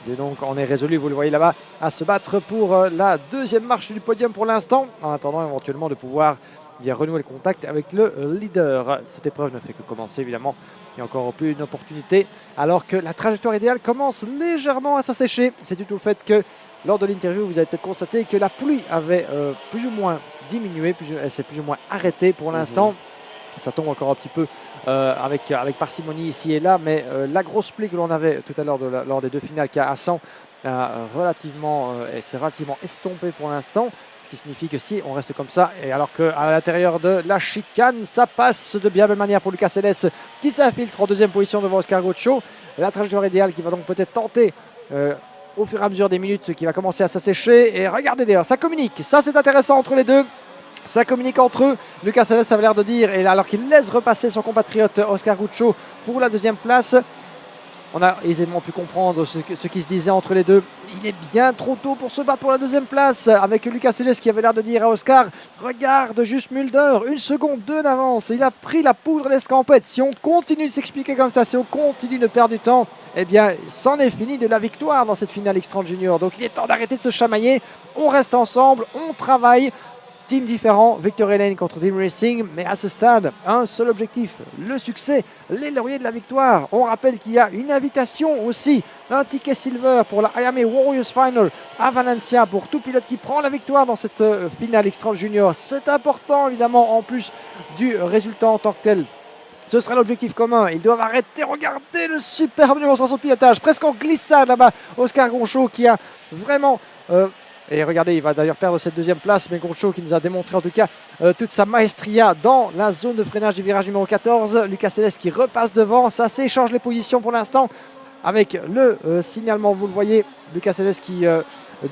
Et donc on est résolu, vous le voyez là-bas, à se battre pour la 2e marche du podium pour l'instant, en attendant éventuellement de pouvoir bien renouer le contact avec le leader. Cette épreuve ne fait que commencer évidemment, il y a encore plus une opportunité, alors que la trajectoire idéale commence légèrement à s'assécher. C'est du tout le fait que lors de l'interview, vous avez peut-être constaté que la pluie avait plus ou moins diminué, elle s'est plus ou moins arrêtée pour l'instant. Ça tombe encore un petit peu avec parcimonie ici et là, mais la grosse pluie que l'on avait tout à l'heure lors des 2 finales à 100 s'est relativement estompé pour l'instant, ce qui signifie que si on reste comme ça, et alors qu'à l'intérieur de la chicane, ça passe de bien belle manière pour Lucas Selez qui s'infiltre en 2e position devant Oscar Goodshow. La trajectoire idéale qui va donc peut-être tenter au fur et à mesure des minutes, qui va commencer à s'assécher. Et regardez d'ailleurs, ça communique, ça c'est intéressant entre les deux. Ça communique entre eux. Lucas Selez, ça avait l'air de dire, et alors qu'il laisse repasser son compatriote Oscar Goodshow pour la 2e place, on a aisément pu comprendre ce qui se disait entre les deux. Il est bien trop tôt pour se battre pour la 2e place, avec Lucas Selez qui avait l'air de dire à Oscar, regarde Just Mulder, 1 seconde 2 d'avance, il a pris la poudre à l'escampette. Si on continue de s'expliquer comme ça, si on continue de perdre du temps, eh bien c'en est fini de la victoire dans cette finale X30 Junior. Donc il est temps d'arrêter de se chamailler, on reste ensemble, on travaille. Team différent, Victory Lane contre Team Racing, mais à ce stade, un seul objectif, le succès, les lauriers de la victoire. On rappelle qu'il y a une invitation aussi, un ticket silver pour la Iame Warriors Final à Valencia pour tout pilote qui prend la victoire dans cette finale X30 Junior. C'est important évidemment en plus du résultat en tant que tel. Ce sera l'objectif commun. Ils doivent arrêter. Regardez le superbe démonstration de pilotage, presque en glissade là-bas. Oscar Goodshow qui a vraiment... et regardez, il va d'ailleurs perdre cette 2e place, mais Goodshow qui nous a démontré en tout cas toute sa maestria dans la zone de freinage du virage numéro 14. Lucas Selez qui repasse devant, ça s'échange les positions pour l'instant avec le signalement, vous le voyez. Lucas Selez qui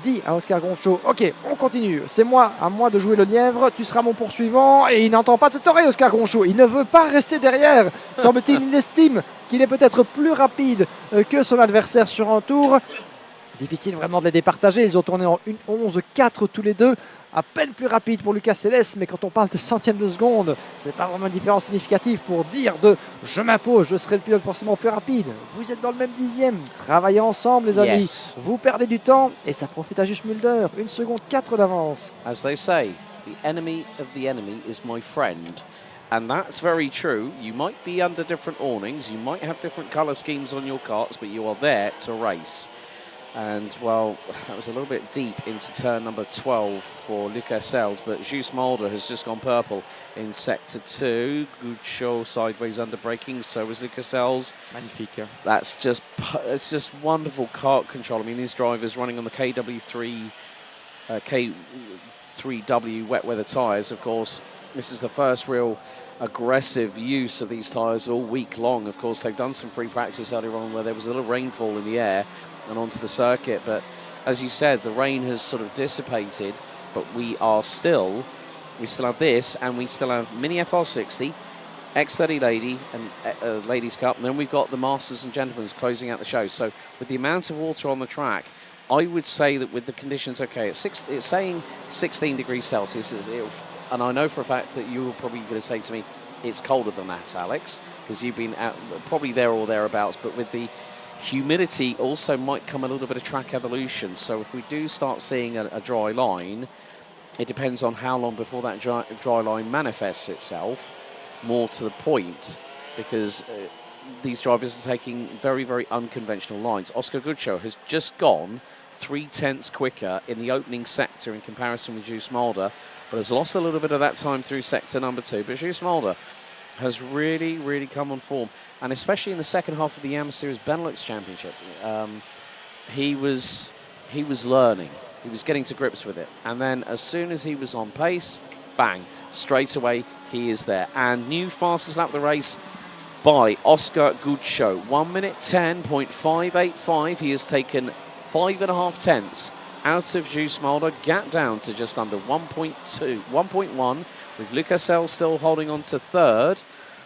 dit à Oscar Goodshow, ok, on continue, c'est à moi de jouer le lièvre, tu seras mon poursuivant. Et il n'entend pas de cette oreille, Oscar Goodshow, il ne veut pas rester derrière. Semble-t-il, il estime qu'il est peut-être plus rapide que son adversaire sur un tour. Difficile vraiment de les départager. Ils ont tourné en 1:11.4 tous les deux. À peine plus rapide pour Lucas Selez, mais quand on parle de centièmes de seconde, c'est pas vraiment une différence significative pour dire je m'impose, je serai le pilote forcément plus rapide. Vous êtes dans le même 10e. Travaillez ensemble, les amis. Yes. Vous perdez du temps et ça profite à Just Mulder. 1:4 d'avance. As they say, the enemy of the enemy is my friend. And that's very true. You might be under different awnings, you might have different colour schemes on your karts, but you are there to race. And, well, that was a little bit deep into turn number 12 for Lucas Sells, but Jus Mulder has just gone purple in sector 2. Good show sideways under braking, so was Lucas Sells. Magnifique. It's just wonderful kart control. I mean, these drivers running on the KW3, K3W wet weather tyres, of course. This is the first real aggressive use of these tyres all week long. Of course, they've done some free practice earlier on where there was a little rainfall in the air and onto the circuit. But as you said, the rain has sort of dissipated, but we still have this, and we still have Mini FR60, X30 Lady and Ladies Cup, and then we've got the Masters and Gentlemen's closing out the show. So with the amount of water on the track, I would say that with the conditions, okay, it's saying 16 degrees Celsius, and I know for a fact that you're probably going to say to me, it's colder than that, Alex, because you've been out, probably there or thereabouts, but with the humidity also might come a little bit of track evolution. So if we do start seeing a dry line, it depends on how long before that dry line manifests itself, more to the point, because these drivers are taking very, very unconventional lines. Oscar Goodshow has just gone 0.3 quicker in the opening sector in comparison with Jus Mulder, but has lost a little bit of that time through sector number 2. But Jus Mulder has really, really come on form, and especially in the second half of the Iame Series Benelux Championship, he was learning. He was getting to grips with it, and then as soon as he was on pace, bang, straight away he is there. And new fastest lap of the race by Oscar Goodshow, 1 minute 10.585. He has taken 5.5 tenths out of Jus Mulder, gap down to just under 1.1, with Lucas Sells still holding on to third.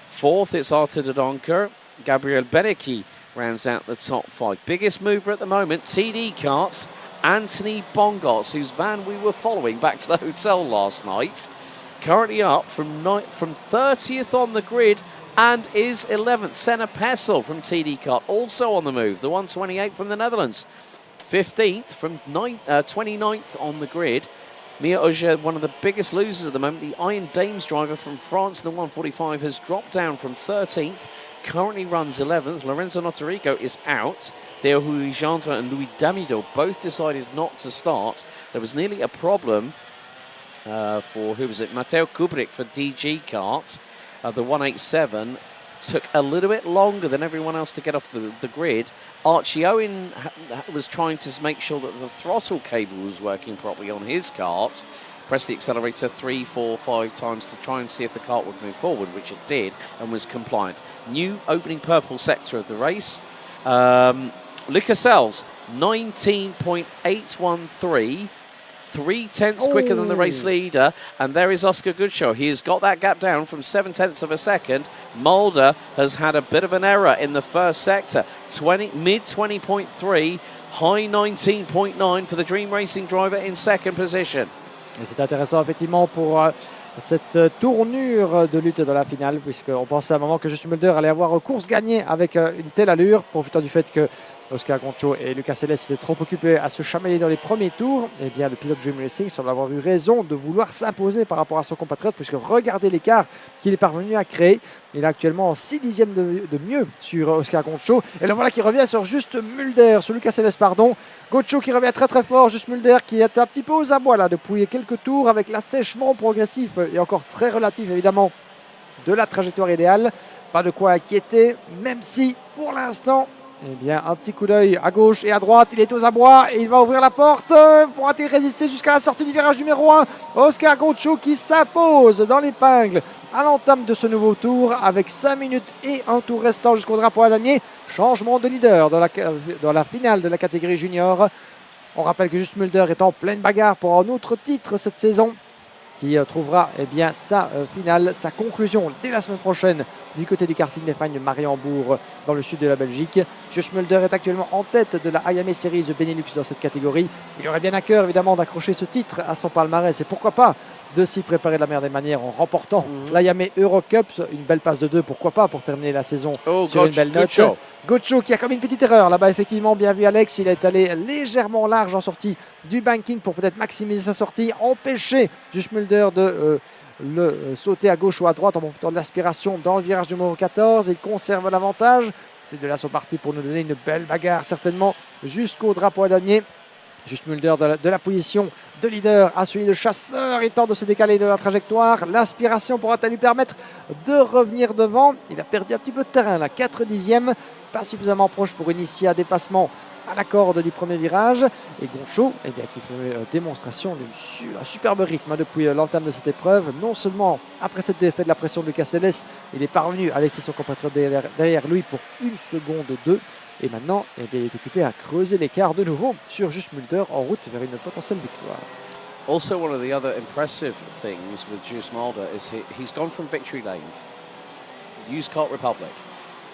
Fourth, it's Arthur de Donker. Gabriel Benecki rounds out the top 5. Biggest mover at the moment, TD Karts, Anthony Bongos, whose van we were following back to the hotel last night. Currently up from 30th on the grid and is 11th. Senna Pessel from TD Kart also on the move. The 128 from the Netherlands. 15th from 29th on the grid. Mia Auger, one of the biggest losers at the moment. The Iron Dames driver from France, the 145, has dropped down from 13th. Currently runs 11th. Lorenzo Notorico is out. Theo Huijandra and Louis Damido both decided not to start. There was nearly a problem for, who was it? Matteo Kubrick for DG Kart. The 187 took a little bit longer than everyone else to get off the grid. Archie Owen was trying to make sure that the throttle cable was working properly on his kart. Pressed the accelerator 3, 4, 5 times to try and see if the kart would move forward, which it did, and was compliant. New opening purple sector of the race. Lucas Sells, 19.813. 0.3 quicker than the race leader, and there is Oscar Goodshow. He has got that gap down from 0.7 of a second. Mulder has had a bit of an error in the first sector. Mid 20.3, high 19.9 for the Dream Racing driver in second position. Et c'est intéressant effectivement pour cette tournure de lutte dans la finale, puisqu'on pensait à un moment que Jus Mulder allait avoir course gagnée avec une telle allure, profitant du fait que Oscar Goncho et Lucas Sells étaient trop occupés à se chamailler dans les premiers tours. Eh bien, le pilote Dream Racing semble avoir eu raison de vouloir s'imposer par rapport à son compatriote, puisque regardez l'écart qu'il est parvenu à créer. Il est actuellement en 6 dixièmes de mieux sur Oscar Goncho. Et le voilà qui revient sur Just Mulder, sur Lucas Sells, pardon. Goncho qui revient très très fort. Just Mulder qui est un petit peu aux abois là depuis quelques tours, avec l'assèchement progressif et encore très relatif évidemment de la trajectoire idéale. Pas de quoi inquiéter, même si pour l'instant, eh bien, un petit coup d'œil à gauche et à droite, il est aux abois et il va ouvrir la porte. Pourra-t-il résister jusqu'à la sortie du virage numéro 1? Oscar Goncho qui s'impose dans l'épingle à l'entame de ce nouveau tour avec 5 minutes et un tour restant jusqu'au drapeau à damier. Changement de leader dans la finale de la catégorie junior. On rappelle que Just Mulder est en pleine bagarre pour un autre titre cette saison, qui trouvera eh bien, sa finale, sa conclusion dès la semaine prochaine du côté du karting d'Espagne Mariembourg dans le sud de la Belgique. Just Mulder est actuellement en tête de la Iame Series Benelux dans cette catégorie. Il aurait bien à cœur évidemment d'accrocher ce titre à son palmarès et pourquoi pas de s'y préparer de la meilleure des manières en remportant la Iame Eurocup, une belle passe de 2, pourquoi pas, pour terminer la saison sur une belle note. Gocho qui a commis une petite erreur là-bas, effectivement, bien vu Alex, il est allé légèrement large en sortie du banking pour peut-être maximiser sa sortie, empêcher Just Mulder de le sauter à gauche ou à droite en profitant de l'aspiration dans le virage numéro 14. Il conserve l'avantage. Ces deux-là sont partis pour nous donner une belle bagarre, certainement, jusqu'au drapeau à damier. Juste Mulder de la position de leader a suivi le chasseur. Il tente de se décaler de la trajectoire. L'aspiration pourra-t-elle lui permettre de revenir devant? Il a perdu un petit peu de terrain, là, 4 dixièmes. Pas suffisamment proche pour initier un dépassement à la corde du premier virage. Et Gonchot, qui fait démonstration d'un superbe rythme depuis l'entame de cette épreuve. Non seulement après cette défaite de la pression de Lucas Selles, il est parvenu à laisser son compatriote derrière lui pour 1 seconde 2. Et maintenant, il est occupé à creuser l'écart de nouveau sur Just Mulder en route vers une potentielle victoire. Also, one of the other impressive things with Juice Mulder is he's gone from victory lane, used Kart Republic.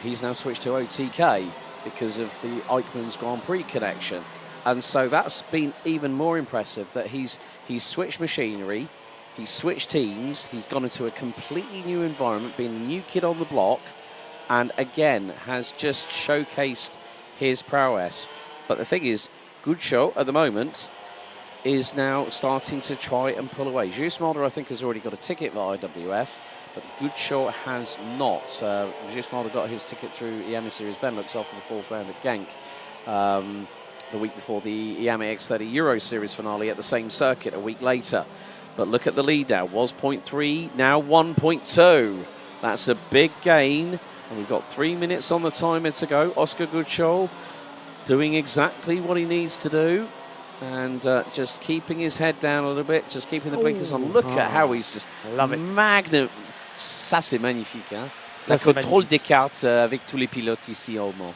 He's now switched to OTK because of the Eichmann's Grand Prix connection. And so that's been even more impressive that he's switched machinery, he's switched teams, he's gone into a completely new environment, being a new kid on the block, and again has just showcased his prowess. But the thing is, Goodshaw at the moment is now starting to try and pull away. Juice Mulder, I think, has already got a ticket for IWF, but Goodshaw has not. Juice Mulder got his ticket through Iame Series Benelux after the 4th round at Genk the week before the Iame X30 Euro Series finale at the same circuit a week later. But look at the lead now. Was 0.3, now 1.2. That's a big gain. And we've got 3 minutes on the timer to go. Oscar Goodshaw doing exactly what he needs to do. And just keeping his head down a little bit, just keeping the blinkers on. Look at how he's just magnificent. Ça, c'est magnifique. Hein? Le contrôle des cartes avec tous les pilotes ici au Mans.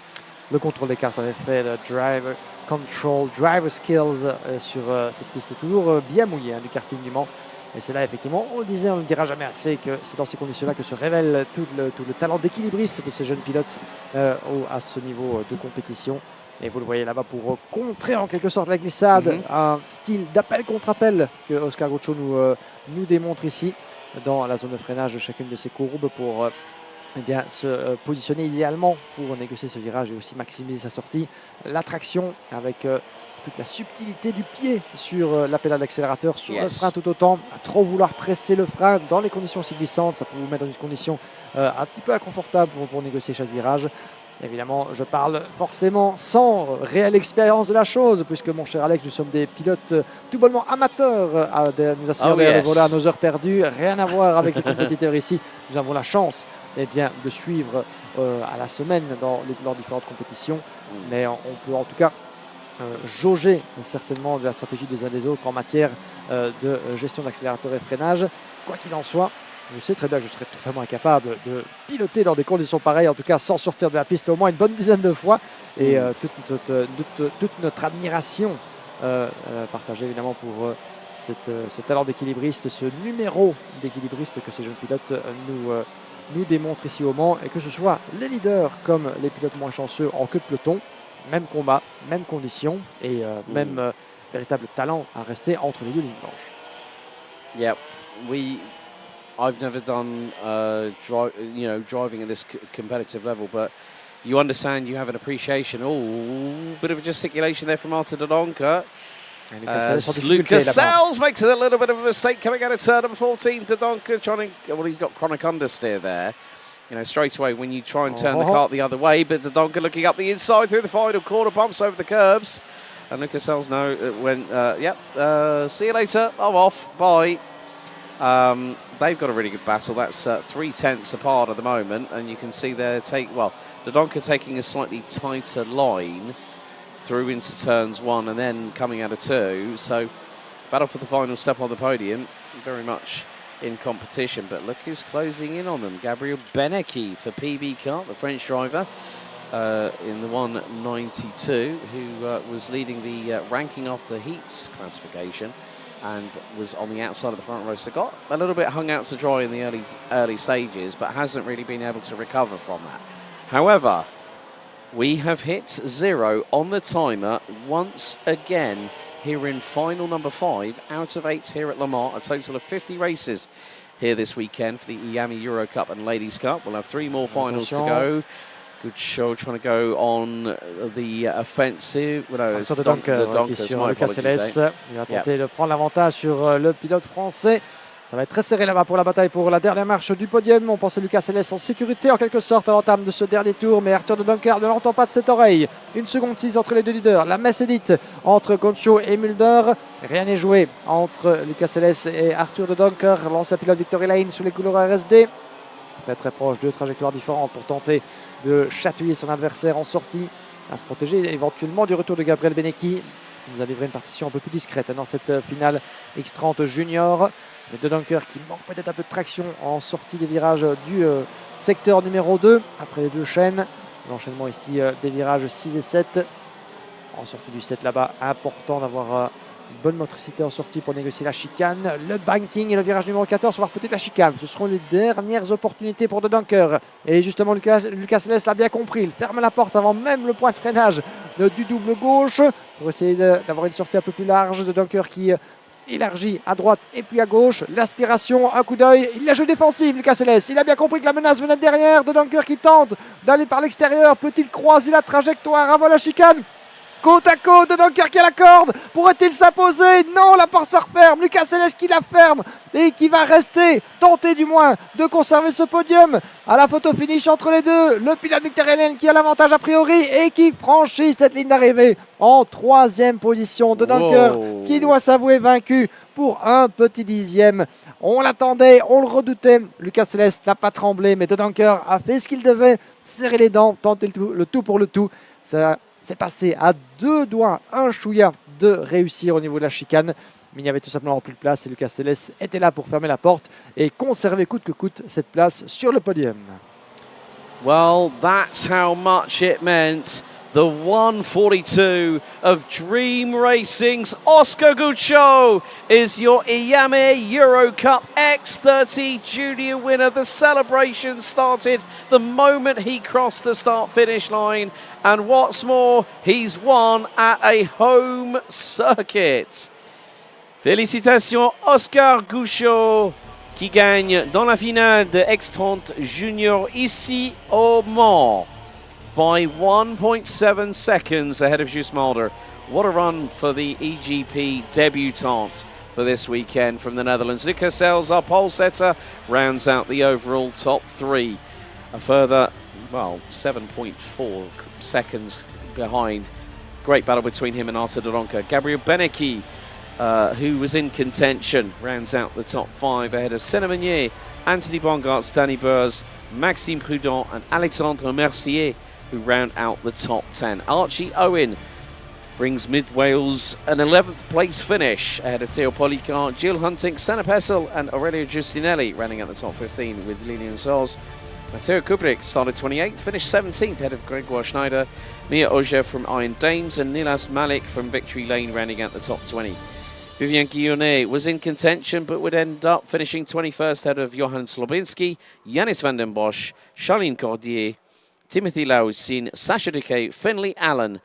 Le contrôle des cartes en effet, le driver control, driver skills sur cette piste toujours bien mouillée du karting du Mans. Et c'est là, effectivement, on le disait, on ne le dira jamais assez, que c'est dans ces conditions-là que se révèle tout le talent d'équilibriste de ces jeunes pilotes à ce niveau de compétition. Et vous le voyez là-bas pour contrer en quelque sorte la glissade, un style d'appel contre appel que Oscar Goodshaw nous démontre ici dans la zone de freinage de chacune de ces courbes pour se positionner idéalement pour négocier ce virage et aussi maximiser sa sortie. La traction avec toute la subtilité du pied sur la pédale d'accélérateur, sur le frein tout autant. À trop vouloir presser le frein dans les conditions si glissantes, ça peut vous mettre dans une condition un petit peu inconfortable pour négocier chaque virage. Évidemment, je parle forcément sans réelle expérience de la chose, puisque mon cher Alex, nous sommes des pilotes tout bonnement amateurs. Nous assurons de voler à nos heures perdues. Rien à voir avec les compétiteurs ici. Nous avons la chance de suivre à la semaine dans leurs différentes compétitions. Mais on peut en tout cas jauger certainement de la stratégie des uns des autres en matière de gestion d'accélérateur et de freinage. Quoi qu'il en soit, je sais très bien que je serais totalement incapable de piloter dans des conditions pareilles, en tout cas sans sortir de la piste au moins une bonne dizaine de fois. Et toute notre admiration partagée évidemment pour ce talent d'équilibriste, ce numéro d'équilibriste que ces jeunes pilotes nous démontrent ici au Mans. Et que ce soit les leaders comme les pilotes moins chanceux en queue de peloton, même combat, même conditions et même véritable talent à rester entre les deux lignes blanches. Yeah, I've never done driving at this competitive level, but you understand, you have an appreciation. Oh, bit of a gesticulation there from Martin Dodonka. Lucas Sells makes a little bit of a mistake coming out of turn number 14. Dodonka he's got chronic understeer there. You know, straight away when you try and turn the cart the other way, but Dodonka looking up the inside through the final corner, bumps over the curbs. And Lucas Sells see you later, I'm off, bye. They've got a really good battle. That's 3/10 apart at the moment, and you can see Dodonka taking a slightly tighter line through into turns 1 and then coming out of 2. So, battle for the final step on the podium, very much in competition. But look who's closing in on them. Gabriel Benecki for PB Kart, the French driver, in the 192, who was leading the ranking after heats classification and was on the outside of the front row. So got a little bit hung out to dry in the early stages, but hasn't really been able to recover from that. However, we have hit 0 on the timer once again here in final number 5 out of 8 here at Le Mans. A total of 50 races here this weekend for the Iame Eurocup and Ladies Cup. We'll have 3 more finals to go. Good show, trying to go on the offensive. Sur Dodonka qui est sur Lucas Selles. Il va tenter de prendre l'avantage sur le pilote français Ça va être très serré là-bas pour la bataille pour la dernière marche du podium. On pensait Lucas Céleste en sécurité en quelque sorte à l'entame de ce dernier tour, mais Arthur de Dunker ne l'entend pas de cette oreille. 1 seconde 6 entre les deux leaders. La messe est dite entre Concho et Mulder. Rien n'est joué entre Lucas Céleste et Arthur de Dunker. Lance à pilote Victory Lane sous les couleurs RSD. Très très proche, 2 trajectoires différentes pour tenter de chatouiller son adversaire en sortie, à se protéger éventuellement du retour de Gabriel Benecchi, qui nous a livré une partition un peu plus discrète dans cette finale X30 junior. Les deux Dunkers qui manquent peut-être un peu de traction en sortie des virages du secteur numéro 2, après les 2 chaînes. L'enchaînement ici des virages 6 et 7. En sortie du 7 là-bas, important d'avoir une bonne motricité en sortie pour négocier la chicane. Le banking et le virage numéro 14, voire peut-être la chicane. Ce seront les dernières opportunités pour de Dunker. Et justement, Lucas Céleste l'a bien compris. Il ferme la porte avant même le point de freinage du double gauche pour essayer d'avoir une sortie un peu plus large. De Dunker qui élargit à droite et puis à gauche. L'aspiration, un coup d'œil. Il la joue défensive, Lucas Céleste. Il a bien compris que la menace venait de derrière. De Dunker qui tente d'aller par l'extérieur. Peut-il croiser la trajectoire avant la chicane? Côte à côte, de Dunker qui a la corde. Pourrait-il s'imposer? Non, la porte se referme. Lucas Céleste qui la ferme et qui va rester, tenter du moins de conserver ce podium. À la photo finish entre les deux, le pilote victorien qui a l'avantage a priori et qui franchit cette ligne d'arrivée en 3e position. De Dunker qui doit s'avouer vaincu pour un petit dixième. On l'attendait, on le redoutait. Lucas Céleste n'a pas tremblé, mais De Dunker a fait ce qu'il devait, serrer les dents, tenter le tout pour le tout. Ça c'est passé à 2 doigts, un chouïa de réussir au niveau de la chicane. Mais il n'y avait tout simplement plus de place et Lucas Céleste était là pour fermer la porte et conserver coûte que coûte cette place sur le podium. Well, that's how much it meant. The 142 of Dream Racing's Oscar Guccio is your Iame Eurocup X30 Junior winner. The celebration started the moment he crossed the start-finish line. And what's more, he's won at a home circuit. Félicitations Oscar Guccio qui gagne dans la finale de X30 Junior ici au Mans by 1.7 seconds ahead of Just Mulder. What a run for the EGP debutante for this weekend from the Netherlands. Lucas Sels, our pole setter, rounds out the overall top 3. A further, well, 7.4 seconds behind. Great battle between him and Arthur de Ronca. Gabriel Benecchi, who was in contention, rounds out the top 5 ahead of Sénémenier, Anthony Bongartz, Danny Burs, Maxime Prudent and Alexandre Mercier, who round out the top 10. Archie Owen brings Mid-Wales an 11th place finish ahead of Theo Policart, Jill Hunting, Senna Pessel and Aurelio Giustinelli rounding out the top 15 with Lilian Soz. Matteo Kubrick started 28th, finished 17th ahead of Gregoire Schneider, Mia Ogier from Iron Dames and Nilas Malik from Victory Lane rounding out the top 20. Vivien Guillaumet was in contention but would end up finishing 21st ahead of Johan Slobinski, Yanis van den Bosch, Charline Cordier, Timothy Lausin, Sacha Duquet, Finley Allen,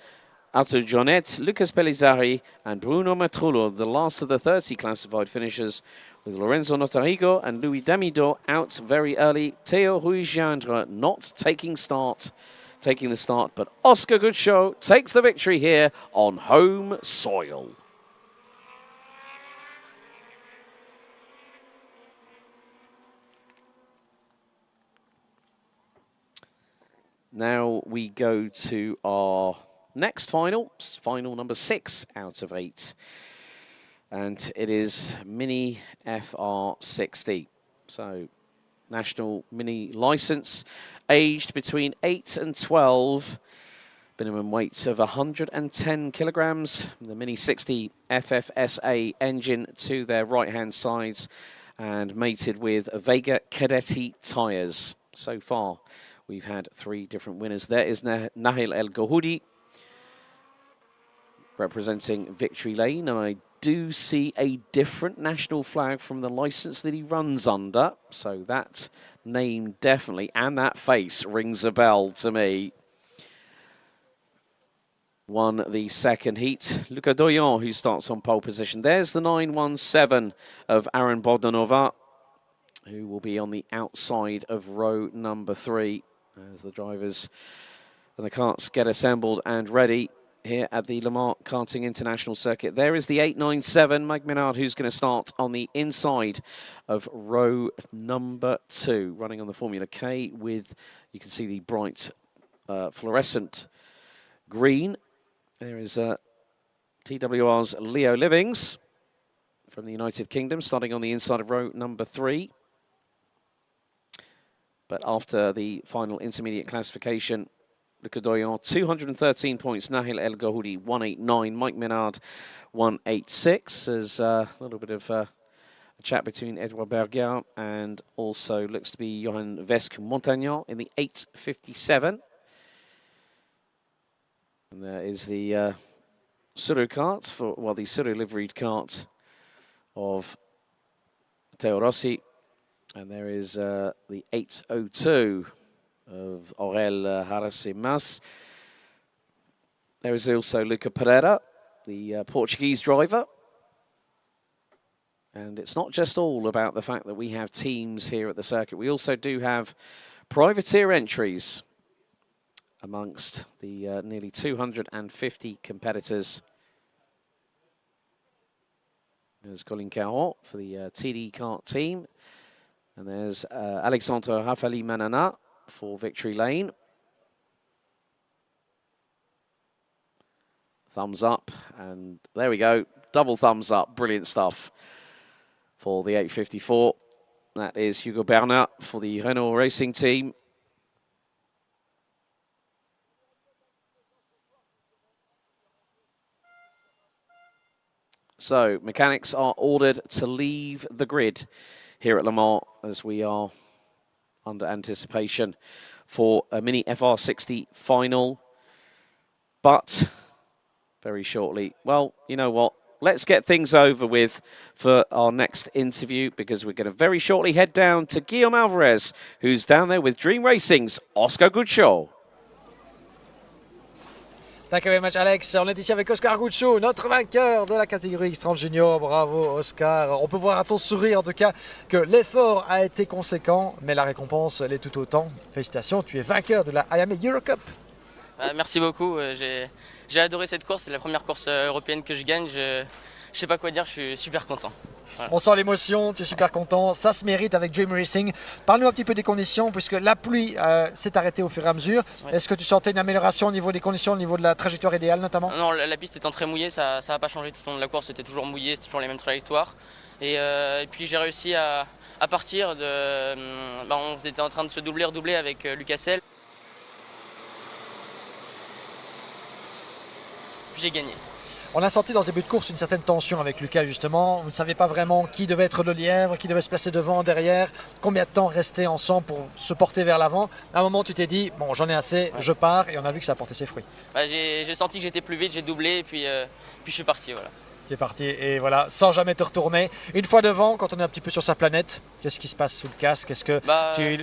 Arthur Jonet, Lucas Pellizzari and Bruno Matrullo, the last of the 30 classified finishers, with Lorenzo Notarigo and Louis Damido out very early. Theo Ruigendre not taking the start, but Oscar Guccio takes the victory here on home soil. Now we go to our next final number 6 out of 8. And it is Mini FR60. So, national mini license, aged between 8 and 12. Minimum weights of 110 kilograms. The Mini 60 FFSA engine to their right-hand sides and mated with Vega Cadetti tyres. So far, we've had 3 different winners. There is Nahil El Gohoudi representing Victory Lane, and I do see a different national flag from the licence that he runs under. So that name definitely, and that face, rings a bell to me. Won the second heat. Luca Doyon, who starts on pole position. There's the 917 of Aaron Bogdanova, who will be on the outside of row number 3 as the drivers and the carts get assembled and ready. here at the Le Mans Karting International Circuit. There is the 897, Mike Menard, who's going to start on the inside of row number 2, running on the Formula K with, you can see the bright fluorescent green. There is TWR's Leo Livings from the United Kingdom, starting on the inside of row number 3. But after the final intermediate classification, Luca Doyon, 213 points. Nahil El Gahoudi, 189. Mike Menard, 186. There's a little bit of a chat between Edouard Berger and also looks to be Johan Vesque Montagnon in the 857. And there is the Suru kart, the Suru liveried kart of Matteo Rossi. And there is the 802 of Aurel Harasimas. There is also Luca Pereira, the Portuguese driver. And it's not just all about the fact that we have teams here at the circuit. We also do have privateer entries amongst the nearly 250 competitors. There's Colin Caron for the TD kart team. And there's Alexandre Rafali Manana for Victory Lane. Thumbs up, and there we go. Double thumbs up, brilliant stuff for the 854. That is Hugo Bernat for the Renault Racing Team. So, mechanics are ordered to leave the grid here at Le Mans as we are under anticipation for a mini FR60 final. But very shortly, well, you know what? Let's get things over with for our next interview, because we're going to very shortly head down to Guillaume Alvarez, who's down there with Dream Racing's Oscar Guccio. Thank you very much, Alex. On est ici avec Oscar Guccio, notre vainqueur de la catégorie X30 Junior. Bravo, Oscar. On peut voir à ton sourire, en tout cas, que l'effort a été conséquent, mais la récompense l'est tout autant. Félicitations, tu es vainqueur de la Iame Eurocup. Merci beaucoup. J'ai adoré cette course. C'est la première course européenne que je gagne. Je ne sais pas quoi dire. Je suis super content. Voilà. On sent l'émotion, tu es super content, ça se mérite avec Dream Racing. Parle-nous un petit peu des conditions, puisque la pluie s'est arrêtée au fur et à mesure. Ouais. Est-ce que tu sentais une amélioration au niveau des conditions, au niveau de la trajectoire idéale notamment? Non, la piste étant très mouillée, ça n'a pas changé tout au long de la course, c'était toujours mouillé, c'était toujours les mêmes trajectoires. Et puis j'ai réussi à partir de... on était en train de se doubler avec Lucas Sell. Puis j'ai gagné. On a senti dans ce début de course une certaine tension avec Lucas justement. Vous ne savez pas vraiment qui devait être le lièvre, qui devait se placer devant, derrière. Combien de temps rester ensemble pour se porter vers l'avant? À un moment tu t'es dit, bon j'en ai assez, je pars, et on a vu que ça a porté ses fruits. J'ai senti que j'étais plus vite, j'ai doublé et puis je suis parti. Voilà. Tu es parti et voilà, sans jamais te retourner. Une fois devant, quand on est un petit peu sur sa planète, qu'est-ce qui se passe sous le casque? Est-ce que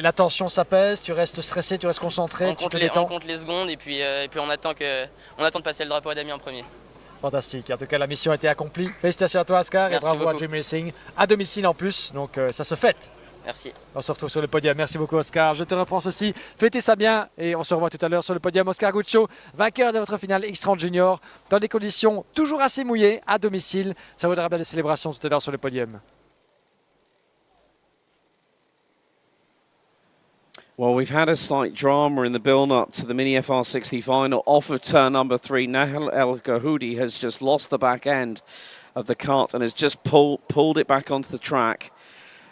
la tension s'apaise, tu restes stressé, tu restes concentré, on compte les secondes et puis on attend de passer le drapeau à Damien en premier. Fantastique, en tout cas la mission a été accomplie. Félicitations à toi Oscar. Merci et bravo beaucoup. À Dream Racing, à domicile en plus, donc ça se fête. Merci. On se retrouve sur le podium, merci beaucoup Oscar. Je te reprends ceci, fêtez ça bien et on se revoit tout à l'heure sur le podium. Oscar Guccio, vainqueur de votre finale X30 Junior, dans des conditions toujours assez mouillées, à domicile. Ça vaudra bien des célébrations tout à l'heure sur le podium. Well, we've had a slight drama in the build-up to the Mini FR60 final. Off of turn number 3, Nahel El Gahoudi has just lost the back end of the kart and has just pulled it back onto the track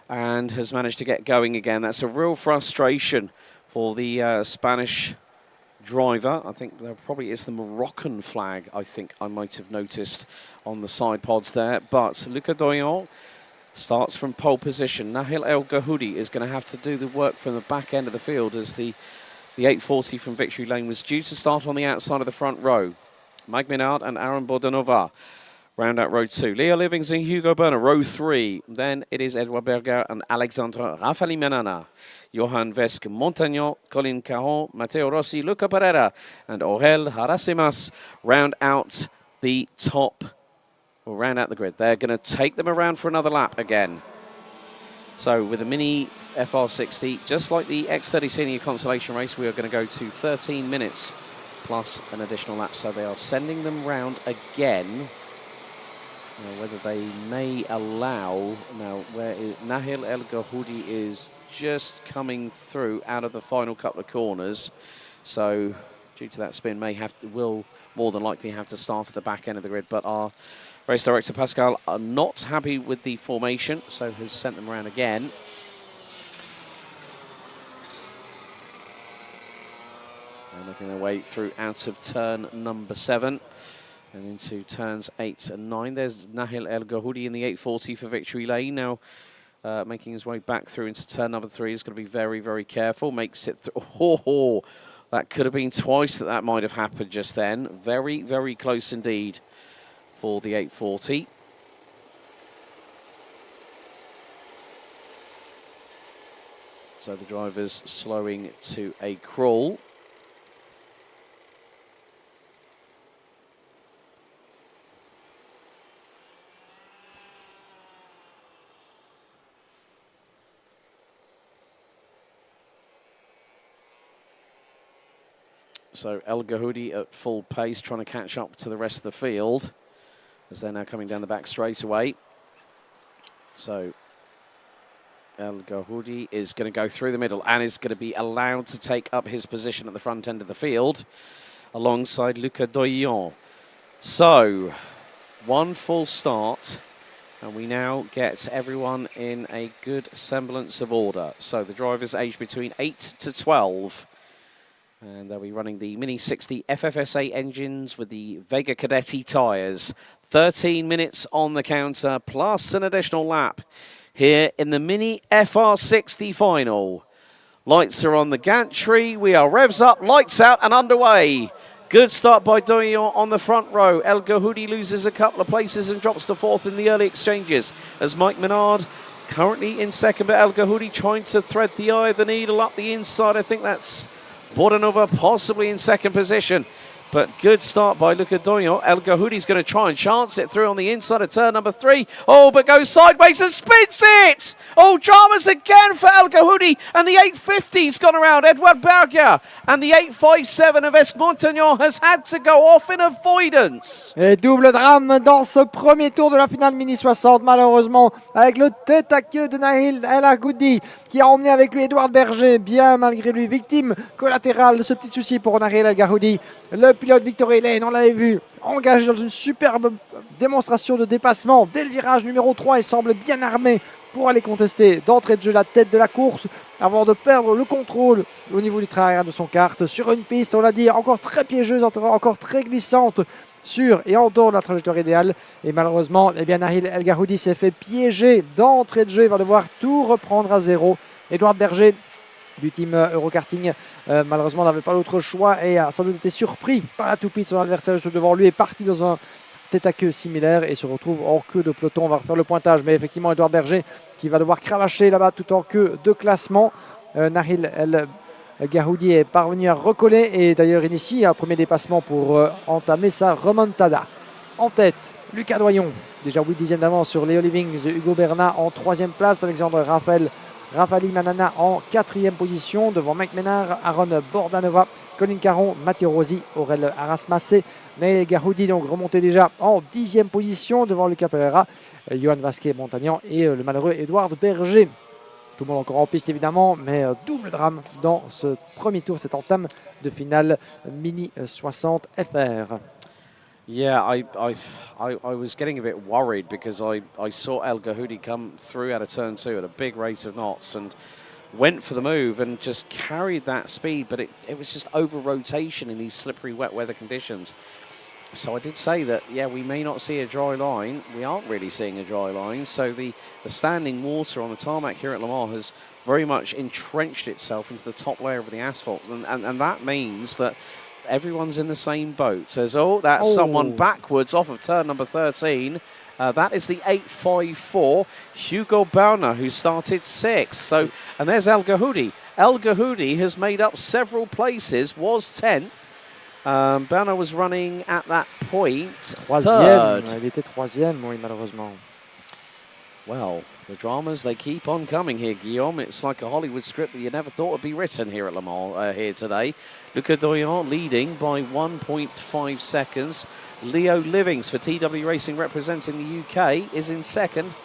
and has managed to get going again. That's a real frustration for the Spanish driver. I think there probably is the Moroccan flag, I think I might have noticed on the side pods there. But Luca Doyon starts from pole position. Nahil El Gahoudi is going to have to do the work from the back end of the field, as the 840 from Victory Lane was due to start on the outside of the front row. Mike Menard and Aaron Bordenova round out row 2. Leo Livings and Hugo Berner, row 3. Then it is Edouard Berger and Alexandre Rafali Menana. Johan Vesque Montagnon, Colin Caron, Matteo Rossi, Luca Pereira and Aurel Harasimas round out the top. We'll round out the grid. They're going to take them around for another lap again. So with a mini FR60, just like the X30 Senior Consolation Race, we are going to go to 13 minutes plus an additional lap. So they are sending them round again. Now, whether they may allow... Now, where is Nahil El Gahoudi is just coming through out of the final couple of corners. So, due to that spin, will more than likely have to start at the back end of the grid. But our race director, Pascal, are not happy with the formation, so has sent them around again. And making their way through out of turn number 7 and into turns 8 and 9. There's Nahil El Gahoudi in the 840 for victory lane. Now making his way back through into turn number 3. He's got to be very, very careful. Makes it through. Oh, that could have been twice that might have happened just then. Very, very close indeed for the 840. So the driver's slowing to a crawl. So El Gahoudi at full pace, trying to catch up to the rest of the field as they're now coming down the back straightaway. So El Gahoudi is going to go through the middle and is going to be allowed to take up his position at the front end of the field alongside Luca Doyon. So, one full start, and we now get everyone in a good semblance of order. So the drivers aged between 8 to 12. And they'll be running the Mini 60 FFSA engines with the Vega Cadetti tyres. 13 minutes on the counter, plus an additional lap here in the Mini FR60 final. Lights are on the gantry. We are revs up, lights out and underway. Good start by Doyon on the front row. El Gahoudi loses a couple of places and drops to 4th in the early exchanges as Mike Menard currently in second, but El Gahoudi trying to thread the eye of the needle up the inside. I think that's Bordanova possibly in second position. But good start by Luca Doyon. El Gahoudi's going to try and chance it through on the inside of turn number 3. Oh, but goes sideways and spins it! Oh, dramas again for El Gahoudi. And the 850's gone around. Edouard Berger. And the 857 of Esmontagnon has had to go off in avoidance. Et double drame dans ce premier tour de la finale Mini 60, malheureusement, avec le tête à queue de Nahil El Gahoudi qui a emmené avec lui Edouard Berger, bien malgré lui victime collatérale de ce petit souci pour Nahil El Gahoudi. Le pilote Victory Lane, on l'avait vu, engagé dans une superbe démonstration de dépassement. Dès le virage numéro 3, il semble bien armé pour aller contester d'entrée de jeu la tête de la course avant de perdre le contrôle au niveau du train arrière de son kart sur une piste, on l'a dit, encore très piégeuse, encore très glissante sur et en dehors de la trajectoire idéale. Et malheureusement, eh bien, Nahil El Gahoudi s'est fait piéger d'entrée de jeu. Il va devoir tout reprendre à zéro. Edouard Berger du team Eurokarting, malheureusement, n'avait pas d'autre choix et a sans doute été surpris par la toupie de son adversaire juste devant lui, est parti dans un tête à queue similaire et se retrouve en queue de peloton. On va refaire le pointage, mais effectivement, Edouard Berger qui va devoir cravacher là-bas tout en queue de classement. Nahil El Gahoudi est parvenu à recoller et d'ailleurs initie un premier dépassement pour entamer sa remontada. En tête, Lucas Doyon, déjà 8 dixièmes d'avance sur Léo Livings, Hugo Bernat en 3e place, Alexandre Rafali Manana en 4e position, devant Mike Ménard, Aaron Bordanova, Colin Caron, Matteo Rossi, Aurel Arasmassé, Nahil Gahoudi donc remonté déjà en 10e position devant Lucas Pereira, Johan Vasquez-Montagnan et le malheureux Edouard Berger. Tout le monde encore en piste évidemment, mais double drame dans ce premier tour, cette entame de finale Mini 60 FR. Yeah, I was getting a bit worried because I saw El Gahoudi come through out of turn 2 at a big rate of knots and went for the move and just carried that speed, but it was just over rotation in these slippery wet weather conditions. So I did say that, yeah, we may not see a dry line. We aren't really seeing a dry line. So the standing water on the tarmac here at Le Mans has very much entrenched itself into the top layer of the asphalt. And that means that everyone's in the same boat. Says, oh, that's someone backwards off of turn number 13. That is the 854, Hugo Berner, who started 6th. So, and there's El Gahoudi. El Gahoudi has made up several places, was 10th. Berner was running at that point 3rd. Il était 3e, oui, malheureusement. Well, The dramas, they keep on coming here, Guillaume. It's like a Hollywood script that you never thought would be written here at Le Mans here today. Luca Doyon leading by 1.5 seconds. Leo Livings for TW Racing representing the UK is in second.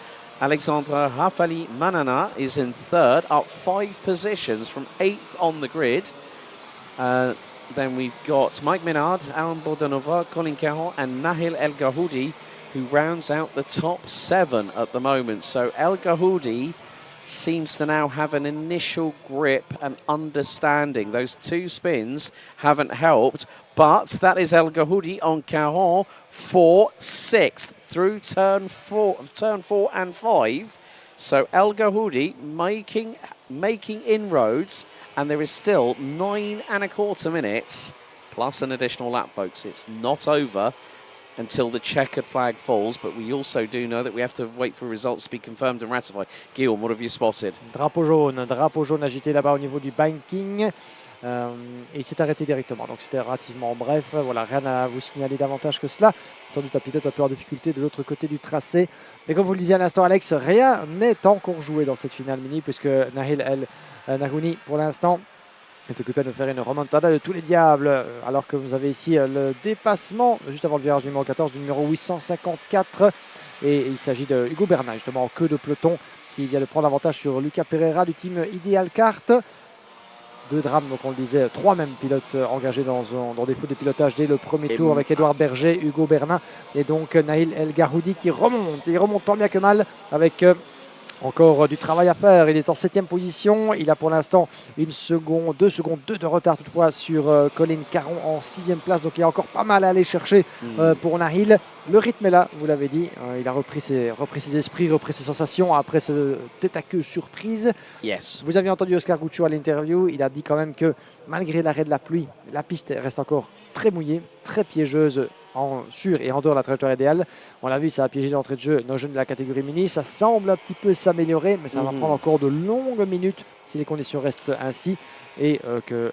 Alexandre Rafali Manana is in third, up 5 positions from 8th on the grid. Then we've got Mike Menard, Aaron Bordanova, Colin Caron and Nahil El Gahoudi, who rounds out the top 7 at the moment. So El Gahoudi seems to now have an initial grip and understanding. Those 2 spins haven't helped, but that is El Gahoudi on Caron for 6th through turn 4 and 5. So El Gahoudi making inroads, and there is still 9.25 minutes plus an additional lap, folks. It's not over until the checkered flag falls, but we also do know that we have to wait for results to be confirmed and ratified. Guillaume, what have you spotted? Drapeau jaune agité là-bas au niveau du banking. Et il s'est arrêté directement, donc c'était relativement bref. Voilà, rien à vous signaler davantage que cela. Sans doute un pilote un peu en difficulté de l'autre côté du tracé. Mais comme vous le disiez à l'instant, Alex, rien n'est encore joué dans cette finale mini, puisque Nahil El Nagouni, pour l'instant, est occupé de faire une remontada de tous les diables, alors que vous avez ici le dépassement, juste avant le virage numéro 14, du numéro 854. Et il s'agit de Hugo Bernat, justement, en queue de peloton, qui vient de prendre l'avantage sur Lucas Pereira du team Ideal Kart. 2 drames, donc on le disait, 3 même pilotes engagés dans des fautes de pilotage dès le premier tour, avec Edouard Berger, Hugo Bernat et donc Nahil El Gahoudi qui remonte. Il remonte tant bien que mal avec encore du travail à faire. Il est en 7e position. Il a pour l'instant 2 secondes de retard toutefois sur Colin Caron en 6e place. Donc il y a encore pas mal à aller chercher pour Nahil. Le rythme est là, vous l'avez dit. Il a repris ses esprits, repris ses sensations après ce tête à queue surprise. Yes. Vous avez entendu Oscar Guccio à l'interview. Il a dit quand même que malgré l'arrêt de la pluie, la piste reste encore très mouillée, très piégeuse sur et en dehors de la trajectoire idéale. On l'a vu, ça a piégé l'entrée de jeu nos jeunes de la catégorie mini. Ça semble un petit peu s'améliorer, mais ça va prendre encore de longues minutes si les conditions restent ainsi. Et que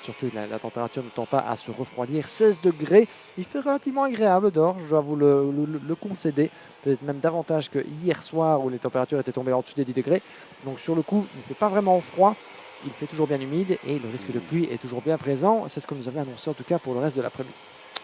surtout la température ne tend pas à se refroidir. 16 degrés, il fait relativement agréable dehors, je dois vous le concéder. Peut-être même davantage que hier soir où les températures étaient tombées en dessous des 10 degrés. Donc sur le coup, il ne fait pas vraiment froid. Il fait toujours bien humide et le risque de pluie est toujours bien présent. C'est ce que nous avait annoncé en tout cas pour le reste de l'après-midi.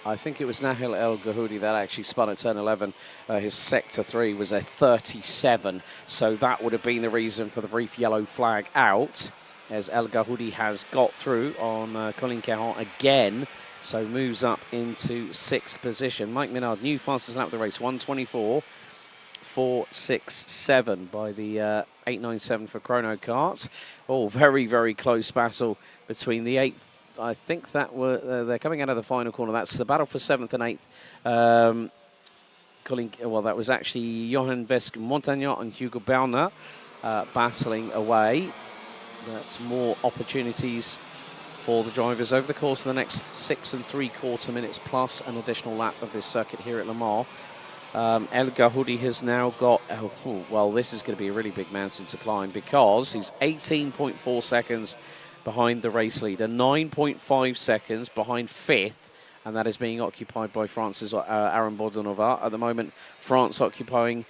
I think it was Nahil El Gahoudi that actually spun at turn 11. His sector 3 was a 37, so that would have been the reason for the brief yellow flag out, as El Gahoudi has got through on Colin Caron again, so moves up into 6th position. Mike Minard, new fastest lap of the race, 1:24.467 by the 897 for Chrono Karts. Oh, very, very close battle between the 8th. I think that they're coming out of the final corner. That's the battle for 7th and 8th. That was actually Johan Vesk Montagnon and Hugo Bernat battling away. That's more opportunities for the drivers over the course of the next 6 3/4 minutes plus an additional lap of this circuit here at Le Mans. El Gahoudi has now got, this is going to be a really big mountain to climb because he's 18.4 seconds behind the race leader, 9.5 seconds behind 5th, and that is being occupied by France's Aaron Bordanova. At the moment, France occupying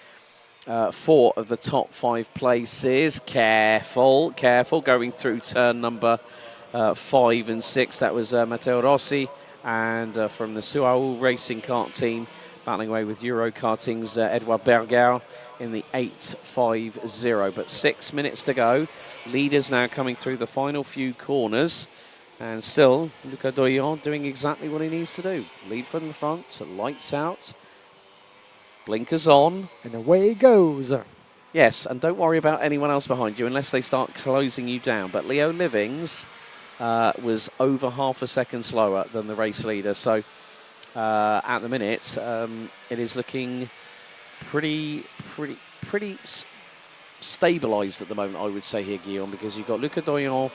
4 of the top 5 places. Careful, going through turn number 5 and 6. That was Matteo Rossi, and from the Suaul Racing Kart team, battling away with Eurokarting's Edouard Bergau in the 8.50. But 6 minutes to go. Leaders now coming through the final few corners. And still, Luca Doyon doing exactly what he needs to do. Lead from the front, lights out, blinkers on. And away he goes. Yes, and don't worry about anyone else behind you unless they start closing you down. But Leo Livings was over half a second slower than the race leader. So at the minute, it is looking pretty stabilised at the moment, I would say here, Guillaume, because you've got Luca Doyon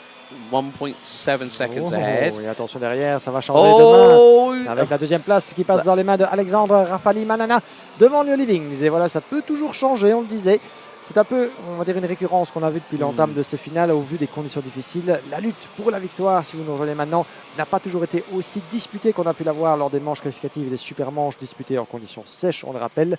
1.7 seconds ahead. Et attention derrière, ça va changer demain. Avec la deuxième place qui passe dans les mains de Alexandre Rafali Manana devant Leo Livings. Et voilà, ça peut toujours changer, on le disait. C'est un peu, on va dire, une récurrence qu'on a vue depuis l'entame de ces finales au vu des conditions difficiles. La lutte pour la victoire, si vous nous rejoignez maintenant, n'a pas toujours été aussi disputée qu'on a pu la voir lors des manches qualificatives et des super manches disputées en conditions sèches, on le rappelle.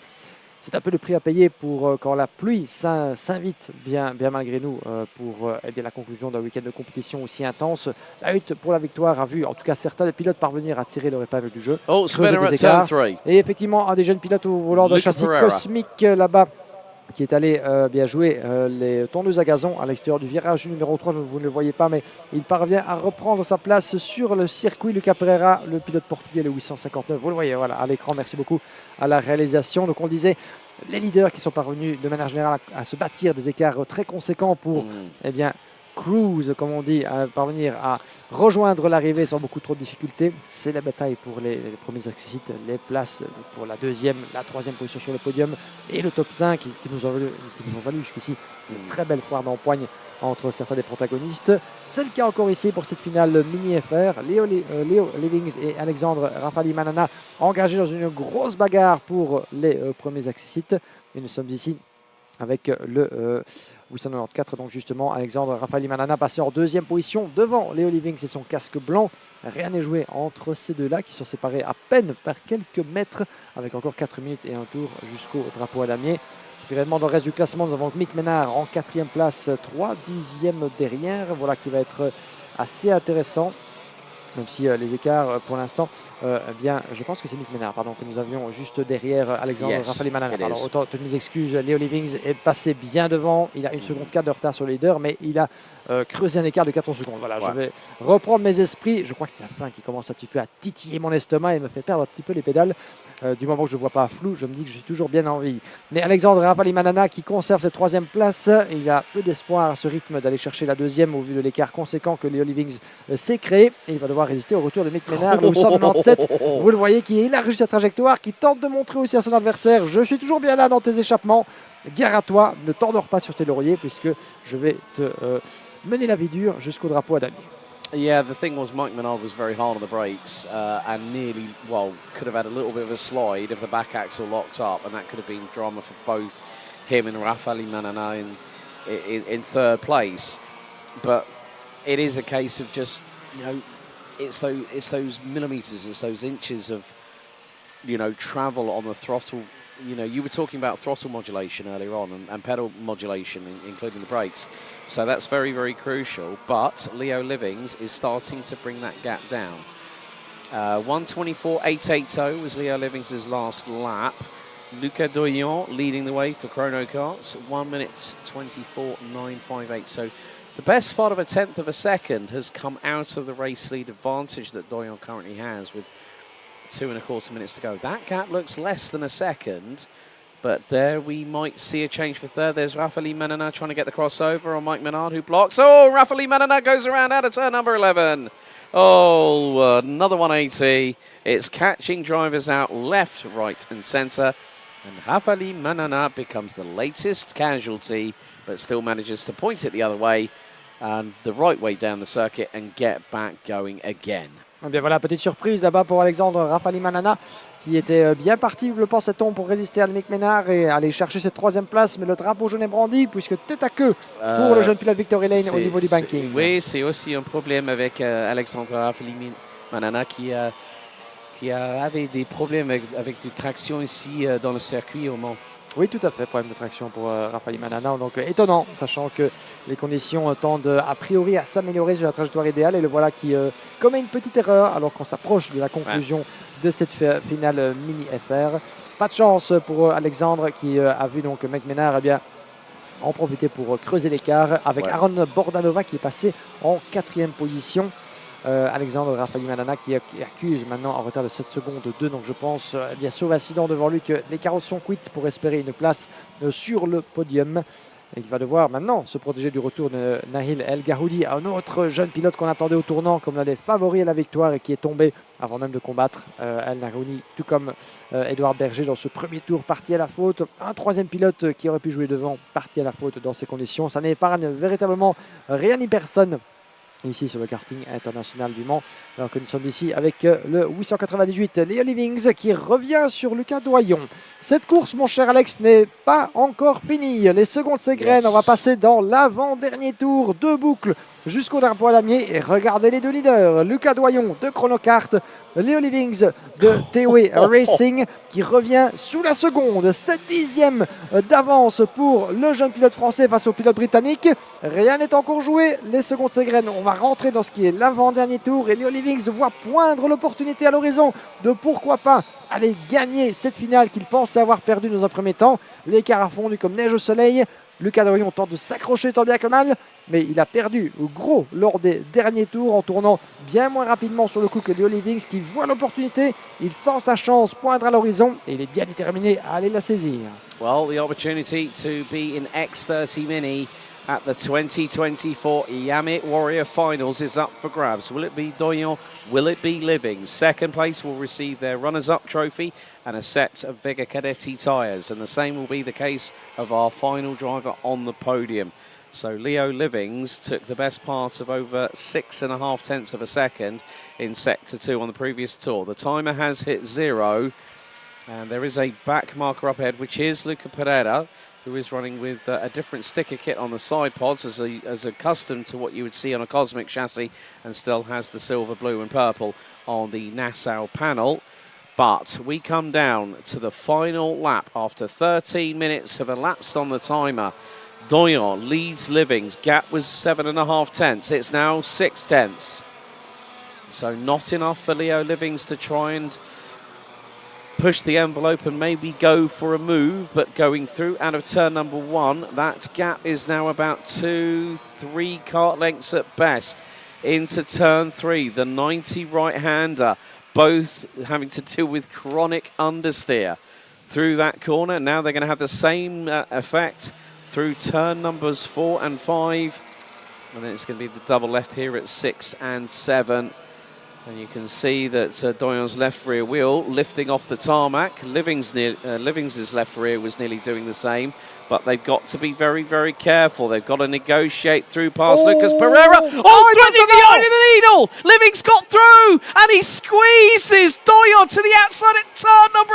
c'est un peu le prix à payer pour quand la pluie s'invite bien malgré nous pour eh bien, la conclusion d'un week-end de compétition aussi intense. La lutte pour la victoire a vu en tout cas certains des pilotes parvenir à tirer leur épingle du jeu. Oh, creuser spinner des at turn écarts. 3. Et effectivement, un des jeunes pilotes au volant d'un Luca châssis Pereira. cosmique là-bas qui est allé bien jouer les tondeuses à gazon à l'extérieur du virage numéro 3. Vous ne le voyez pas, mais il parvient à reprendre sa place sur le circuit. Luca Pereira, le pilote portugais, le 859. Vous le voyez voilà, à l'écran. Merci beaucoup à la réalisation. Donc on le disait, les leaders qui sont parvenus de manière générale à se bâtir des écarts très conséquents pour eh bien, cruise, comme on dit, à parvenir à rejoindre l'arrivée sans beaucoup trop de difficultés. C'est la bataille pour les premiers accessites, les places pour la deuxième, la troisième position sur le podium et le top 5 qui nous ont valu jusqu'ici une très belle foire d'empoigne entre certains des protagonistes. C'est le cas encore ici pour cette finale mini FR. Léo Livings et Alexandre Rafali Manana engagés dans une grosse bagarre pour les premiers accessites. Et nous sommes ici avec le 894, donc justement Alexandre Rafali Manana passé en deuxième position devant Léo Livings et son casque blanc. Rien n'est joué entre ces deux-là qui sont séparés à peine par quelques mètres avec encore 4 minutes et un tour jusqu'au drapeau à damier. Évidemment, dans le reste du classement, nous avons Mick Ménard en 4e place, 3 dixièmes derrière. Voilà qui va être assez intéressant. Même si les écarts pour l'instant, bien, je pense que c'est Mick Ménard que nous avions juste derrière Alexandre Rafali Manana. Alors autant toutes mes excuses, Léo Livings est passé bien devant, il a 1 seconde 4 de retard sur le leader, mais il a creusé un écart de 14 secondes. Voilà, je vais reprendre mes esprits, je crois que c'est la fin qui commence un petit peu à titiller mon estomac et me fait perdre un petit peu les pédales. Du moment que je ne vois pas flou, je me dis que je suis toujours bien en vie. Mais Alexandre Rafali Manana qui conserve cette 3e place, il a peu d'espoir à ce rythme d'aller chercher la 2e au vu de l'écart conséquent que Léo Livings s'est créé. Et il va devoir résister au retour de Mick Ménard, le 897. Vous le voyez, qui élargit sa trajectoire, qui tente de montrer aussi à son adversaire: je suis toujours bien là dans tes échappements. Gare à toi, ne t'endors pas sur tes lauriers puisque je vais te mener la vie dure jusqu'au drapeau à damier. Yeah, the thing was Mike Menard was very hard on the brakes and nearly, could have had a little bit of a slide if the back axle locked up, and that could have been drama for both him and Rafali Manana in 3rd place. But it is a case of just, it's those millimetres, it's those inches of, travel on the throttle. You were talking about throttle modulation earlier on and pedal modulation, including the brakes. So that's very, very crucial. But Leo Livings is starting to bring that gap down. 1:24.880 was Leo Livings' last lap. Luca Doyon leading the way for Chrono Karts, 1 minute 24.958. So the best part of a tenth of a second has come out of the race lead advantage that Doyon currently has with 2.25 minutes to go. That gap looks less than a second, but there we might see a change for 3rd. There's Rafali Manana trying to get the crossover on Mike Menard, who blocks. Oh, Rafali Manana goes around out of turn number 11. Oh, another 180. It's catching drivers out left, right and centre. And Rafali Manana becomes the latest casualty, but still manages to point it the other way and the right way down the circuit and get back going again. Eh bien voilà, petite surprise là-bas pour Alexandre Rafali Manana qui était bien parti, le pensait-on, pour résister à Mick Ménard et aller chercher cette 3e place. Mais le drapeau jaune est brandi puisque tête à queue pour le jeune pilote Victory Lane au niveau du banking. Oui, c'est aussi un problème avec Alexandre Rafali Manana qui avait des problèmes avec de traction ici dans le circuit au Mans. Oui, tout à fait, problème de traction pour Rafali Manana. Donc étonnant, sachant que les conditions tendent a priori à s'améliorer sur la trajectoire idéale. Et le voilà qui commet une petite erreur alors qu'on s'approche de la conclusion de cette finale mini FR. Pas de chance pour Alexandre qui a vu donc Mick Ménard en profiter pour creuser l'écart avec Aaron Bordanova qui est passé en 4e position. Alexandre Rafali Manana qui accuse maintenant en retard de 7 secondes 2. Donc je pense, sauf accident devant lui, que les carottes sont cuites pour espérer une place sur le podium. Et il va devoir maintenant se protéger du retour de Nahil El Gahoudi, un autre jeune pilote qu'on attendait au tournant comme l'un des favoris à la victoire et qui est tombé avant même de combattre. El Gahoudi, tout comme Edouard Berger dans ce premier tour, parti à la faute. Un 3e pilote qui aurait pu jouer devant, parti à la faute dans ces conditions. Ça n'épargne véritablement rien ni personne ici sur le karting international du Mans. Alors que nous sommes ici avec le 898 Léo Livings qui revient sur Lucas Doyon. Cette course, mon cher Alex, n'est pas encore finie. Les secondes s'égrènent. On va passer dans l'avant-dernier tour. 2 boucles jusqu'au drapeau à lamier. Et regardez les deux leaders, Lucas Doyon de Chronocart, Leo Livings de TOE Racing qui revient sous la seconde, 7/10 d'avance pour le jeune pilote français face au pilote britannique. Rien n'est encore joué, les secondes s'égrènent. On va rentrer dans ce qui est l'avant-dernier tour et Leo Livings voit poindre l'opportunité à l'horizon de pourquoi pas aller gagner cette finale qu'il pensait avoir perdue dans un premier temps. L'écart a fondu comme neige au soleil. Lucas Doyon tente de s'accrocher tant bien que mal, mais il a perdu gros lors des derniers tours en tournant bien moins rapidement sur le coup que Leo Livings qui voit l'opportunité, il sent sa chance poindre à l'horizon et il est bien déterminé à aller la saisir. Well, the opportunity to be in X30 Mini at the 2024 Iame Warrior Finals is up for grabs. Will it be Doyon? Will it be Livings? Second place will receive their runners-up trophy and a set of Vega Cadetti tyres. And the same will be the case of our final driver on the podium. So Leo Livings took the best part of over 6.5 tenths of a second in Sector 2 on the previous tour. The timer has hit 0. And there is a back marker up ahead, which is Luca Pereira, who is running with a different sticker kit on the side pods as accustomed to what you would see on a Cosmic chassis, and still has the silver, blue and purple on the Nassau panel. But we come down to the final lap after 13 minutes have elapsed on the timer. Doyon leads Livings. Gap was 7.5 tenths. It's now 6 tenths. So not enough for Leo Livings to try and push the envelope and maybe go for a move, but going through out of turn number 1, that gap is now about 2-3 kart lengths at best into turn 3. The 90 right-hander, both having to deal with chronic understeer through that corner. Now they're going to have the same effect through turn numbers 4 and 5, and then it's going to be the double left here at 6 and 7. And you can see that Doyon's left rear wheel lifting off the tarmac. Livings' left rear was nearly doing the same, but they've got to be very, very careful. They've got to negotiate through past Lucas Pereira. Threading the eye of the needle! Livings got through, and he squeezes Doyon to the outside at turn number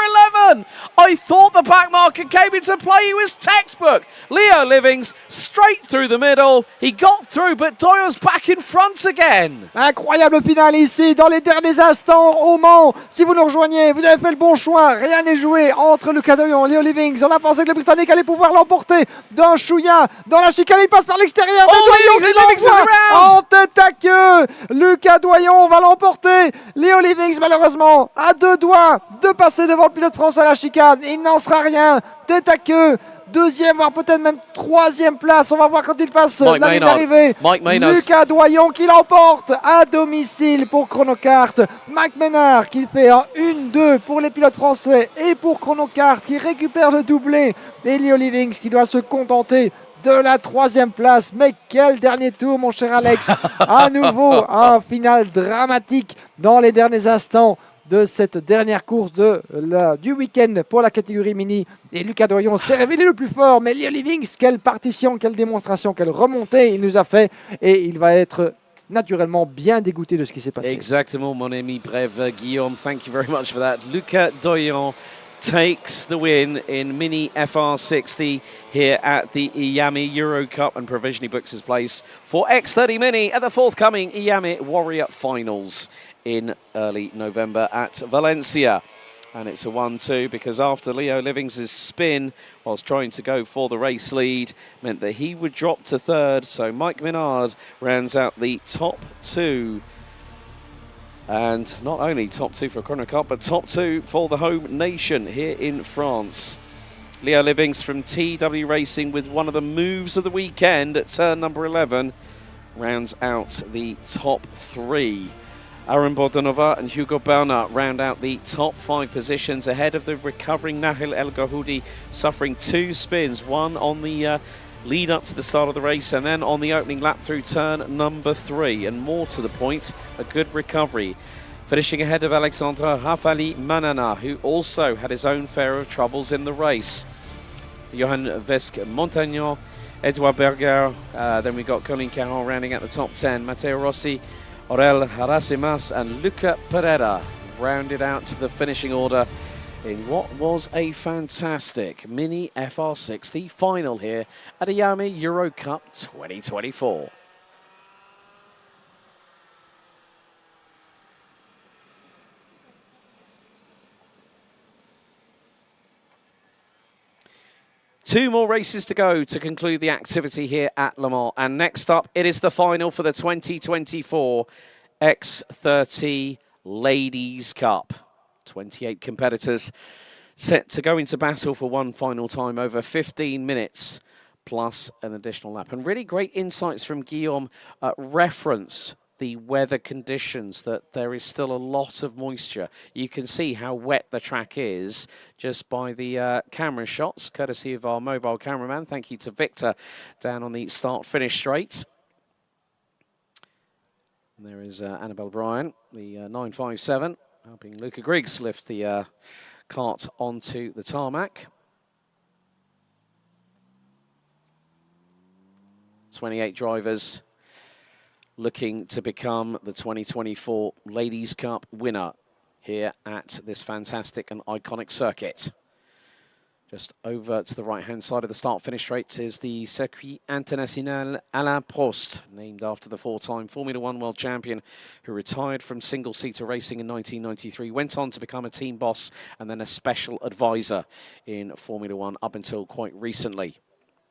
11. I thought the back marker came into play. He was textbook. Leo Livings straight through the middle. He got through, but Doyon's back in front again. Incroyable finale ici dans les derniers instants au Mans. Si vous nous rejoignez, vous avez fait le bon choix. Rien n'est joué entre Lucas Doyon et Leo Livings. On a pensé que le Britannique allait pouvoir l'emporter d'un chouïa dans la chicane. Il passe par l'extérieur. En tête à queue. Lucas Doyon va l'emporter. Leo Livings, malheureusement, à 2 doigts de passer devant le pilote français à la chicane. Il n'en sera rien. Tête à queue. Deuxième, voire peut-être même troisième place. On va voir quand il passe la ligne d'arrivée. Lucas Doyon qui l'emporte à domicile pour Chronocart. Mike Ménard qui fait un 1-2 pour les pilotes français et pour Chronocart qui récupère le doublé. Et Leo Livings qui doit se contenter de la 3e place. Mais quel dernier tour, mon cher Alex. À nouveau, un final dramatique dans les derniers instants de cette dernière course du week-end pour la catégorie mini. Et Lucas Doyon s'est révélé le plus fort, mais Leo Livings, quelle partition, quelle démonstration, quelle remontée il nous a fait, et il va être naturellement bien dégoûté de ce qui s'est passé. Exactement, mon ami bref Guillaume, thank you very much for that. Lucas Doyon takes the win in Mini FR60 here at the Iame Eurocup and provisionally books his place for X30 Mini at the forthcoming Iame Warrior Finals in early November at Valencia. And it's a 1-2 because after Leo Livings' spin whilst trying to go for the race lead meant that he would drop to 3rd. So Mike Minard rounds out the top 2. And not only top 2 for Chronocart, but top 2 for the home nation here in France. Leo Livings from TW Racing with one of the moves of the weekend at turn number 11 rounds out the top 3. Aaron Bordonova and Hugo Bernard round out the top 5 positions ahead of the recovering Nahil El Gahoudi, suffering 2 spins, one on the lead up to the start of the race and then on the opening lap through turn number 3. And more to the point, a good recovery. Finishing ahead of Alexandre Rafali Manana, who also had his own share of troubles in the race. Johan Vesk Montagnon, Edouard Berger, then we got Colin Caron rounding out the top 10. Matteo Rossi, Aurel Harasimas and Luca Pereira rounded out the finishing order in what was a fantastic Mini FR60 final here at Iame Eurocup 2024. 2 more races to go to conclude the activity here at Le Mans. And next up, it is the final for the 2024 X30 Ladies Cup. 28 competitors set to go into battle for one final time over 15 minutes plus an additional lap. And really great insights from Guillaume reference the weather conditions, that there is still a lot of moisture. You can see how wet the track is just by the camera shots, courtesy of our mobile cameraman. Thank you to Victor down on the start-finish straight. And there is Annabelle Bryan, the 957, helping Luca Griggs lift the cart onto the tarmac. 28 drivers looking to become the 2024 Ladies Cup winner here at this fantastic and iconic circuit. Just over to the right-hand side of the start-finish straight is the Circuit International Alain Prost, named after the 4-time Formula One world champion who retired from single-seater racing in 1993, went on to become a team boss and then a special advisor in Formula One up until quite recently.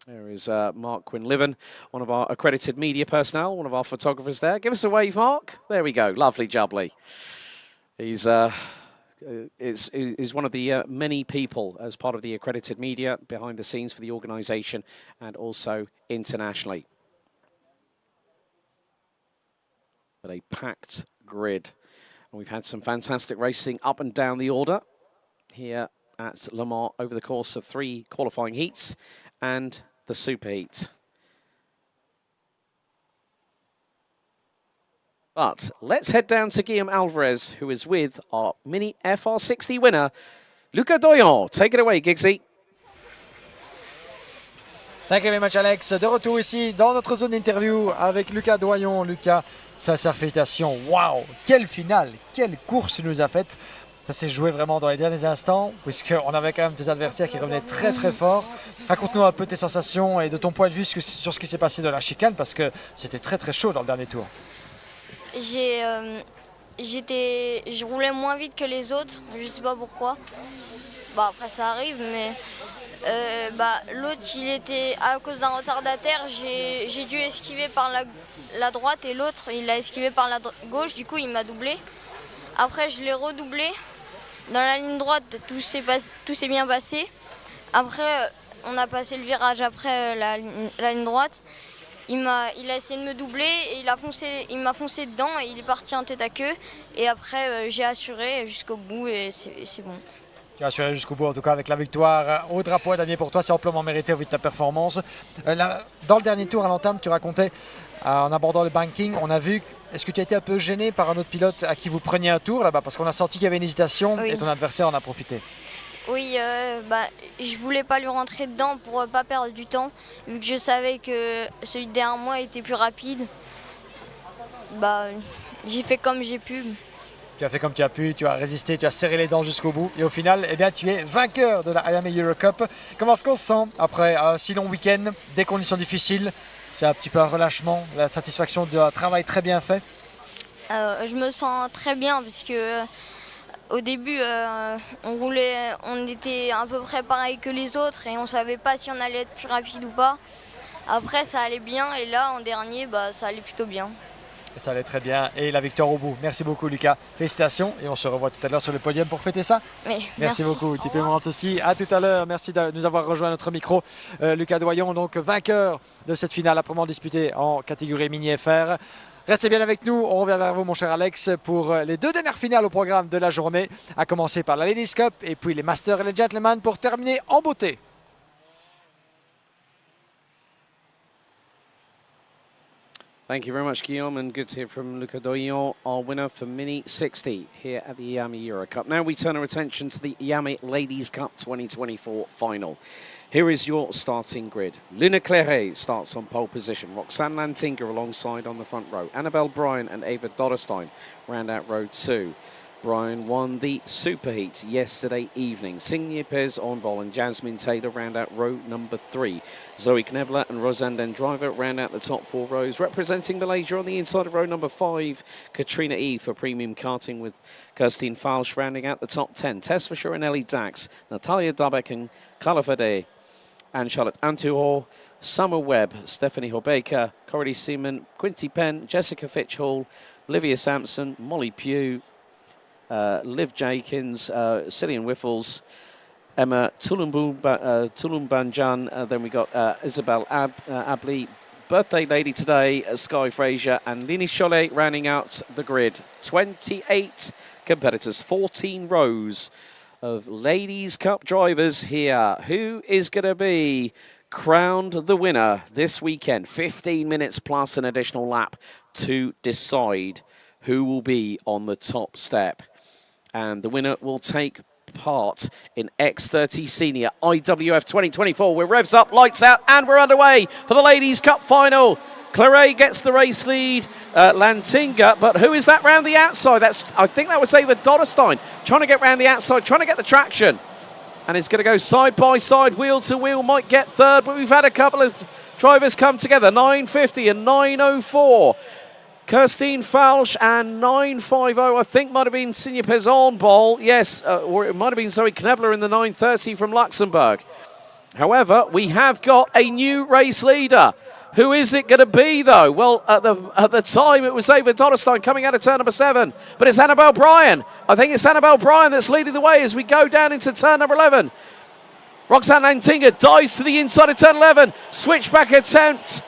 There is Mark Quinlivan, one of our accredited media personnel, one of our photographers there. Give us a wave, Mark. There we go. Lovely jubbly. He's one of the many people as part of the accredited media behind the scenes for the organisation and also internationally. But a packed grid. And we've had some fantastic racing up and down the order here at Le Mans over the course of 3 qualifying heats and the super heat. But let's head down to Guillaume Alvarez, who is with our Mini FR60 winner, Luca Doyon. Take it away, Giggsy. Thank you very much, Alex. De retour ici dans notre zone d'interview avec Lucas Doyon. Lucas, sincères félicitations. Waouh, quelle finale, quelle course tu nous as faite. Ça s'est joué vraiment dans les derniers instants, puisqu'on avait quand même des adversaires qui revenaient très très fort. Raconte-nous un peu tes sensations et de ton point de vue sur ce qui s'est passé dans la chicane, parce que c'était très très chaud dans le dernier tour. Je roulais moins vite que les autres, je sais pas pourquoi. Bah après ça arrive, mais l'autre il était à cause d'un retardataire, j'ai dû esquiver par la droite et l'autre il a esquivé par la gauche, du coup il m'a doublé. Après je l'ai redoublé. Dans la ligne droite, tout s'est bien passé. Après, on a passé le virage après la ligne droite. Il a essayé de me doubler et il m'a foncé dedans et il est parti en tête à queue. Et après, j'ai assuré jusqu'au bout et c'est bon. Tu as assuré jusqu'au bout, en tout cas, avec la victoire au drapeau dernier pour toi. C'est amplement mérité au vu de ta performance. Dans le dernier tour, à l'entame, tu racontais, en abordant le banking, on a vu... Est-ce que tu as été un peu gêné par un autre pilote à qui vous preniez un tour là-bas? Parce qu'on a senti qu'il y avait une hésitation, oui. Et ton adversaire en a profité. Oui, je voulais pas lui rentrer dedans pour pas perdre du temps, vu que je savais que celui derrière moi était plus rapide. J'ai fait comme j'ai pu. Tu as fait comme tu as pu, tu as résisté, tu as serré les dents jusqu'au bout. Et au final, eh bien, tu es vainqueur de la Iame Eurocup. Comment est-ce qu'on se sent après un si long week-end, des conditions difficiles? C'est un petit peu un relâchement, la satisfaction d'un travail très bien fait? Je me sens très bien parce que au début on était à peu près pareil que les autres et on savait pas si on allait être plus rapide ou pas. Après ça allait bien et là en dernier ça allait plutôt bien. Et ça allait très bien et la victoire au bout. Merci beaucoup Lucas, félicitations et on se revoit tout à l'heure sur le podium pour fêter ça. Oui, merci beaucoup, tu peux me rendre aussi. À tout à l'heure, merci de nous avoir rejoint à notre micro. Lucas Doyon, donc vainqueur de cette finale âprement disputée en catégorie mini FR. Restez bien avec nous, on revient vers vous mon cher Alex pour les 2 dernières finales au programme de la journée, à commencer par la Ladies Cup et puis les Masters et les Gentlemen pour terminer en beauté. Thank you very much, Guillaume, and good to hear from Luca Doyon, our winner for Mini 60 here at the Iame Eurocup. Now we turn our attention to the Iame Ladies Cup 2024 final. Here is your starting grid. Luna Claire starts on pole position. Roxanne Lantinga alongside on the front row. Annabelle Bryan and Ava Dodderstein round out row 2. Bryan won the Superheat yesterday evening. Signe Pez on ball and Jasmine Taylor round out row number 3. Zoe Knebler and Rosanne Dendriver round out the top 4 rows. Representing Malaysia on the inside of row number 5, Katrina E for premium karting with Kirstine Falsch rounding out the top 10. Tess Fisher and Ellie Dax, Natalia Dubek and Kalafade and Charlotte Antuhor, Summer Webb, Stephanie Hobeika, Coralie Seaman, Quinty Penn, Jessica Fitchhall, Olivia Sampson, Molly Pugh, Liv Jakins, Cillian Wiffles, Emma Tulumbanjan, then we got Isabel Abley, birthday lady today, Sky Fraser, and Lini Cholet rounding out the grid. 28 competitors, 14 rows of Ladies Cup drivers here. Who is going to be crowned the winner this weekend? 15 minutes plus an additional lap to decide who will be on the top step. And the winner will take part in X30 Senior IWF 2024. We're revs up, lights out, and we're underway for the Ladies Cup final. Claret gets the race lead, Lantinga, but who is that round the outside? I think that was Ava Dotterstein trying to get round the outside, trying to get the traction. And it's going to go side by side, wheel to wheel, might get third, but we've had a couple of drivers come together, 950 and 904. Kirstine Falsch and 950, I think might have been Sinja Pezon-Bol. Yes, or it might have been Zoe Knebler in the 930 from Luxembourg. However, we have got a new race leader. Who is it going to be, though? Well, at the time, it was Ava Dotterstein coming out of turn number 7. But it's Annabelle Bryan. I think it's Annabelle Bryan that's leading the way as we go down into turn number 11. Roxanne Lantinga dives to the inside of turn 11. Switchback attempt.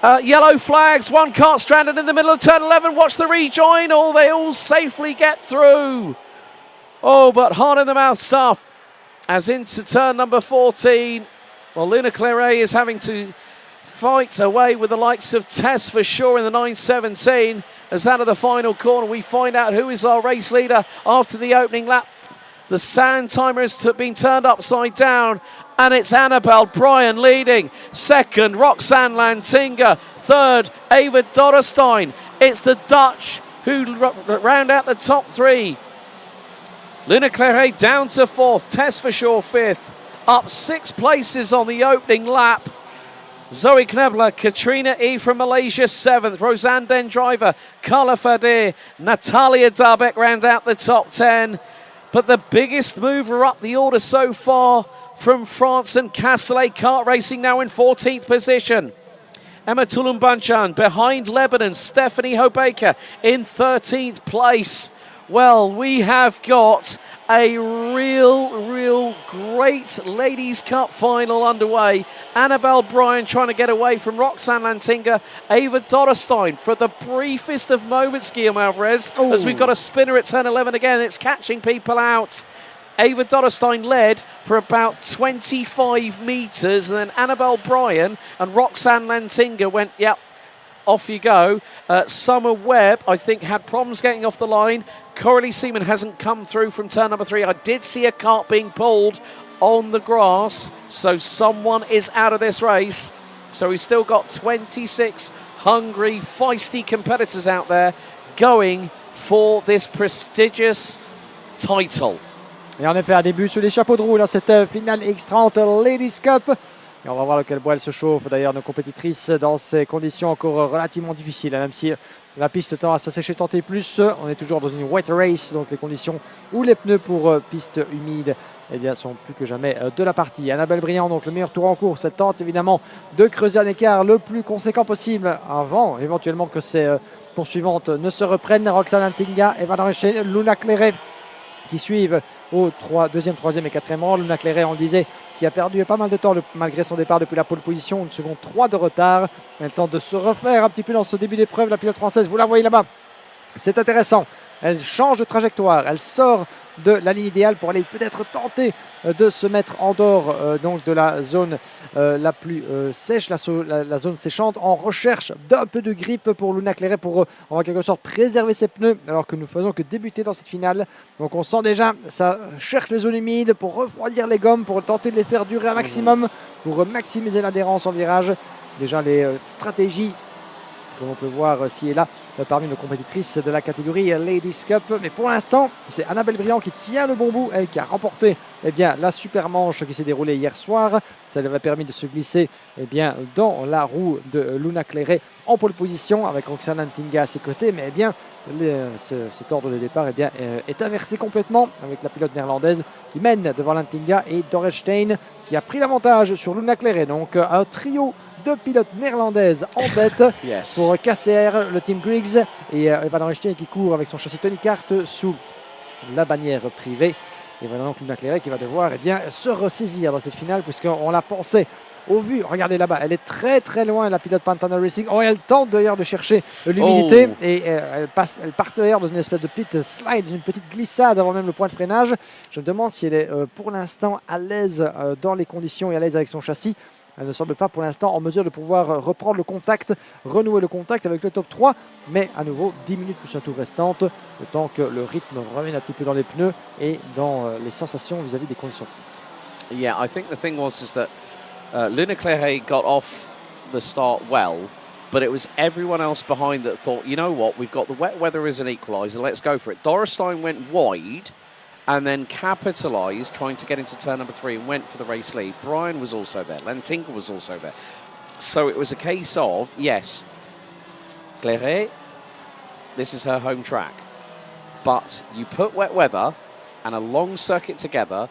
Yellow flags, one cart stranded in the middle of turn 11. Watch the rejoin. Oh, they all safely get through. Oh, but hard in the mouth stuff. As into turn number 14. Well, Luna Claret is having to fight away with the likes of Tess for sure in the 917. As out of the final corner, we find out who is our race leader after the opening lap. The sand timer has been turned upside down, and it's Annabelle Bryan leading. Second, Roxanne Lantinga. Third, Ava Dotterstein. It's the Dutch who round out the top 3. Luna Claret down to 4th. Tess for sure 5th. Up 6 places on the opening lap. Zoe Knebler, Katrina E from Malaysia 7th, Roseanne Den Driver, Carla Fadir, Natalia Darbeck round out the top 10. But the biggest mover up the order so far from France and Castellet Kart Racing now in 14th position. Emma Tulumbanchan behind Lebanon, Stephanie Hobeika in 13th place. Well, we have got a real great Ladies Cup final underway. Annabelle Bryan trying to get away from Roxanne Lantinga. Ava Dotterstein for the briefest of moments, Guillaume Alvarez, as we've got a spinner at turn 11 again. It's catching people out. Ava Dotterstein led for about 25 metres, and then Annabelle Bryan and Roxanne Lantinga went, yep, off you go. Summer Webb, I think, had problems getting off the line. Coralie Seaman hasn't come through from turn number 3. I did see a cart being pulled on the grass, so someone is out of this race. So we've still got 26 hungry, feisty competitors out there going for this prestigious title. Et en effet, un début sur les chapeaux de roue dans cette finale X30 Ladies Cup. Et on va voir de quel bois elles se chauffent. D'ailleurs, nos compétitrices dans ces conditions encore relativement difficiles, même si la piste tend à s'assécher tant et plus. On est toujours dans une wet race, donc les conditions où les pneus pour piste humide sont plus que jamais de la partie. Annabelle Bryan, donc le meilleur tour en course, elle tente évidemment de creuser un écart le plus conséquent possible avant éventuellement que ces poursuivantes ne se reprennent. Roxanne Lantinga et Van Rieschen, Luna Claret qui suivent au 2e, 3e et 4e rang. Luna Claret, on le disait, qui a perdu pas mal de temps malgré son départ depuis la pole position, 1 seconde 3 de retard. Elle tente de se refaire un petit peu dans ce début d'épreuve, la pilote française, vous la voyez là-bas. C'est intéressant, elle change de trajectoire, elle sort de la ligne idéale pour aller peut-être tenter de se mettre en dehors donc de la zone la plus sèche, la zone séchante, en recherche d'un peu de grippe pour Luna Claret pour en quelque sorte préserver ses pneus alors que nous faisons que débuter dans cette finale. Donc on sent déjà, ça cherche les zones humides pour refroidir les gommes, pour tenter de les faire durer un maximum, pour maximiser l'adhérence en virage. Déjà les stratégies que l'on peut voir ci et là parmi nos compétitrices de la catégorie Ladies Cup. Mais pour l'instant, c'est Annabelle Briand qui tient le bon bout, elle qui a remporté la super manche qui s'est déroulée hier soir. Ça lui a permis de se glisser dans la roue de Luna Clairet en pole position avec Roxana Ntinga à ses côtés. Mais cet ordre de départ est inversé complètement avec la pilote néerlandaise qui mène devant Lantinga et Dorrestein qui a pris l'avantage sur Luna Clairet. Donc un trio de pilotes néerlandaises en tête pour KCR, le team Griggs et Eva Dorrestein qui court avec son châssis Tony Kart sous la bannière privée. Et voilà donc Luna Clairet qui va devoir se ressaisir dans cette finale puisqu'on la pensait au vu. Regardez là-bas, elle est très très loin la pilote Pantana Racing. Elle tente d'ailleurs de chercher l'humidité et elle part d'ailleurs dans une espèce de petite slide, une petite glissade avant même le point de freinage. Je me demande si elle est pour l'instant à l'aise dans les conditions et à l'aise avec son châssis. Elle ne semble pas pour l'instant en mesure de pouvoir reprendre le contact, renouer le contact avec le top 3. Mais à nouveau, 10 minutes plus un tour restante, le temps que le rythme revienne un petit peu dans les pneus et dans les sensations vis-à-vis des conditions de piste. Yeah, I think the thing was that Luna Clairet got off the start well, but it was everyone else behind that thought, you know what, we've got the wet weather as an equaliser, let's go for it. Dorrestein went wide and then capitalised trying to get into turn number 3 and went for the race lead. Brian was also there. Lantinga was also there. So it was a case of, yes, Clairet, this is her home track. But you put wet weather and a long circuit together,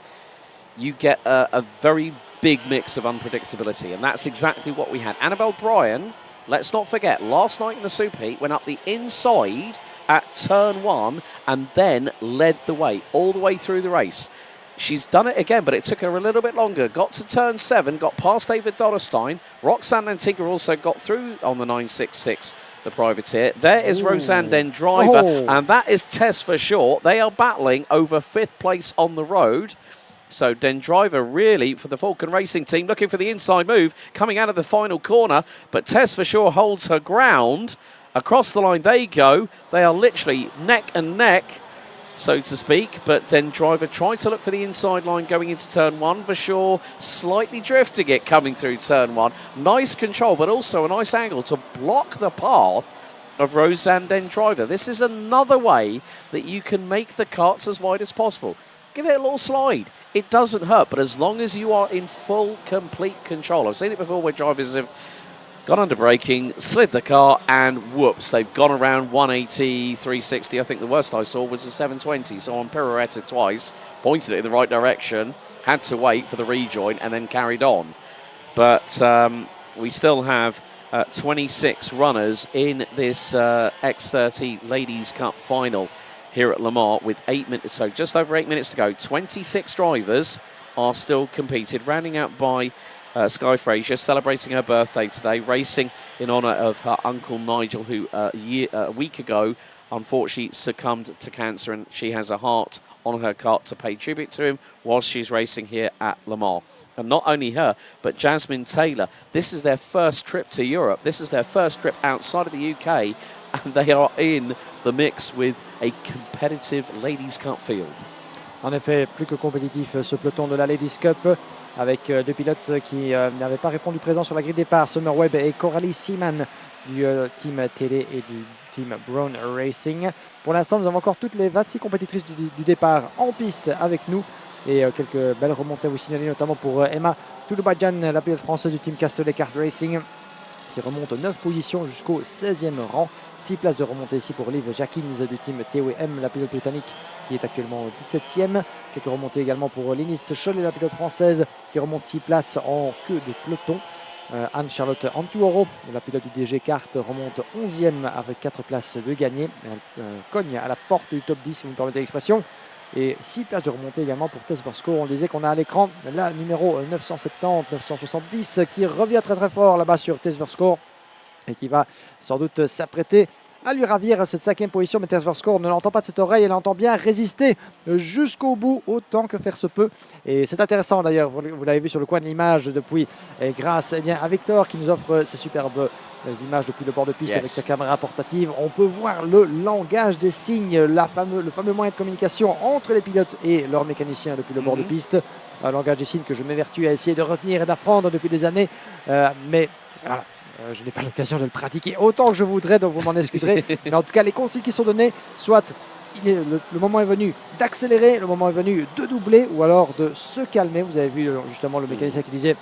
you get a very big mix of unpredictability. And that's exactly what we had. Annabelle Bryan, let's not forget, last night in the Super Heat, went up the inside at turn 1 and then led the way all the way through the race. She's done it again, but it took her a little bit longer. Got to turn 7, got past David Dorrestein. Roxanne Lantinga also got through on the 966, the privateer. There is Roseanne Den Driver, and that is Tess for short. They are battling over 5th place on the road. So Den Driver really, for the Falcon Racing team, looking for the inside move, coming out of the final corner. But Tess for sure holds her ground. Across the line they go. They are literally neck and neck, so to speak. But Den Driver tried to look for the inside line going into turn 1. For sure, slightly drifting it coming through turn 1. Nice control, but also a nice angle to block the path of Roseanne Den Driver. This is another way that you can make the carts as wide as possible. Give it a little slide. It doesn't hurt, but as long as you are in full, complete control. I've seen it before where drivers have gone under braking, slid the car, and whoops, they've gone around 180, 360. I think the worst I saw was the 720. So on pirouetted twice, pointed it in the right direction, had to wait for the rejoin, and then carried on. But we still have 26 runners in this X30 Ladies Cup final here at Le Mans with 8 minutes, so just over 8 minutes to go. 26 drivers are still competed, rounding out by Sky Fraser, celebrating her birthday today, racing in honour of her uncle Nigel, who a week ago unfortunately succumbed to cancer, and she has a heart on her cart to pay tribute to him whilst she's racing here at Le Mans. And not only her, but Jasmine Taylor. This is their first trip to Europe. This is their first trip outside of the UK, and they are in the mix with a competitive Ladies Cup field. En effet, plus que compétitif ce peloton de la Ladies Cup avec deux pilotes qui n'avaient pas répondu présent sur la grille de départ, Summer Webb et Coralie Seaman du team Télé et du team Brown Racing. Pour l'instant, nous avons encore toutes les 26 compétitrices du départ en piste avec nous et quelques belles remontées à vous signaler, notamment pour Emma Touloubadjan, la pilote française du team Castellet Kart Racing, qui remonte 9 positions jusqu'au 16e rang. 6 places de remontée ici pour Liv Jackins du team TOM, la pilote britannique qui est actuellement au 17e. Quelques remontées également pour Linis Cholet, la pilote française qui remonte 6 places en queue de peloton. Anne-Charlotte Antuoro, la pilote du DG Kart, remonte 11e avec 4 places de gagné. Elle cogne à la porte du top 10, si vous me permettez l'expression. Et 6 places de remontée également pour Tess Versko. On disait qu'on a à l'écran la numéro 970 qui revient très très fort là-bas sur Tess Versko et qui va sans doute s'apprêter à lui ravir cette 5e position. Mais Tess Versko ne l'entend pas de cette oreille, elle entend bien résister jusqu'au bout autant que faire se peut. Et c'est intéressant d'ailleurs, vous l'avez vu sur le coin de l'image depuis, et grâce à Victor qui nous offre ces superbes images depuis le bord de piste avec sa caméra portative. On peut voir le langage des signes, le fameux moyen de communication entre les pilotes et leurs mécaniciens depuis le bord de piste. Un langage des signes que je m'évertue à essayer de retenir et d'apprendre depuis des années. Mais voilà, Je n'ai pas l'occasion de le pratiquer autant que je voudrais, donc vous m'en excuserez. Mais en tout cas, les consignes qui sont données, soit le moment est venu d'accélérer, le moment est venu de doubler ou alors de se calmer. Vous avez vu justement le mécanicien qui disait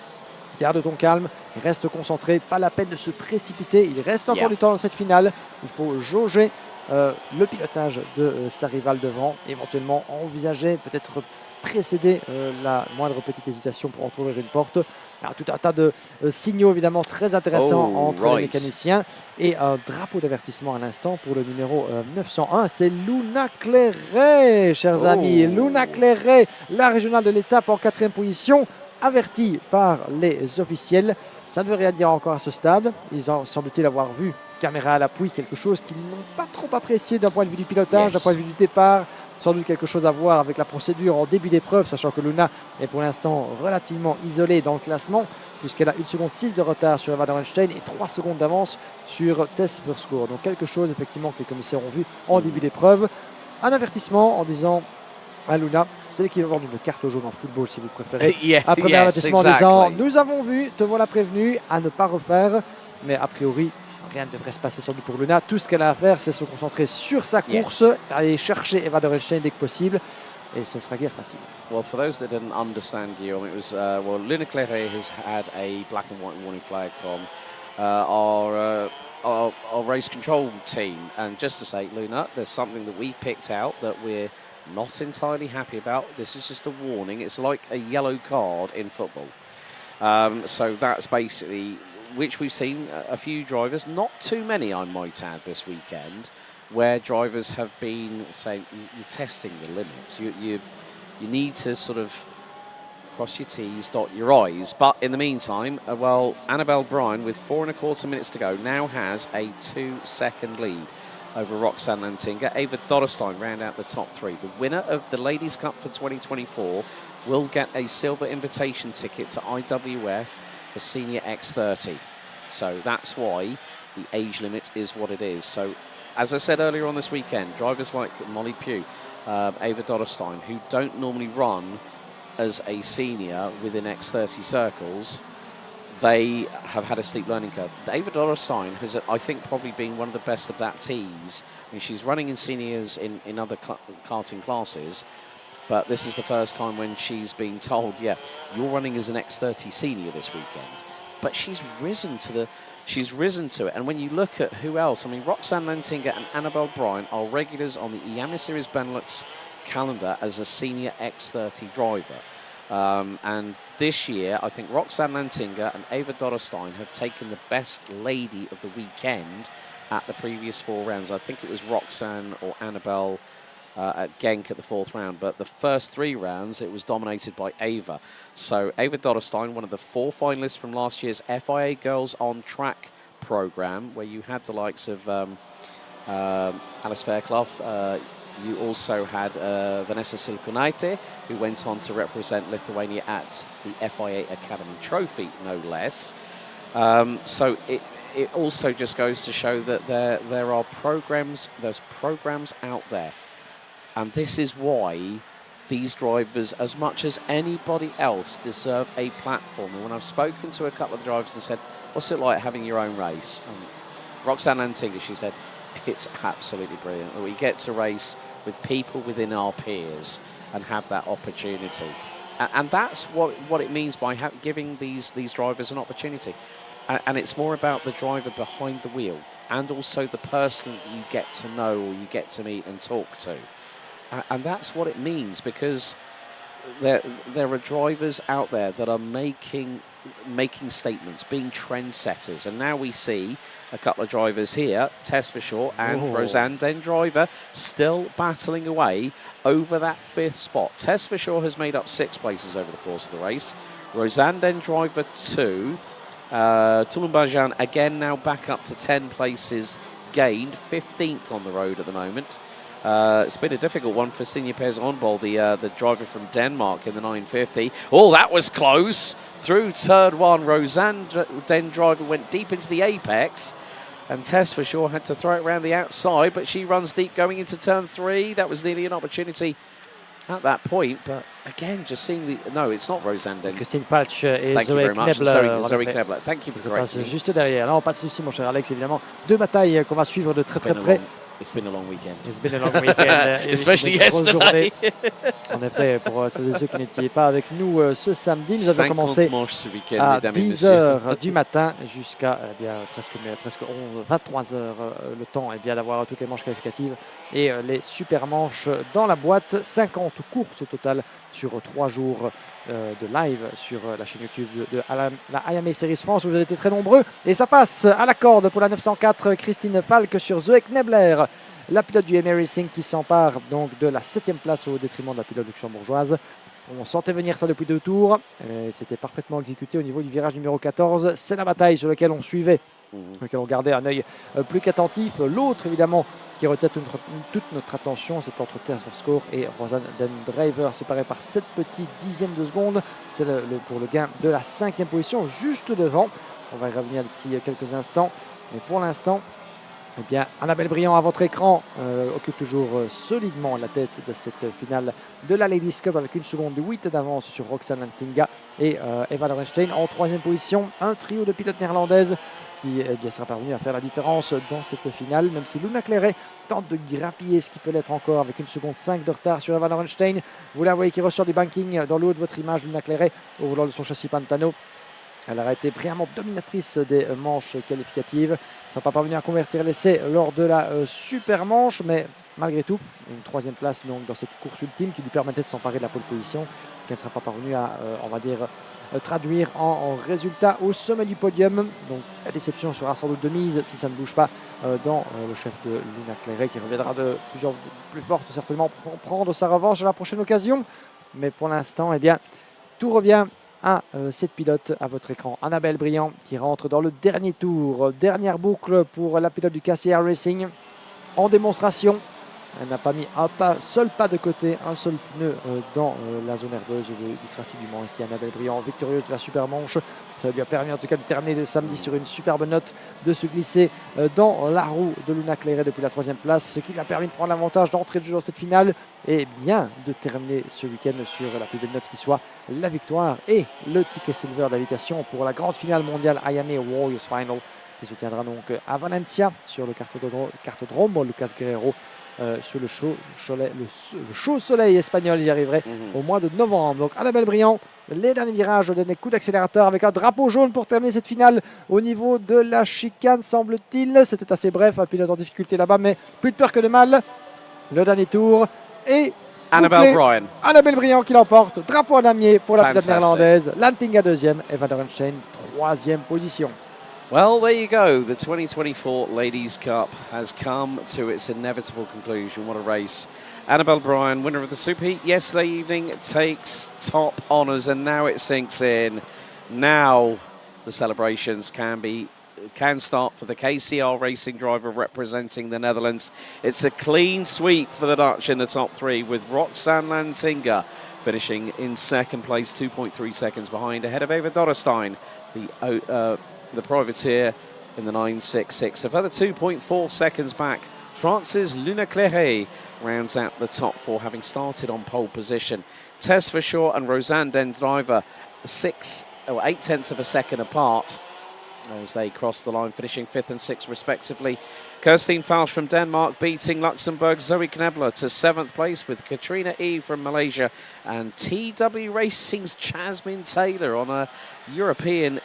garde ton calme, reste concentré, pas la peine de se précipiter. Il reste encore du temps dans cette finale. Il faut jauger le pilotage de sa rivale devant, éventuellement envisager, peut-être précéder la moindre petite hésitation pour entrouvrir une porte. Alors, tout un tas de signaux évidemment très intéressants entre les mécaniciens et un drapeau d'avertissement à l'instant pour le numéro 901. C'est Luna Clairet, chers amis. Luna Clairet, la régionale de l'étape en 4e position, avertie par les officiels. Ça ne veut rien dire encore à ce stade. Ils ont semble-t-il avoir vu, caméra à l'appui, quelque chose qu'ils n'ont pas trop apprécié d'un point de vue du pilotage, d'un point de vue du départ. Sans doute quelque chose à voir avec la procédure en début d'épreuve, sachant que Luna est pour l'instant relativement isolée dans le classement, puisqu'elle a 1 seconde 6 de retard sur Eva Dorenstein et 3 secondes d'avance sur Tess Burscourt. Donc quelque chose effectivement que les commissaires ont vu en début d'épreuve. Un avertissement en disant à Luna, vous savez qu'il va y avoir une carte jaune en football si vous préférez. Un premier avertissement en disant, nous avons vu, te voilà prévenu à ne pas refaire, mais a priori, rien ne devrait se passer sur lui pour Luna. Tout ce qu'elle a à faire, c'est se concentrer sur sa course, aller chercher Eva Dorenstein dès que possible, et ce sera guère facile. Well, for those that didn't understand Guillaume, it was Luna Clairet has had a black and white warning flag from our race control team, and just to say, Luna, there's something that we've picked out that we're not entirely happy about. This is just a warning. It's like a yellow card in football. So that's basically, which we've seen a few drivers, not too many I might add this weekend, where drivers have been saying you're testing the limits. You need to sort of cross your T's, dot your I's. But in the meantime, well, Annabelle Bryan, with 4 1/4 minutes to go, now has a 2-second lead over Roxanne Lantinga. Ava Dodderstein round out the top 3. The winner of the Ladies' Cup for 2024 will get a silver invitation ticket to IWF for Senior X30. So that's why the age limit is what it is. So, as I said earlier on this weekend, drivers like Molly Pugh, Ava Dodderstein, who don't normally run as a senior within X30 circles, they have had a steep learning curve. Ava Dodderstein has, I think, probably been one of the best adaptees. I mean, she's running in seniors in other karting classes, but this is the first time when she's been told, yeah, you're running as an X30 senior this weekend. But she's risen to it. And when you look at who else, I mean, Roxanne Lantinga and Annabelle Bryan are regulars on the Iame Series Benelux calendar as a senior X30 driver. And this year, I think Roxanne Lantinga and Ava Dodderstein have taken the best lady of the weekend at the previous 4 rounds. I think it was Roxanne or Annabelle at Genk at the 4th round, but the first 3 rounds it was dominated by Ava. So Ava Dodderstein, one of the 4 finalists from last year's FIA Girls on Track program, where you had the likes of Alice Fairclough. You also had Vanessa Silkunaite, who went on to represent Lithuania at the FIA Academy Trophy, no less. So it also just goes to show that there are programs, there's programs out there. And this is why these drivers, as much as anybody else, deserve a platform. And when I've spoken to a couple of drivers and said, what's it like having your own race? Roxanne Lantinga, she said, it's absolutely brilliant that we get to race with people within our peers and have that opportunity. And that's what it means by giving these drivers an opportunity. And it's more about the driver behind the wheel and also the person that you get to know or you get to meet and talk to. And that's what it means, because there are drivers out there that are making statements, being trendsetters. And now we see a couple of drivers here, Tess Fisher and Roseanne Den Driver, still battling away over that 5th spot. Tess Fisher has made up 6 places over the course of the race. Roseanne Den Driver 2. Tulumbajan again now back up to 10 places gained, 15th on the road at the moment. It's been a difficult one for Signe Pers Onbol, the driver from Denmark in the 950. Oh, that was close. Through turn 1, Roseanne Den Driver went deep into the apex, and Tess for sure had to throw it around the outside, but she runs deep going into turn 3. That was nearly an opportunity at that point, but again, just seeing the... No, it's not Rosanne Den. Christine Palch et Thank you Zoé very much. Knebler. Zoe Knebler. Thank you for Ça passe correcting me. juste derrière. Non, pas de souci, mon cher Alex. Évidemment, deux batailles qu'on va suivre de très près. It's been a long weekend. It's been a long weekend. Especially Une grosse yesterday. journée. En effet, pour celles et ceux qui n'étaient pas avec nous ce samedi, nous avons commencé ce week-end, à mesdames et 10 messieurs. h du matin jusqu'à presque 23 h le temps d'avoir toutes les manches qualificatives et les super manches dans la boîte. 50 courses au total sur 3 jours de live sur la chaîne YouTube de la Iame Series France où vous avez été très nombreux. Et ça passe à la corde pour la 904 Christine Falk sur Zoé Knebler, la pilote du Iame Racing qui s'empare donc de la 7e place au détriment de la pilote luxembourgeoise. On sentait venir ça depuis 2 tours. C'était parfaitement exécuté au niveau du virage numéro 14. C'est la bataille sur laquelle on suivait, sur laquelle on gardait un œil plus qu'attentif. L'autre, évidemment, qui retient toute notre attention, c'est entre Tess Score et Rosanne Den Driver, séparés par 7 petits dixièmes de seconde. C'est pour le gain de la 5e position, juste devant. On va y revenir d'ici quelques instants. Mais pour l'instant, eh bien, Annabelle Briand à votre écran occupe toujours solidement la tête de cette finale de la Ladies Cup avec 1 seconde de 8 d'avance sur Roxanne Lantinga et Eva Lorenstein en 3e position. Un trio de pilotes néerlandaises qui sera parvenu à faire la différence dans cette finale, même si Luna Claret tente de grappiller ce qui peut l'être encore avec 1 seconde 5 de retard sur Eva Lorenstein. Vous la voyez qui ressort du banking dans le haut de votre image, Luna Claret au volant de son châssis Pantano. Elle a été brillamment dominatrice des manches qualificatives. Ça n'a pas parvenu à convertir l'essai lors de la super manche, mais malgré tout, une 3e place donc, dans cette course ultime qui lui permettait de s'emparer de la pole position, qu'elle ne sera pas parvenue à, on va dire, traduire en résultat au sommet du podium. Donc la déception sera sans doute de mise si ça ne bouge pas dans le chef de Luna Claret qui reviendra de plus forte certainement pour prendre sa revanche à la prochaine occasion. Mais pour l'instant, eh bien, tout revient à cette pilote à votre écran, Annabelle Briand, qui rentre dans le dernier tour. Dernière boucle pour la pilote du KCR Racing en démonstration. Elle n'a pas mis un seul pas de côté, un seul pneu dans la zone herbeuse du tracé du Mans. Ici, Annabelle Briand, victorieuse de la super manche. Ça lui a permis en tout cas de terminer le samedi sur une superbe note, de se glisser dans la roue de Luna Claret depuis la 3e place, ce qui lui a permis de prendre l'avantage d'entrer de jeu dans cette finale et bien de terminer ce week-end sur la plus belle note qui soit, la victoire et le ticket silver d'invitation pour la grande finale mondiale Iame Warriors Final qui se tiendra donc à Valencia sur le cartodrome Lucas Guerrero. Sur le chaud soleil espagnol, j'y arriverai au mois de novembre. Donc Annabelle Briand, les derniers virages, le dernier coup d'accélérateur avec un drapeau jaune pour terminer cette finale au niveau de la chicane, semble-t-il. C'était assez bref, un pilote en difficulté là-bas, mais plus de peur que de mal. Le dernier tour et Annabelle Briand qui l'emporte. Drapeau en damier pour la pilote néerlandaise. Lantinga 2e, Eva Lorenstein 3e position. Well, there you go. The 2024 Ladies' Cup has come to its inevitable conclusion. What a race. Annabelle Bryan, winner of the Super Heat yesterday evening, takes top honours, and now it sinks in. Now the celebrations can start for the KCR racing driver representing the Netherlands. It's a clean sweep for the Dutch in the top 3, with Roxanne Lantinga finishing in 2nd place, 2.3 seconds behind, ahead of Eva Dorrestein, the privateer, in the 966. A further 2.4 seconds back, France's Luna Claret rounds out the top 4, having started on pole position. Tess Verschoor and Rosanne Den Driver 8 tenths of a second apart as they cross the line, finishing 5th and 6th respectively. Kirstine Falsch from Denmark beating Luxembourg's Zoe Knebler to 7th place, with Katrina E from Malaysia and TW Racing's Jasmine Taylor on a European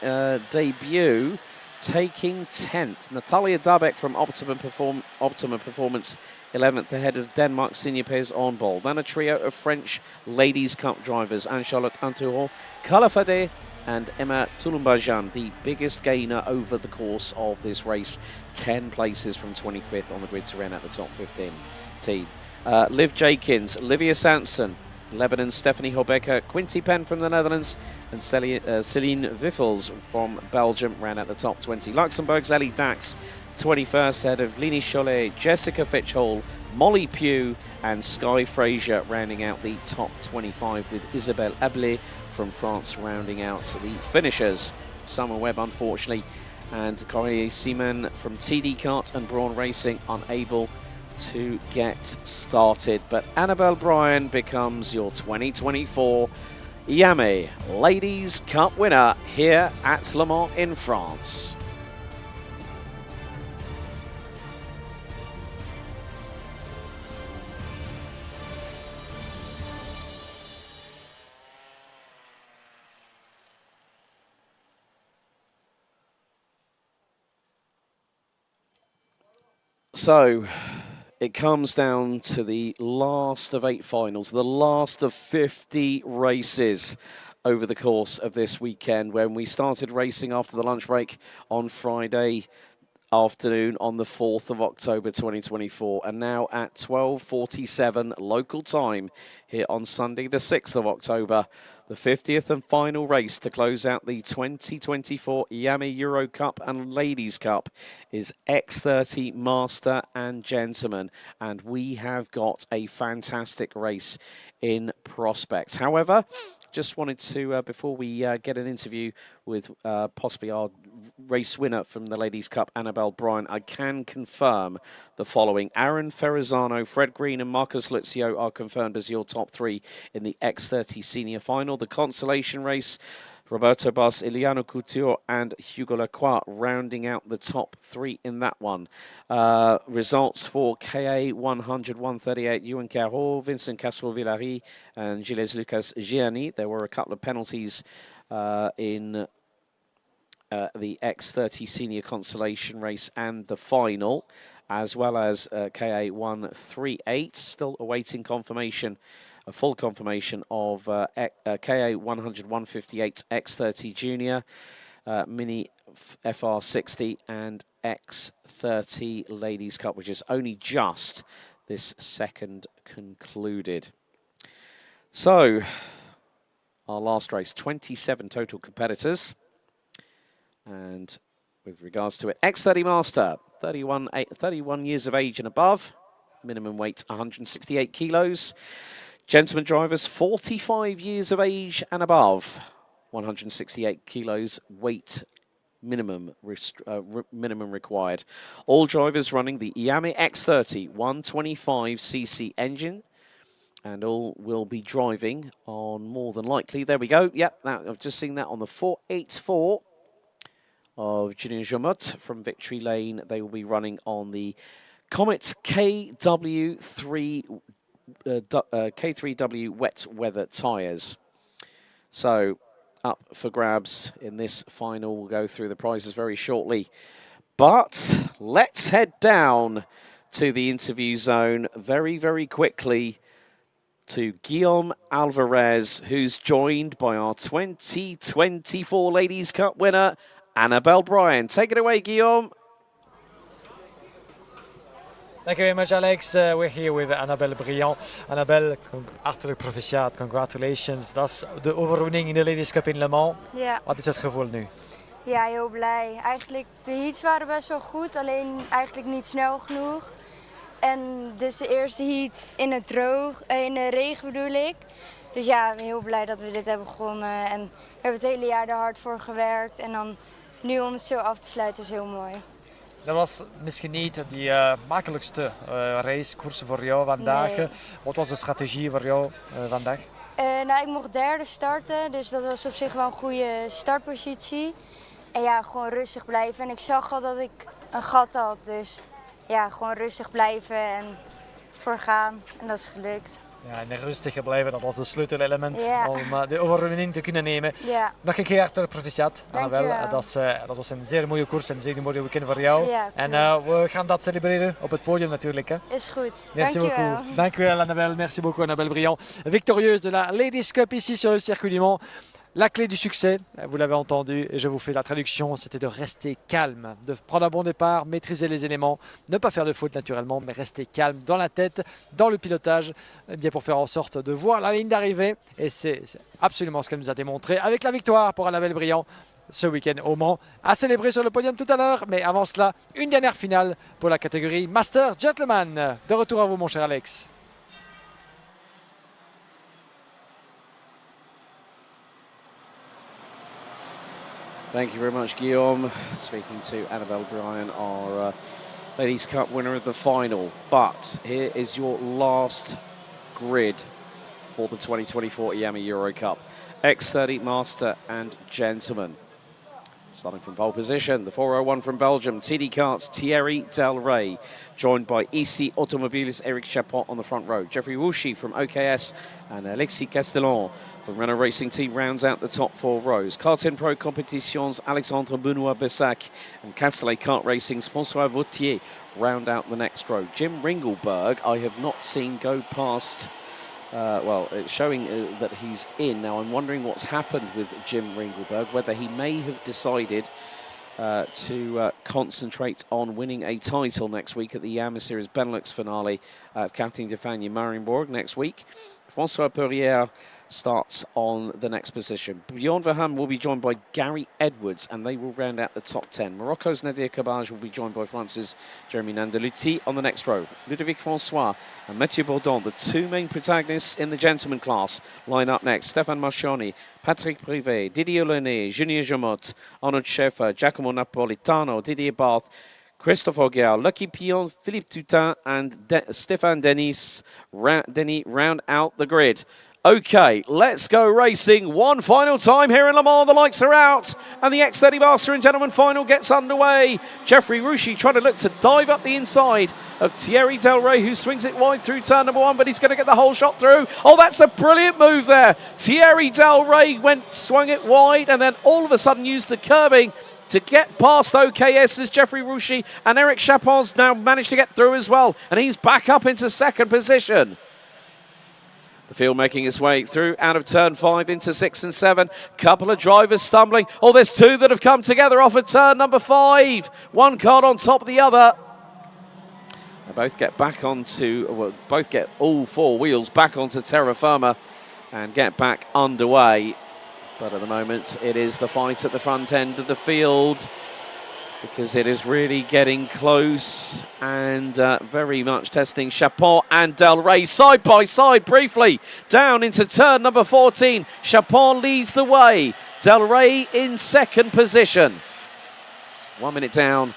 debut taking 10th. Natalia Dabek from Optimum Performance 11th, ahead of Denmark's Senior Pez on ball. Then a trio of French Ladies' Cup drivers, Anne-Charlotte Antouron, Carla Fade and Emma Tulumbajan, the biggest gainer over the course of this race. 10 places from 25th on the grid to round out the top 15 team. Liv Jakins, Livia Sampson, Lebanon's Stephanie Hobecker, Quinty Penn from the Netherlands, and Celine Wiffels from Belgium round out the top 20. Luxembourg's Ellie Dax, 21st, ahead of Lini Cholet, Jessica Fitch-Hall, Molly Pugh and Sky Fraser rounding out the top 25, with Isabelle Ablé from France rounding out the finishers. Summer Webb, unfortunately, and Corey Seaman from TD Kart and Braun Racing unable to get started. But Annabelle Bryan becomes your 2024 Iame Ladies Cup winner here at Le Mans in France. So it comes down to the last of 8 finals, the last of 50 races over the course of this weekend, when we started racing after the lunch break on Friday afternoon on the 4th of October 2024, and now at 12:47 local time here on Sunday the 6th of October, the 50th and final race to close out the 2024 Iame Eurocup and Ladies Cup is X30 Master and Gentlemen, and we have got a fantastic race in prospect. However, just wanted to, before we get an interview with possibly our race winner from the Ladies' Cup, Annabelle Bryan, I can confirm the following. Aaron Ferrazzano, Fred Green and Marcus Luzio are confirmed as your top 3 in the X30 Senior Final. The consolation race, Roberto Bas, Iliano Couture and Hugo Lacroix rounding out the top 3 in that one. Results for KA 100-138, Ewan Caro, Vincent Castro-Villari and Gilles Lucas Gianni. There were a couple of penalties in the X30 Senior Consolation Race and the final, as well as KA 138, still awaiting confirmation, a full confirmation of KA 100-158 X30 Junior, Mini FR60 and X30 Ladies Cup, which is only just this second concluded. So, our last race, 27 total competitors. And with regards to it, X30 Master, 31 years of age and above, minimum weight 168 kilos. Gentleman drivers, 45 years of age and above, 168 kilos weight minimum required. All drivers running the Iame X30 125cc engine, and all will be driving on, more than likely, there we go, yep, I've just seen that on the 484 of Julien Jomot from Victory Lane. They will be running on the Comet K3W wet weather tyres. So up for grabs in this final. We'll go through the prizes very shortly. But let's head down to the interview zone very, very quickly to Guillaume Alvarez, who's joined by our 2024 Ladies' Cup winner, Annabelle Bryan. Take it away, Guillaume. Thank you very much, Alex. We're here with Annabelle Bryan. Annabelle, hartelijk proficiat, congratulations. Dat is de overwinning in de Ladies Cup in Le Mans. Ja. Wat is het gevoel nu? Ja, heel blij. Eigenlijk, de heats waren best wel goed, alleen eigenlijk niet snel genoeg. En dus de eerste heat in de regen bedoel ik. Dus ja, heel blij dat we dit hebben gewonnen. En we hebben het hele jaar er hard voor gewerkt. En dan nu om het zo af te sluiten is heel mooi. Dat was misschien niet die makkelijkste racekoers voor jou vandaag. Nee. Wat was de strategie voor jou vandaag? Nou, ik mocht derde starten, dus dat was op zich wel een goede startpositie. En ja, gewoon rustig blijven. En ik zag al dat ik een gat had, dus ja, gewoon rustig blijven en voorgaan. En dat is gelukt. Ja, en rustig blijven, dat was het sleutelelement om de overwinning te kunnen nemen. Ja. Nog een keer hartelijk proficiat, Dankjewel. Annabelle. Dat was een zeer mooie koers en een zeer mooie weekend voor jou. Ja, en we gaan dat celebreren op het podium natuurlijk. Hè. Is goed. Merci Dankjewel. beaucoup. Dankjewel Annabelle, merci beaucoup Annabelle Bryan. Victorieuse de la Ladies Cup ici sur le circuit du Mans. La clé du succès, vous l'avez entendu et je vous fais la traduction, c'était de rester calme, de prendre un bon départ, maîtriser les éléments, ne pas faire de faute naturellement, mais rester calme dans la tête, dans le pilotage, bien pour faire en sorte de voir la ligne d'arrivée. Et c'est absolument ce qu'elle nous a démontré avec la victoire pour Annabelle Bryan ce week-end au Mans, à célébrer sur le podium tout à l'heure. Mais avant cela, une dernière finale pour la catégorie Master Gentleman. De retour à vous mon cher Alex. Thank you very much, Guillaume. Speaking to Annabelle Bryan, our Ladies Cup winner of the final. But here is your last grid for the 2024 Iame Eurocup. X30 Master and Gentleman. Starting from pole position, the 401 from Belgium, TD Karts, Thierry Del Rey, joined by EC Automobiles, Eric Chapot on the front row. Jeffrey Wushi from OKS and Alexis Castellon from Renault Racing Team rounds out the top 4 rows. Karting Pro Competitions, Alexandre Benoit Bessac and Castellet Kart Racing's François Vautier round out the next row. Jim Ringelberg, I have not seen go past... well, it's showing that he's in. Now, I'm wondering what's happened with Jim Ringelberg, whether he may have decided to concentrate on winning a title next week at the Iame Series Benelux finale at Karting de Fagnes Marienborg next week. François Perrier starts on the next position. Bjorn Verheyen will be joined by Gary Edwards, and they will round out the top 10. Morocco's Nadia Cabage will be joined by France's Jeremy Nandaluti on the next row. Ludovic Francois and Mathieu Bourdon, the 2 main protagonists in the gentleman class, line up next. Stéphane Marchioni, Patrick Privé, Didier Launay, Julien Jomot, Arnold Schaeffer, Giacomo Napolitano, Didier Barth, Christophe Auguer, Lucky Pion, Philippe Toutin, and Stéphane Denis round out the grid. Okay, let's go racing one final time here in Le Mans. The lights are out and the X30 Master and Gentleman final gets underway. Jeffrey Rushi trying to look to dive up the inside of Thierry Del Rey, who swings it wide through turn number 1, but he's going to get the whole shot through. Oh, that's a brilliant move there. Thierry Del Rey swung it wide and then all of a sudden used the curbing to get past OKS as Jeffrey Rushi, and Eric Chapon's now managed to get through as well, and he's back up into second position. The field making its way through out of turn 5 into 6 and 7. Couple of drivers stumbling. Oh, there's 2 that have come together off of turn number 5. One card on top of the other. They both get back onto, well, both get all 4 wheels back onto terra firma and get back underway. But at the moment, it is the fight at the front end of the field, because it is really getting close and very much testing Chapon and Del Rey side by side briefly down into turn number 14. Chapon leads the way. Del Rey in second position. 1 minute down,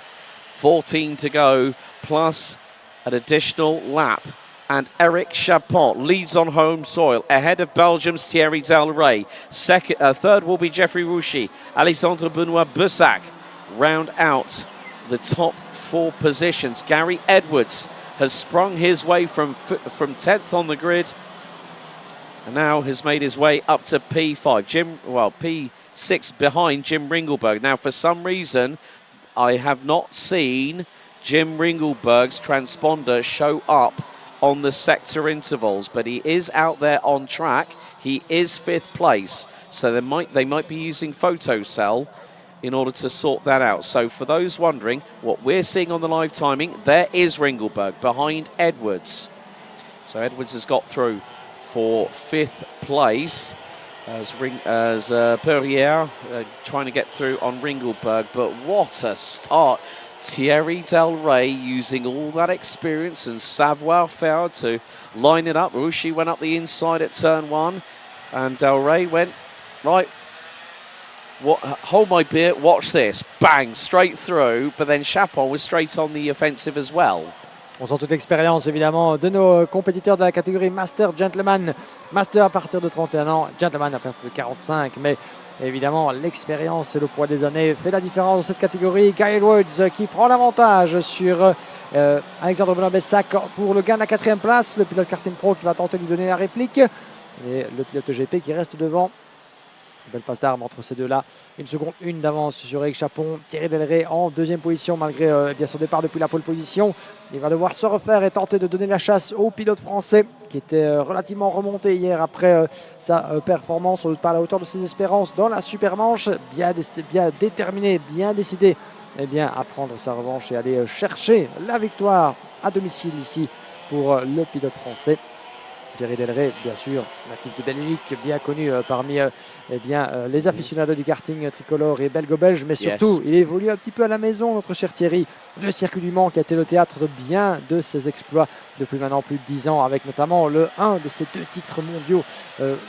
14 to go, plus an additional lap. And Eric Chapon leads on home soil ahead of Belgium's Thierry Del Rey. Third will be Jeffrey Rushi. Alexandre Benoit Bessac round out the top 4 positions. Gary Edwards has sprung his way from 10th on the grid and now has made his way up to P5. P6 behind Jim Ringelberg. Now, for some reason, I have not seen Jim Ringelberg's transponder show up on the sector intervals, but he is out there on track. He is 5th place, so they might be using photocell in order to sort that out. So for those wondering what we're seeing on the live timing, there is Ringelberg behind Edwards. So Edwards has got through for 5th place as Perrier trying to get through on Ringelberg. But what a start. Thierry Del Rey using all that experience and savoir-faire to line it up. Rushi went up the inside at turn 1 and Del Rey went, right, hold my beer, watch this, bang, straight through, but then Chapon was straight on the offensive as well. On sent toute l'expérience évidemment de nos compétiteurs de la catégorie Master Gentleman. Master à partir de 31 ans, Gentleman à partir de 45, mais évidemment l'expérience et le poids des années fait la différence dans cette catégorie. Guy Edwards qui prend l'avantage sur Alexandre Benoit Bessac pour le gain de la 4e place. Le pilote Karting Pro qui va tenter de lui donner la réplique. Et le pilote GP qui reste devant. Belle passe d'armes entre ces deux-là. 1 seconde 1 d'avance sur Eric Chapon. Thierry Del Rey en 2e position malgré bien son départ depuis la pole position. Il va devoir se refaire et tenter de donner la chasse au pilote français qui était relativement remonté hier après sa performance, sans doute pas à la hauteur de ses espérances dans la Supermanche. Bien déterminé, bien décidé à prendre sa revanche et aller chercher la victoire à domicile ici pour le pilote français. Thierry Delray, bien sûr, natif de Belgique, bien connu parmi les aficionados du karting tricolore et belgo-belge, mais surtout, il évolue un petit peu à la maison, notre cher Thierry. Le circuit du Mans qui a été le théâtre de bien de ses exploits depuis maintenant plus de 10 ans, avec notamment un de ses 2 titres mondiaux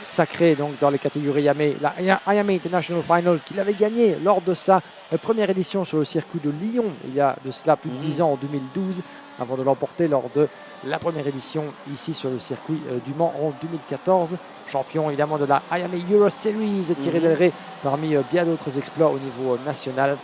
sacrés donc, dans les catégories Iame, la Iame International Final, qu'il avait gagné lors de sa première édition sur le circuit de Lyon, il y a de cela plus de 10 ans, en 2012, avant de l'emporter lors de la première édition ici sur le circuit du Mans en 2014. Champion évidemment de la Iame Euro Series, Thierry Delray, parmi bien d'autres exploits au niveau national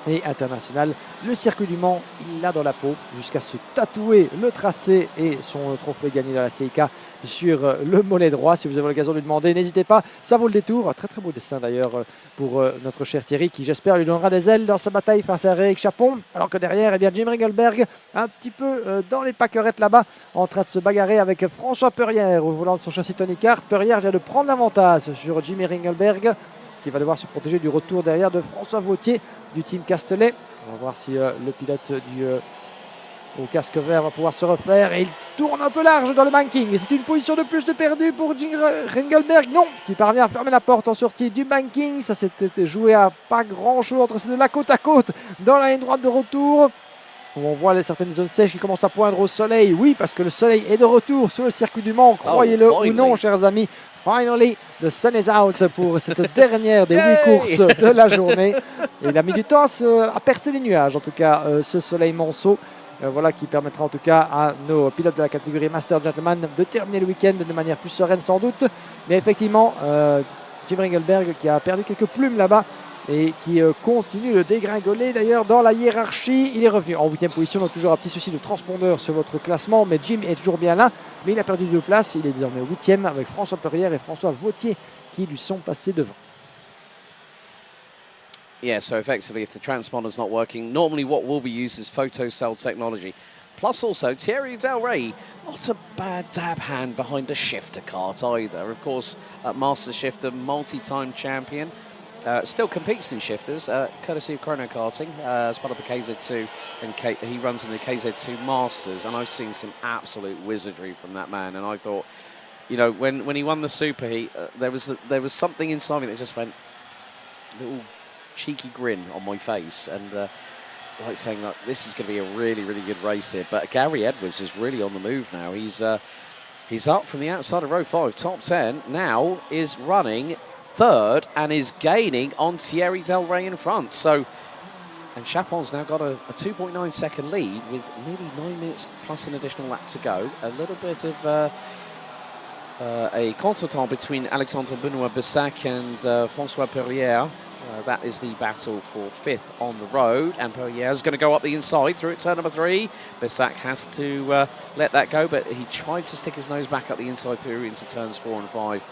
et international. Le circuit du Mans, il l'a dans la peau, jusqu'à se tatouer le tracé et son trophée gagné dans la CIK sur le mollet droit. Si vous avez l'occasion de lui demander, n'hésitez pas, ça vaut le détour. Un très très beau dessin d'ailleurs pour notre cher Thierry, qui j'espère lui donnera des ailes dans sa bataille face à Eric Chapon, alors que derrière, Jim Ringelberg, un petit peu dans les pâquerettes là-bas, en train de se bagarrer avec François Perrière au volant de son châssis Tony Kart. Perrière vient de prendre l'avantage sur Jimmy Ringelberg, qui va devoir se protéger du retour derrière de François Vautier du team Castellet. On va voir si le pilote au casque vert va pouvoir se refaire, et il tourne un peu large dans le banking. Et c'est une position de plus de perdu pour Ringelberg, non, qui parvient à fermer la porte en sortie du banking. Ça s'était joué à pas grand chose entre ces deux, la côte à côte dans la ligne droite de retour, où on voit certaines zones sèches qui commencent à poindre au soleil. Oui, parce que le soleil est de retour sur le circuit du Mans, croyez-le ou non, chers amis. Finally, the sun is out pour cette dernière des 8 courses de la journée. Et il a mis du temps à percer les nuages, en tout cas, ce soleil monceau. Voilà, qui permettra en tout cas à nos pilotes de la catégorie Master Gentleman de terminer le week-end de manière plus sereine sans doute. Mais effectivement, Jim Ringelberg qui a perdu quelques plumes là-bas et qui continue de dégringoler d'ailleurs dans la hiérarchie. Il est revenu en 8e position, donc toujours un petit souci de transpondeur sur votre classement, mais Jim est toujours bien là, mais il a perdu 2 places. Il est désormais 8e avec François Perrière et François Vautier qui lui sont passés devant. Yeah, so effectively, if the transponder's not working, normally what will be used is photocell technology. Plus also, Thierry Delray, not a bad dab hand behind a shifter kart either. Of course, Master Shifter, multi-time champion. Still competes in shifters, courtesy of Chrono Karting, as part of the KZ2, and he runs in the KZ2 Masters, and I've seen some absolute wizardry from that man, and I thought, you know, when he won the Superheat, there was something inside me that just went, little cheeky grin on my face, and like saying, like, this is going to be a really, really good race here. But Gary Edwards is really on the move now. He's up from the outside of row 5, top 10, now is running third and is gaining on Thierry Delray in front. So, and Chapon's now got a 2.9 second lead with nearly 9 minutes plus an additional lap to go. A little bit of a contretemps between Alexandre Benoit Bessac and François Perrière. That is the battle for 5th on the road, and Perrière is going to go up the inside through at turn number 3. Bessac has to let that go, but he tried to stick his nose back up the inside through into turns 4 and 5.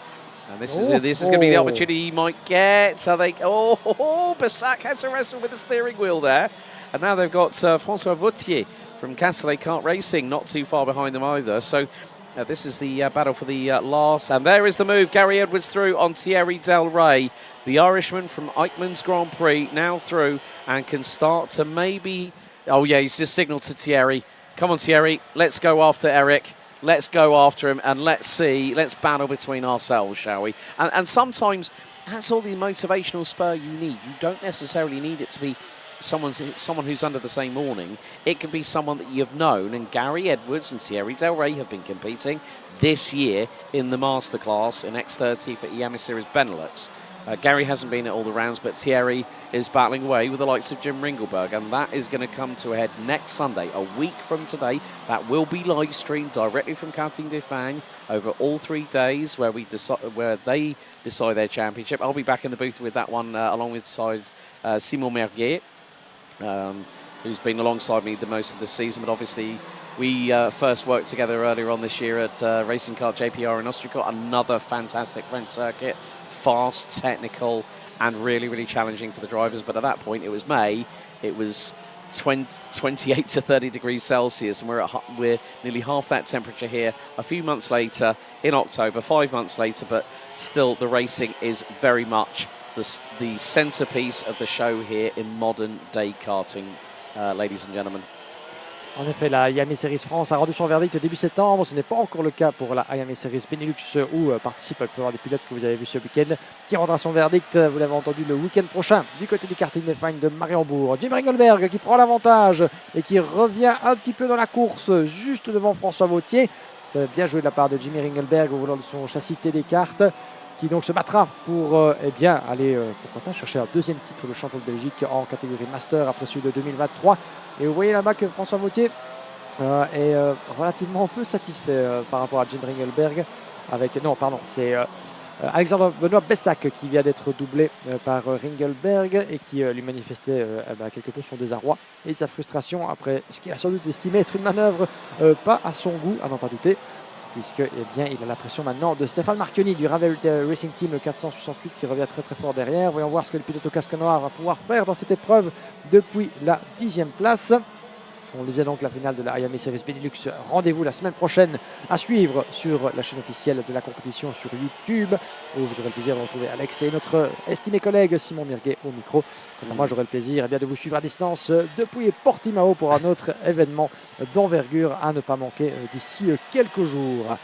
And this is going to be the opportunity he might get. So Bessac had to wrestle with the steering wheel there. And now they've got François Vautier from Castellet Kart Racing not too far behind them either. So this is the battle for the last. And there is the move. Gary Edwards through on Thierry Delray. The Irishman from Eichmann's Grand Prix now through and can start to maybe... Oh, yeah, he's just signalled to Thierry. Come on, Thierry. Let's go after Eric. Let's go after him and let's battle between ourselves, shall we? And sometimes that's all the motivational spur you need. You don't necessarily need it to be someone who's under the same awning. It can be someone that you've known, and Gary Edwards and Thierry Delray have been competing this year in the Masterclass in X30 for Iame Series Benelux. Gary hasn't been at all the rounds, but Thierry is battling away with the likes of Jim Ringelberg, and that is going to come to a head next Sunday, a week from today. That will be live streamed directly from Karting de Fang over all 3 days, where they decide their championship. I'll be back in the booth with that one along with Simon Merguet, who's been alongside me the most of the season, but obviously we first worked together earlier on this year at Racing Kart JPR in Austrico, another fantastic French circuit. Fast, technical, and really, really challenging for the drivers. But at that point, it was May. It was 28 to 30 degrees Celsius, and we're nearly half that temperature here a few months later in October, 5 months later. But still, the racing is very much the centerpiece of the show here in modern day karting, ladies and gentlemen. En effet, la Iame Series France a rendu son verdict début septembre. Ce n'est pas encore le cas pour la Iame Series Benelux où participent la plupart des pilotes que vous avez vus ce week-end, qui rendra son verdict, vous l'avez entendu, le week-end prochain du côté du karting des Fines de Mariembourg. Jim Ringelberg qui prend l'avantage et qui revient un petit peu dans la course, juste devant François Vautier. C'est bien joué de la part de Jimmy Ringelberg au volant de son châssis télécarte, qui donc se battra pour aller pourquoi pas chercher un deuxième titre de champion de Belgique en catégorie Master après celui de 2023. Et vous voyez là-bas que François Vautier est relativement peu satisfait par rapport à Jim Ringelberg. C'est Alexandre Benoît Bessac qui vient d'être doublé par Ringelberg et qui lui manifestait quelque peu son désarroi et sa frustration après ce qu'il a sans doute estimé être une manœuvre pas à son goût, à n'en pas douter, puisque il a la pression maintenant de Stéphane Marchioni du Ravel Racing Team, le 468, qui revient très très fort derrière. Voyons voir ce que le pilote au casque noir va pouvoir faire dans cette épreuve depuis la 10e place. On lisait donc la finale de la Iame Series Benelux. Rendez-vous la semaine prochaine à suivre sur la chaîne officielle de la compétition sur YouTube, où vous aurez le plaisir de retrouver Alex et notre estimé collègue Simon Mirguet au micro. Quant à moi, j'aurai le plaisir de vous suivre à distance depuis Portimao pour un autre événement d'envergure à ne pas manquer d'ici quelques jours.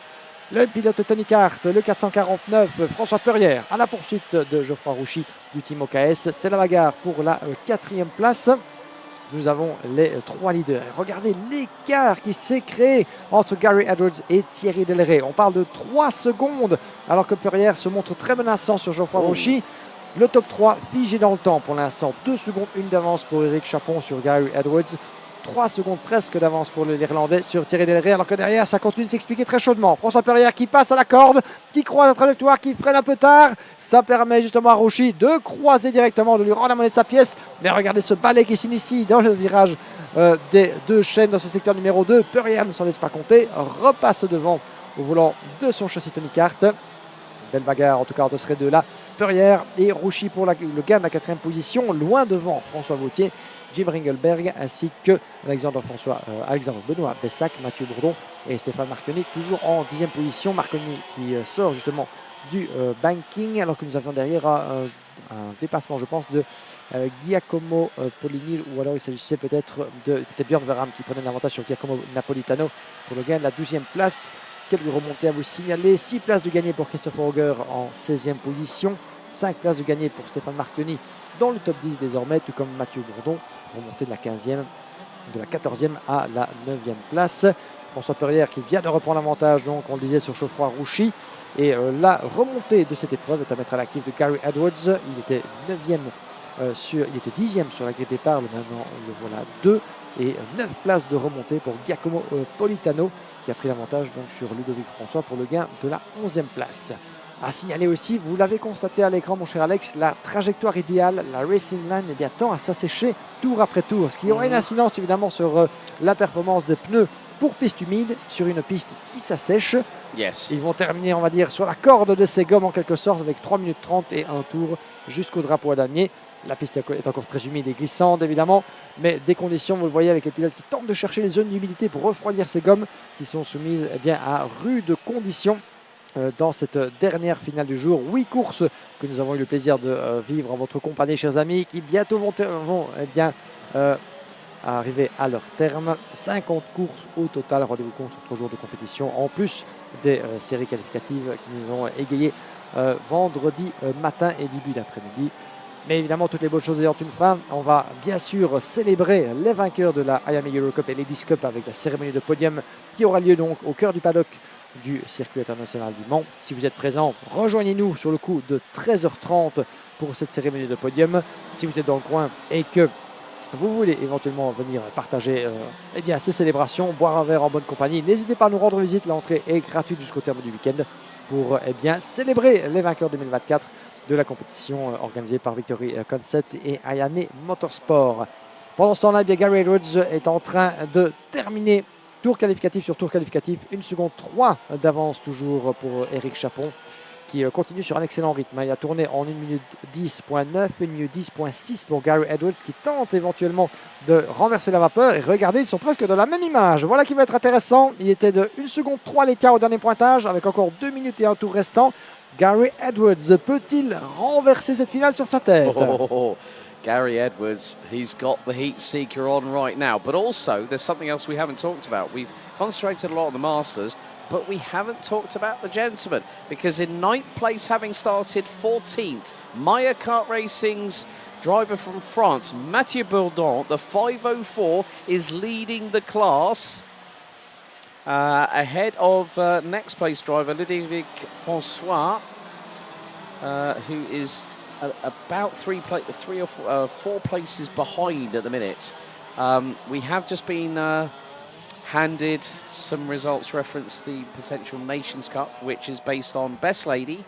Le pilote Tony Kart, le 449, François Perrière à la poursuite de Geoffroy Rouchy du Team OKS. C'est la bagarre pour la 4e place. Nous avons les 3 leaders. Regardez l'écart qui s'est créé entre Gary Edwards et Thierry Delray. On parle de 3 secondes alors que Perrière se montre très menaçant sur Geoffroy Rouchy. Le top 3 figé dans le temps pour l'instant. 2 secondes, 1 d'avance pour Eric Chapon sur Gary Edwards. 3 secondes presque d'avance pour l'Irlandais sur Thierry Delray, alors que derrière ça continue de s'expliquer très chaudement. François Perrière qui passe à la corde, qui croise la trajectoire, qui freine un peu tard. Ça permet justement à Rouchy de croiser directement, de lui rendre la monnaie de sa pièce. Mais regardez ce balai qui s'initie dans le virage des 2 chaînes dans ce secteur numéro 2. Perrière ne s'en laisse pas compter, repasse devant au volant de son châssis Tony Kart. Belle bagarre en tout cas entre ces deux-là. Perrière et Rouchy pour le gain de la 4e position, loin devant François Vautier, Jim Ringelberg ainsi que Alexandre Benoît Bessac, Mathieu Bourdon et Stéphane Marchioni toujours en 10e position. Marchioni qui sort justement du banking alors que nous avions derrière un dépassement je pense de Giacomo Polini, ou alors il s'agissait peut-être c'était Björn Verham qui prenait l'avantage sur Giacomo Napolitano pour le gain de la 12e place. Quelques remontées à vous signaler, 6 places de gagné pour Christophe Auger en 16e position, 5 places de gagné pour Stéphane Marchioni dans le top 10 désormais, tout comme Mathieu Bourdon, remonté de la 15e, de la 14e à la 9e place. François Perrière qui vient de reprendre l'avantage, donc on le disait, sur Geoffroy Rouchy. Et la remontée de cette épreuve est à mettre à l'actif de Gary Edwards. Il était 10e sur la grille de départ, maintenant le voilà 2. Et 9 places de remontée pour Giacomo Politano qui a pris l'avantage donc sur Ludovic François pour le gain de la 11e place. À signaler aussi, vous l'avez constaté à l'écran mon cher Alex, la trajectoire idéale, la racing line tend à s'assécher tour après tour, ce qui aura une incidence évidemment sur la performance des pneus pour piste humide sur une piste qui s'assèche. Yes. Ils vont terminer, on va dire, sur la corde de ces gommes en quelque sorte avec 3 minutes 30 et un tour jusqu'au drapeau à damier. La piste est encore très humide et glissante évidemment, mais des conditions, vous le voyez avec les pilotes qui tentent de chercher les zones d'humidité pour refroidir ces gommes qui sont soumises à rudes conditions. Dans cette dernière finale du jour, 8 courses que nous avons eu le plaisir de vivre en votre compagnie, chers amis, qui bientôt vont arriver à leur terme. 50 courses au total, rendez-vous compte sur 3 jours de compétition, en plus des séries qualificatives qui nous ont égayé vendredi matin et début d'après-midi. Mais évidemment, toutes les bonnes choses ayant une fin, on va bien sûr célébrer les vainqueurs de la Iame Eurocup et Ladies Cup avec la cérémonie de podium qui aura lieu donc au cœur du paddock du circuit international du Mans. Si vous êtes présents, rejoignez-nous sur le coup de 13h30 pour cette cérémonie de podium. Si vous êtes dans le coin et que vous voulez éventuellement venir partager ces célébrations, boire un verre en bonne compagnie, n'hésitez pas à nous rendre visite. L'entrée est gratuite jusqu'au terme du week-end pour célébrer les vainqueurs 2024 de la compétition organisée par Victory Concept et Iame Motorsport. Pendant ce temps-là, Gary Edwards est en train de terminer tour qualificatif sur tour qualificatif, 1 seconde 3 d'avance toujours pour Eric Chapon qui continue sur un excellent rythme. Il a tourné en 1 minute 10.9, 1 minute 10.6 pour Gary Edwards qui tente éventuellement de renverser la vapeur. Et regardez, ils sont presque dans la même image. Voilà qui va être intéressant. Il était de 1 seconde 3 l'écart au dernier pointage avec encore 2 minutes et un tour restant. Gary Edwards peut-il renverser cette finale sur sa tête? Gary Edwards, he's got the heat seeker on right now. But also, there's something else we haven't talked about. We've concentrated a lot on the Masters, but we haven't talked about the gentlemen, because in 9th place, having started 14th, Maya Kart Racing's driver from France, Mathieu Bourdon, the 504, is leading the class ahead of next place driver Ludovic Francois, who is about three or four places behind at the minute. We have just been handed some results reference the potential Nations Cup, which is based on Best Lady,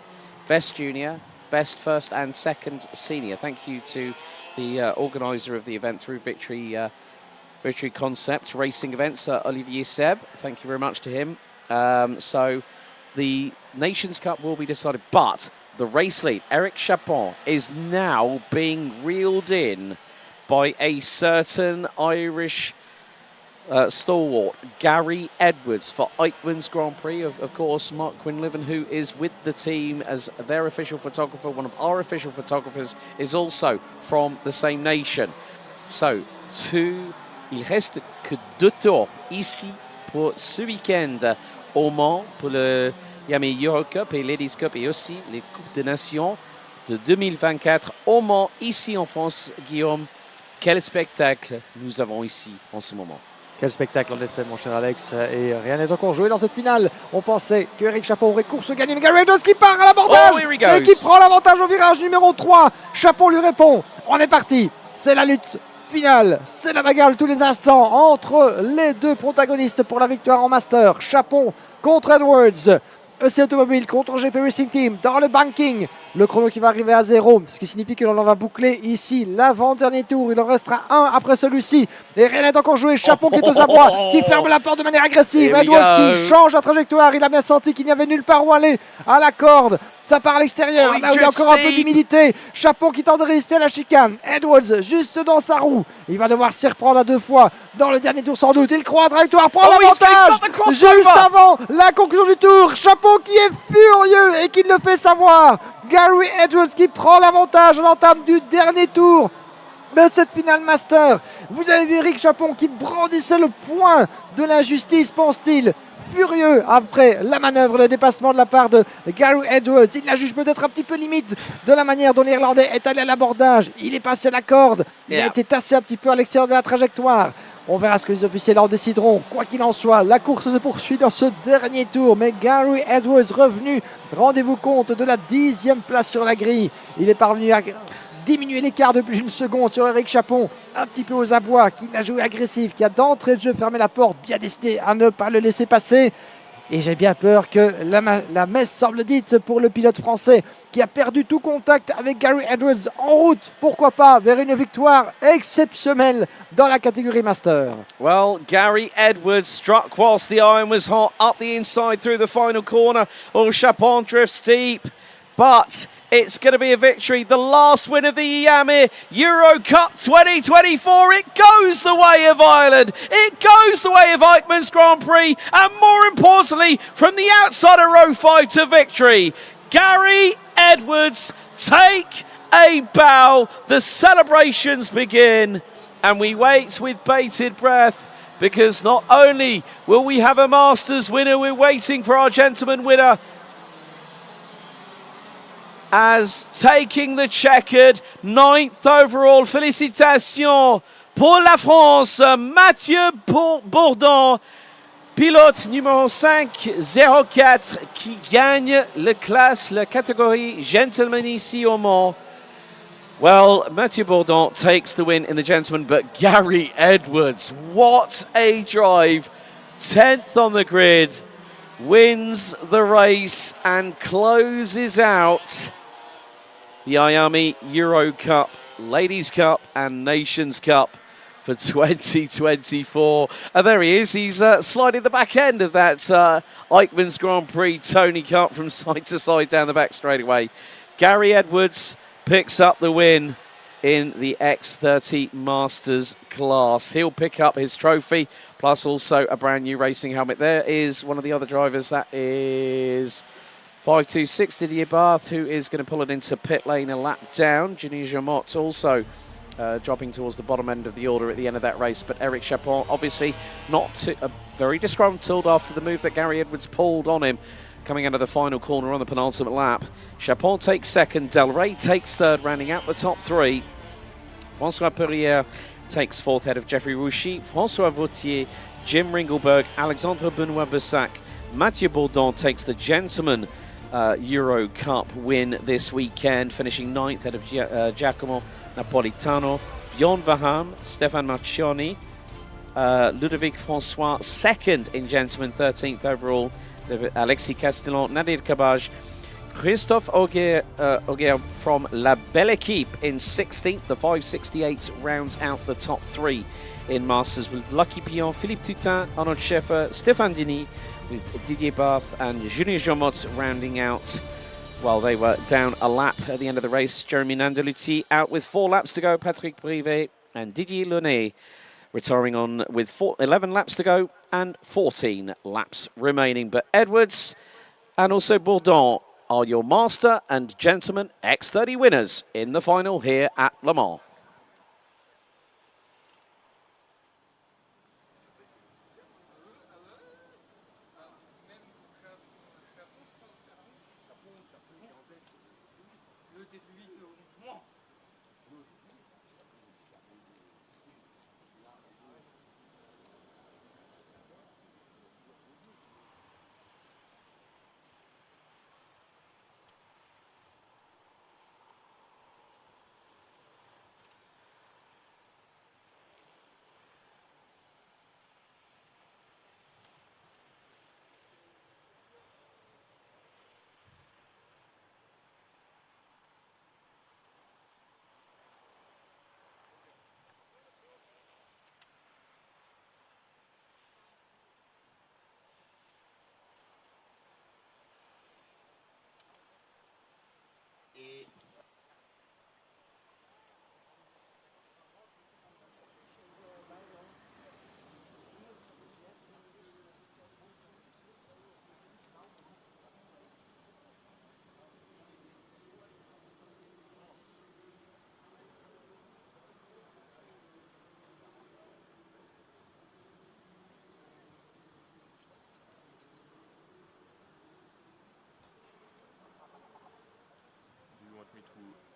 Best Junior, Best First and Second Senior. Thank you to the organiser of the event through Victory Concept Racing Events, Olivier Seb. Thank you very much to him. So the Nations Cup will be decided, but the race lead, Eric Chapon, is now being reeled in by a certain Irish stalwart, Gary Edwards, for Eichmann's Grand Prix. Of course, Mark Quinlivan, who is with the team as their official photographer, one of our official photographers, is also from the same nation. So, il reste que 2 tours ici pour ce week-end au Mans, pour le Iame Eurocup et Ladies Cup, et aussi les Coupes des Nations de 2024 au Mans, ici en France. Guillaume, quel spectacle nous avons ici en ce moment. Quel spectacle en effet, mon cher Alex, et rien n'est encore joué dans cette finale. On pensait que Eric Chapon aurait course gagnée, mais Gary Edwards qui part à l'abordage et qui prend l'avantage au virage numéro 3. Chapon lui répond, on est parti, c'est la lutte finale, c'est la bagarre de tous les instants entre les deux protagonistes pour la victoire en Master. Chapon contre Edwards. EC Automobile contre GP Racing Team dans le banking. Le chrono qui va arriver à 0, ce qui signifie que l'on va boucler ici l'avant-dernier tour. Il en restera un après celui-ci. Et rien n'est encore joué. Chapon qui est aux abois, qui ferme la porte de manière agressive. Edwards qui change la trajectoire. Il a bien senti qu'il n'y avait nulle part où aller à la corde. Ça part à l'extérieur. Là où il y a encore un peu d'humidité. Chapon qui tente de résister à la chicane. Edwards juste dans sa roue. Il va devoir s'y reprendre à 2 fois dans le dernier tour sans doute. Il croit à la trajectoire, prend l'avantage juste avant la conclusion du tour. Chapon qui est furieux et qui le fait savoir. Gary Edwards qui prend l'avantage à l'entame du dernier tour de cette finale Master. Vous avez vu Eric Chapon qui brandissait le poing de l'injustice, pense-t-il, furieux après la manœuvre, le dépassement de la part de Gary Edwards. Il la juge peut-être un petit peu limite de la manière dont l'Irlandais est allé à l'abordage. Il est passé la corde, il a été tassé un petit peu à l'extérieur de la trajectoire. On verra ce que les officiels en décideront. Quoi qu'il en soit, la course se poursuit dans ce dernier tour. Mais Gary Edwards revenu, rendez-vous compte, de la 10e place sur la grille. Il est parvenu à diminuer l'écart de plus d'une seconde sur Eric Chapon, un petit peu aux abois, qui a joué agressif, qui a d'entrée de jeu fermé la porte, bien décidé à ne pas le laisser passer. Et j'ai bien peur que la messe semble dite pour le pilote français qui a perdu tout contact avec Gary Edwards en route, pourquoi pas, vers une victoire exceptionnelle dans la catégorie Master. Well, Gary Edwards struck whilst the iron was hot up the inside through the final corner. Oh, Chapon drifts deep, but it's going to be a victory. The last win of the Iame Eurocup 2024. It goes the way of Ireland. It goes the way of Eichmann's Grand Prix. And more importantly, from the outside of row 5 to victory, Gary Edwards take a bow. The celebrations begin. And we wait with bated breath, because not only will we have a Masters winner, we're waiting for our gentleman winner, as taking the checkered 9th overall. Félicitations pour la France, Mathieu Bourdon, pilote numéro 504, qui gagne la catégorie gentleman ici au Mans. Well, Mathieu Bourdon takes the win in the gentleman, but Gary Edwards, what a drive. 10th on the grid, wins the race and closes out the Iame Eurocup, Ladies Cup and Nations Cup for 2024. And there he is. He's sliding the back end of that Eichmann's Grand Prix Tony Kart from side to side down the back straightaway. Gary Edwards picks up the win in the X30 Masters class. He'll pick up his trophy, plus also a brand new racing helmet. There is one of the other drivers. That is 526 Didier Barth, who is going to pull it into pit lane a lap down. Janine Jamot also dropping towards the bottom end of the order at the end of that race. But Eric Chapon, obviously not very disgruntled after the move that Gary Edwards pulled on him, coming out of the final corner on the penultimate lap. Chapon takes second, Del Rey takes third, rounding out the top three. François Perrier takes fourth, head of Jeffrey Rouchy, François Vautier, Jim Ringleberg, Alexandre Benoit-Bessac. Mathieu Bourdon takes the Gentleman Eurocup win this weekend, finishing ninth, head of Giacomo Napolitano, Bjorn Vaham, Stefan Marchioni, Ludovic François second in Gentleman, 13th overall, Alexis Castellon, Nadir Kabaj, Christophe Auger from La Belle Equipe in 16th. The 568 rounds out the top three in Masters, with Lucky Pion, Philippe Tutin, Arnold Schäfer, Stéphane Dini, with Didier Barth and Julien Jomot rounding out while they were down a lap at the end of the race. Jeremy Nandelucci out with 4 laps to go. Patrick Privé and Didier Launay retiring on with 11 laps to go and 14 laps remaining. But Edwards and also Bourdon are your Master and Gentleman X30 winners in the final here at Le Mans.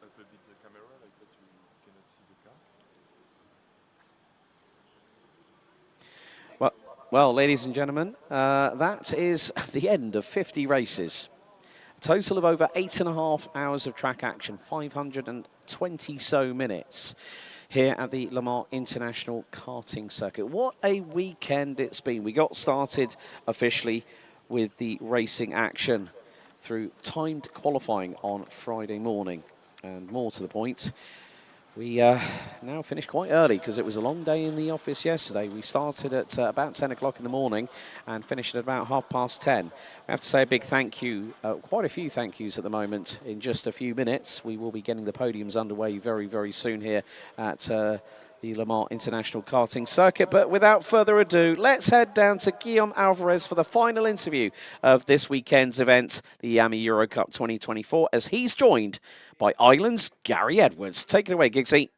up a bit the camera like that you cannot see the car? Well, ladies and gentlemen, that is the end of 50 races. A total of over 8.5 hours of track action, 520 so minutes here at the Le Mans International Karting Circuit. What a weekend it's been. We got started officially with the racing action through timed qualifying on Friday morning. And more to the point, we now finished quite early because it was a long day in the office yesterday. We started at about 10 o'clock in the morning and finished at about 10:30. I have to say a big thank you, quite a few thank yous at the moment in just a few minutes. We will be getting the podiums underway very, very soon here at the Le Mans International Karting Circuit. But without further ado, let's head down to Guillaume Alvarez for the final interview of this weekend's event, the Iame Eurocup 2024, as he's joined by Ireland's Gary Edwards. Take it away, Giggsy.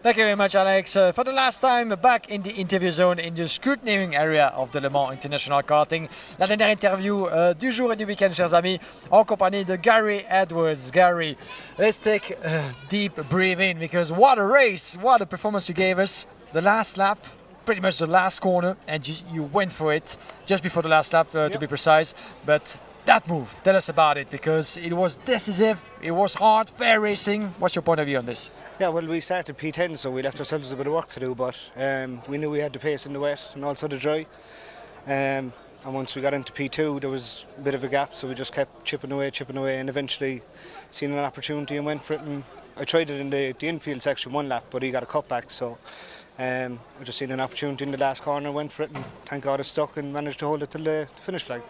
Thank you very much, Alex. For the last time, back in the interview zone in the scrutineering area of the Le Mans International Karting. La dernière interview du jour et du week-end, chers amis, en compagnie de Gary Edwards. Gary, let's take a deep breathe in, because what a race, what a performance you gave us. The last lap, pretty much the last corner, and you went for it just before the last lap, to be precise. But that move, tell us about it, because it was decisive, it was hard, fair racing. What's your point of view on this? Yeah, well, we started P10, so we left ourselves a bit of work to do, but we knew we had the pace in the wet and also the dry. And once we got into P2, there was a bit of a gap, so we just kept chipping away, and eventually seen an opportunity and went for it. And I tried it in the infield section one lap, but he got a cutback, so I just seen an opportunity in the last corner, went for it, and thank God it stuck and managed to hold it till the finish flag.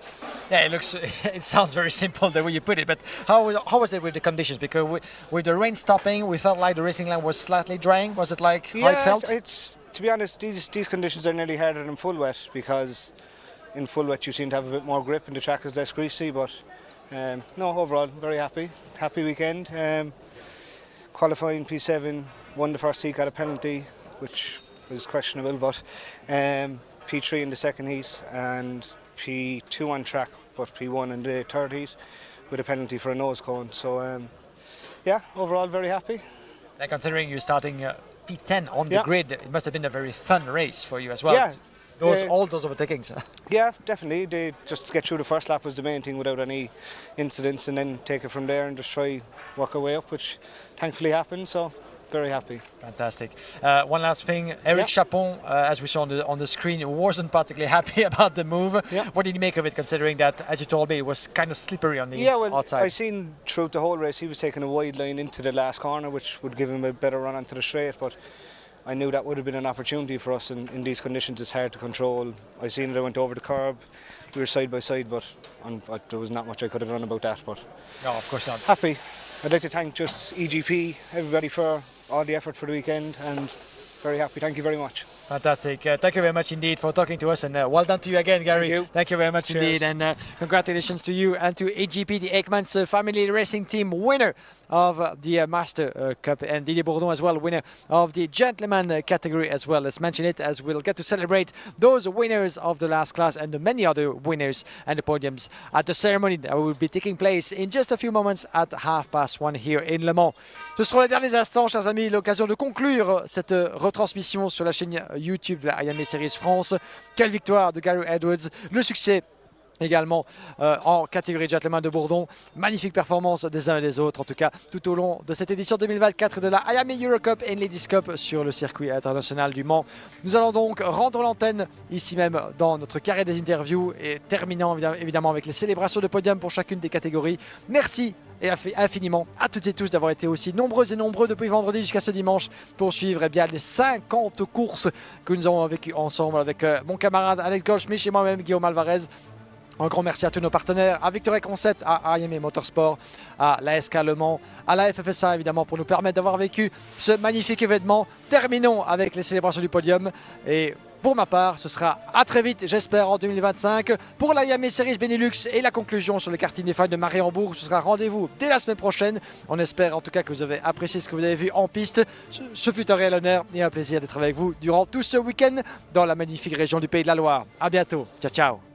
Yeah, it sounds very simple the way you put it, but how was it with the conditions? Because with the rain stopping, we felt like the racing line was slightly drying. Was it like how it felt? It's, to be honest, these conditions are nearly harder than full wet, because in full wet you seem to have a bit more grip and the track is less greasy, but no, overall very happy weekend. qualifying P7, won the first heat, got a penalty, which was questionable, but P3 in the second heat and P2 on track, but P1 in the third heat with a penalty for a nose cone. So yeah, overall very happy. And considering you're starting P10 on the grid, it must have been a very fun race for you as well. Yeah. All those overtakings. Yeah, definitely. They just get through the first lap was the main thing without any incidents, and then take it from there and just try work our way up, which thankfully happened. So very happy. Fantastic. One last thing, Eric Chapon, as we saw on the screen, wasn't particularly happy about the move. Yeah. What did you make of it, considering that, as you told me, it was kind of slippery on the outside? I seen throughout the whole race he was taking a wide line into the last corner, which would give him a better run onto the straight, but I knew that would have been an opportunity for us in these conditions. It's hard to control. I seen it, I went over the curb, we were side by side, but there was not much I could have done about that. But no, of course not. Happy. I'd like to thank just EGP, everybody for all the effort for the weekend, and very happy. Thank you very much. Fantastic. Thank you very much indeed for talking to us, and well done to you again, Gary. Thank you very much indeed, and congratulations to you and to AGP, the Ekmans Family Racing Team, winner of the Master Cup, and Didier Bourdon as well, winner of the Gentleman category as well. Let's mention it, as we'll get to celebrate those winners of the last class and the many other winners and the podiums at the ceremony that will be taking place in just a few moments at 1:30 here in Le Mans. Ce seront les derniers instants, chers amis, l'occasion de conclure cette retransmission sur la chaîne YouTube de la Iame Series France. Quelle victoire de Gary Edwards, le succès également en catégorie gentleman de Bourdon. Magnifique performance des uns et des autres, en tout cas tout au long de cette édition 2024 de la Iame Eurocup et Ladies Cup sur le circuit international du Mans. Nous allons donc rendre l'antenne ici même dans notre carré des interviews et terminant évidemment avec les célébrations de podium pour chacune des catégories. Merci et infiniment à toutes et tous d'avoir été aussi nombreux et nombreux depuis vendredi jusqu'à ce dimanche pour suivre bien les 50 courses que nous avons vécues ensemble avec mon camarade Alex Goldschmidt et moi-même Guillaume Alvarez. Un grand merci à tous nos partenaires, à Victoria Concept, à Iame Motorsport, à la SK Le Mans, à la FFSA évidemment pour nous permettre d'avoir vécu ce magnifique événement. Terminons avec les célébrations du podium et pour ma part, ce sera à très vite, j'espère, en 2025 pour la Iame Series Benelux et la conclusion sur le karting des fans de Mariembourg. Ce sera rendez-vous dès la semaine prochaine. On espère en tout cas que vous avez apprécié ce que vous avez vu en piste. Ce fut un réel honneur et un plaisir d'être avec vous durant tout ce week-end dans la magnifique région du Pays de la Loire. À bientôt. Ciao, ciao.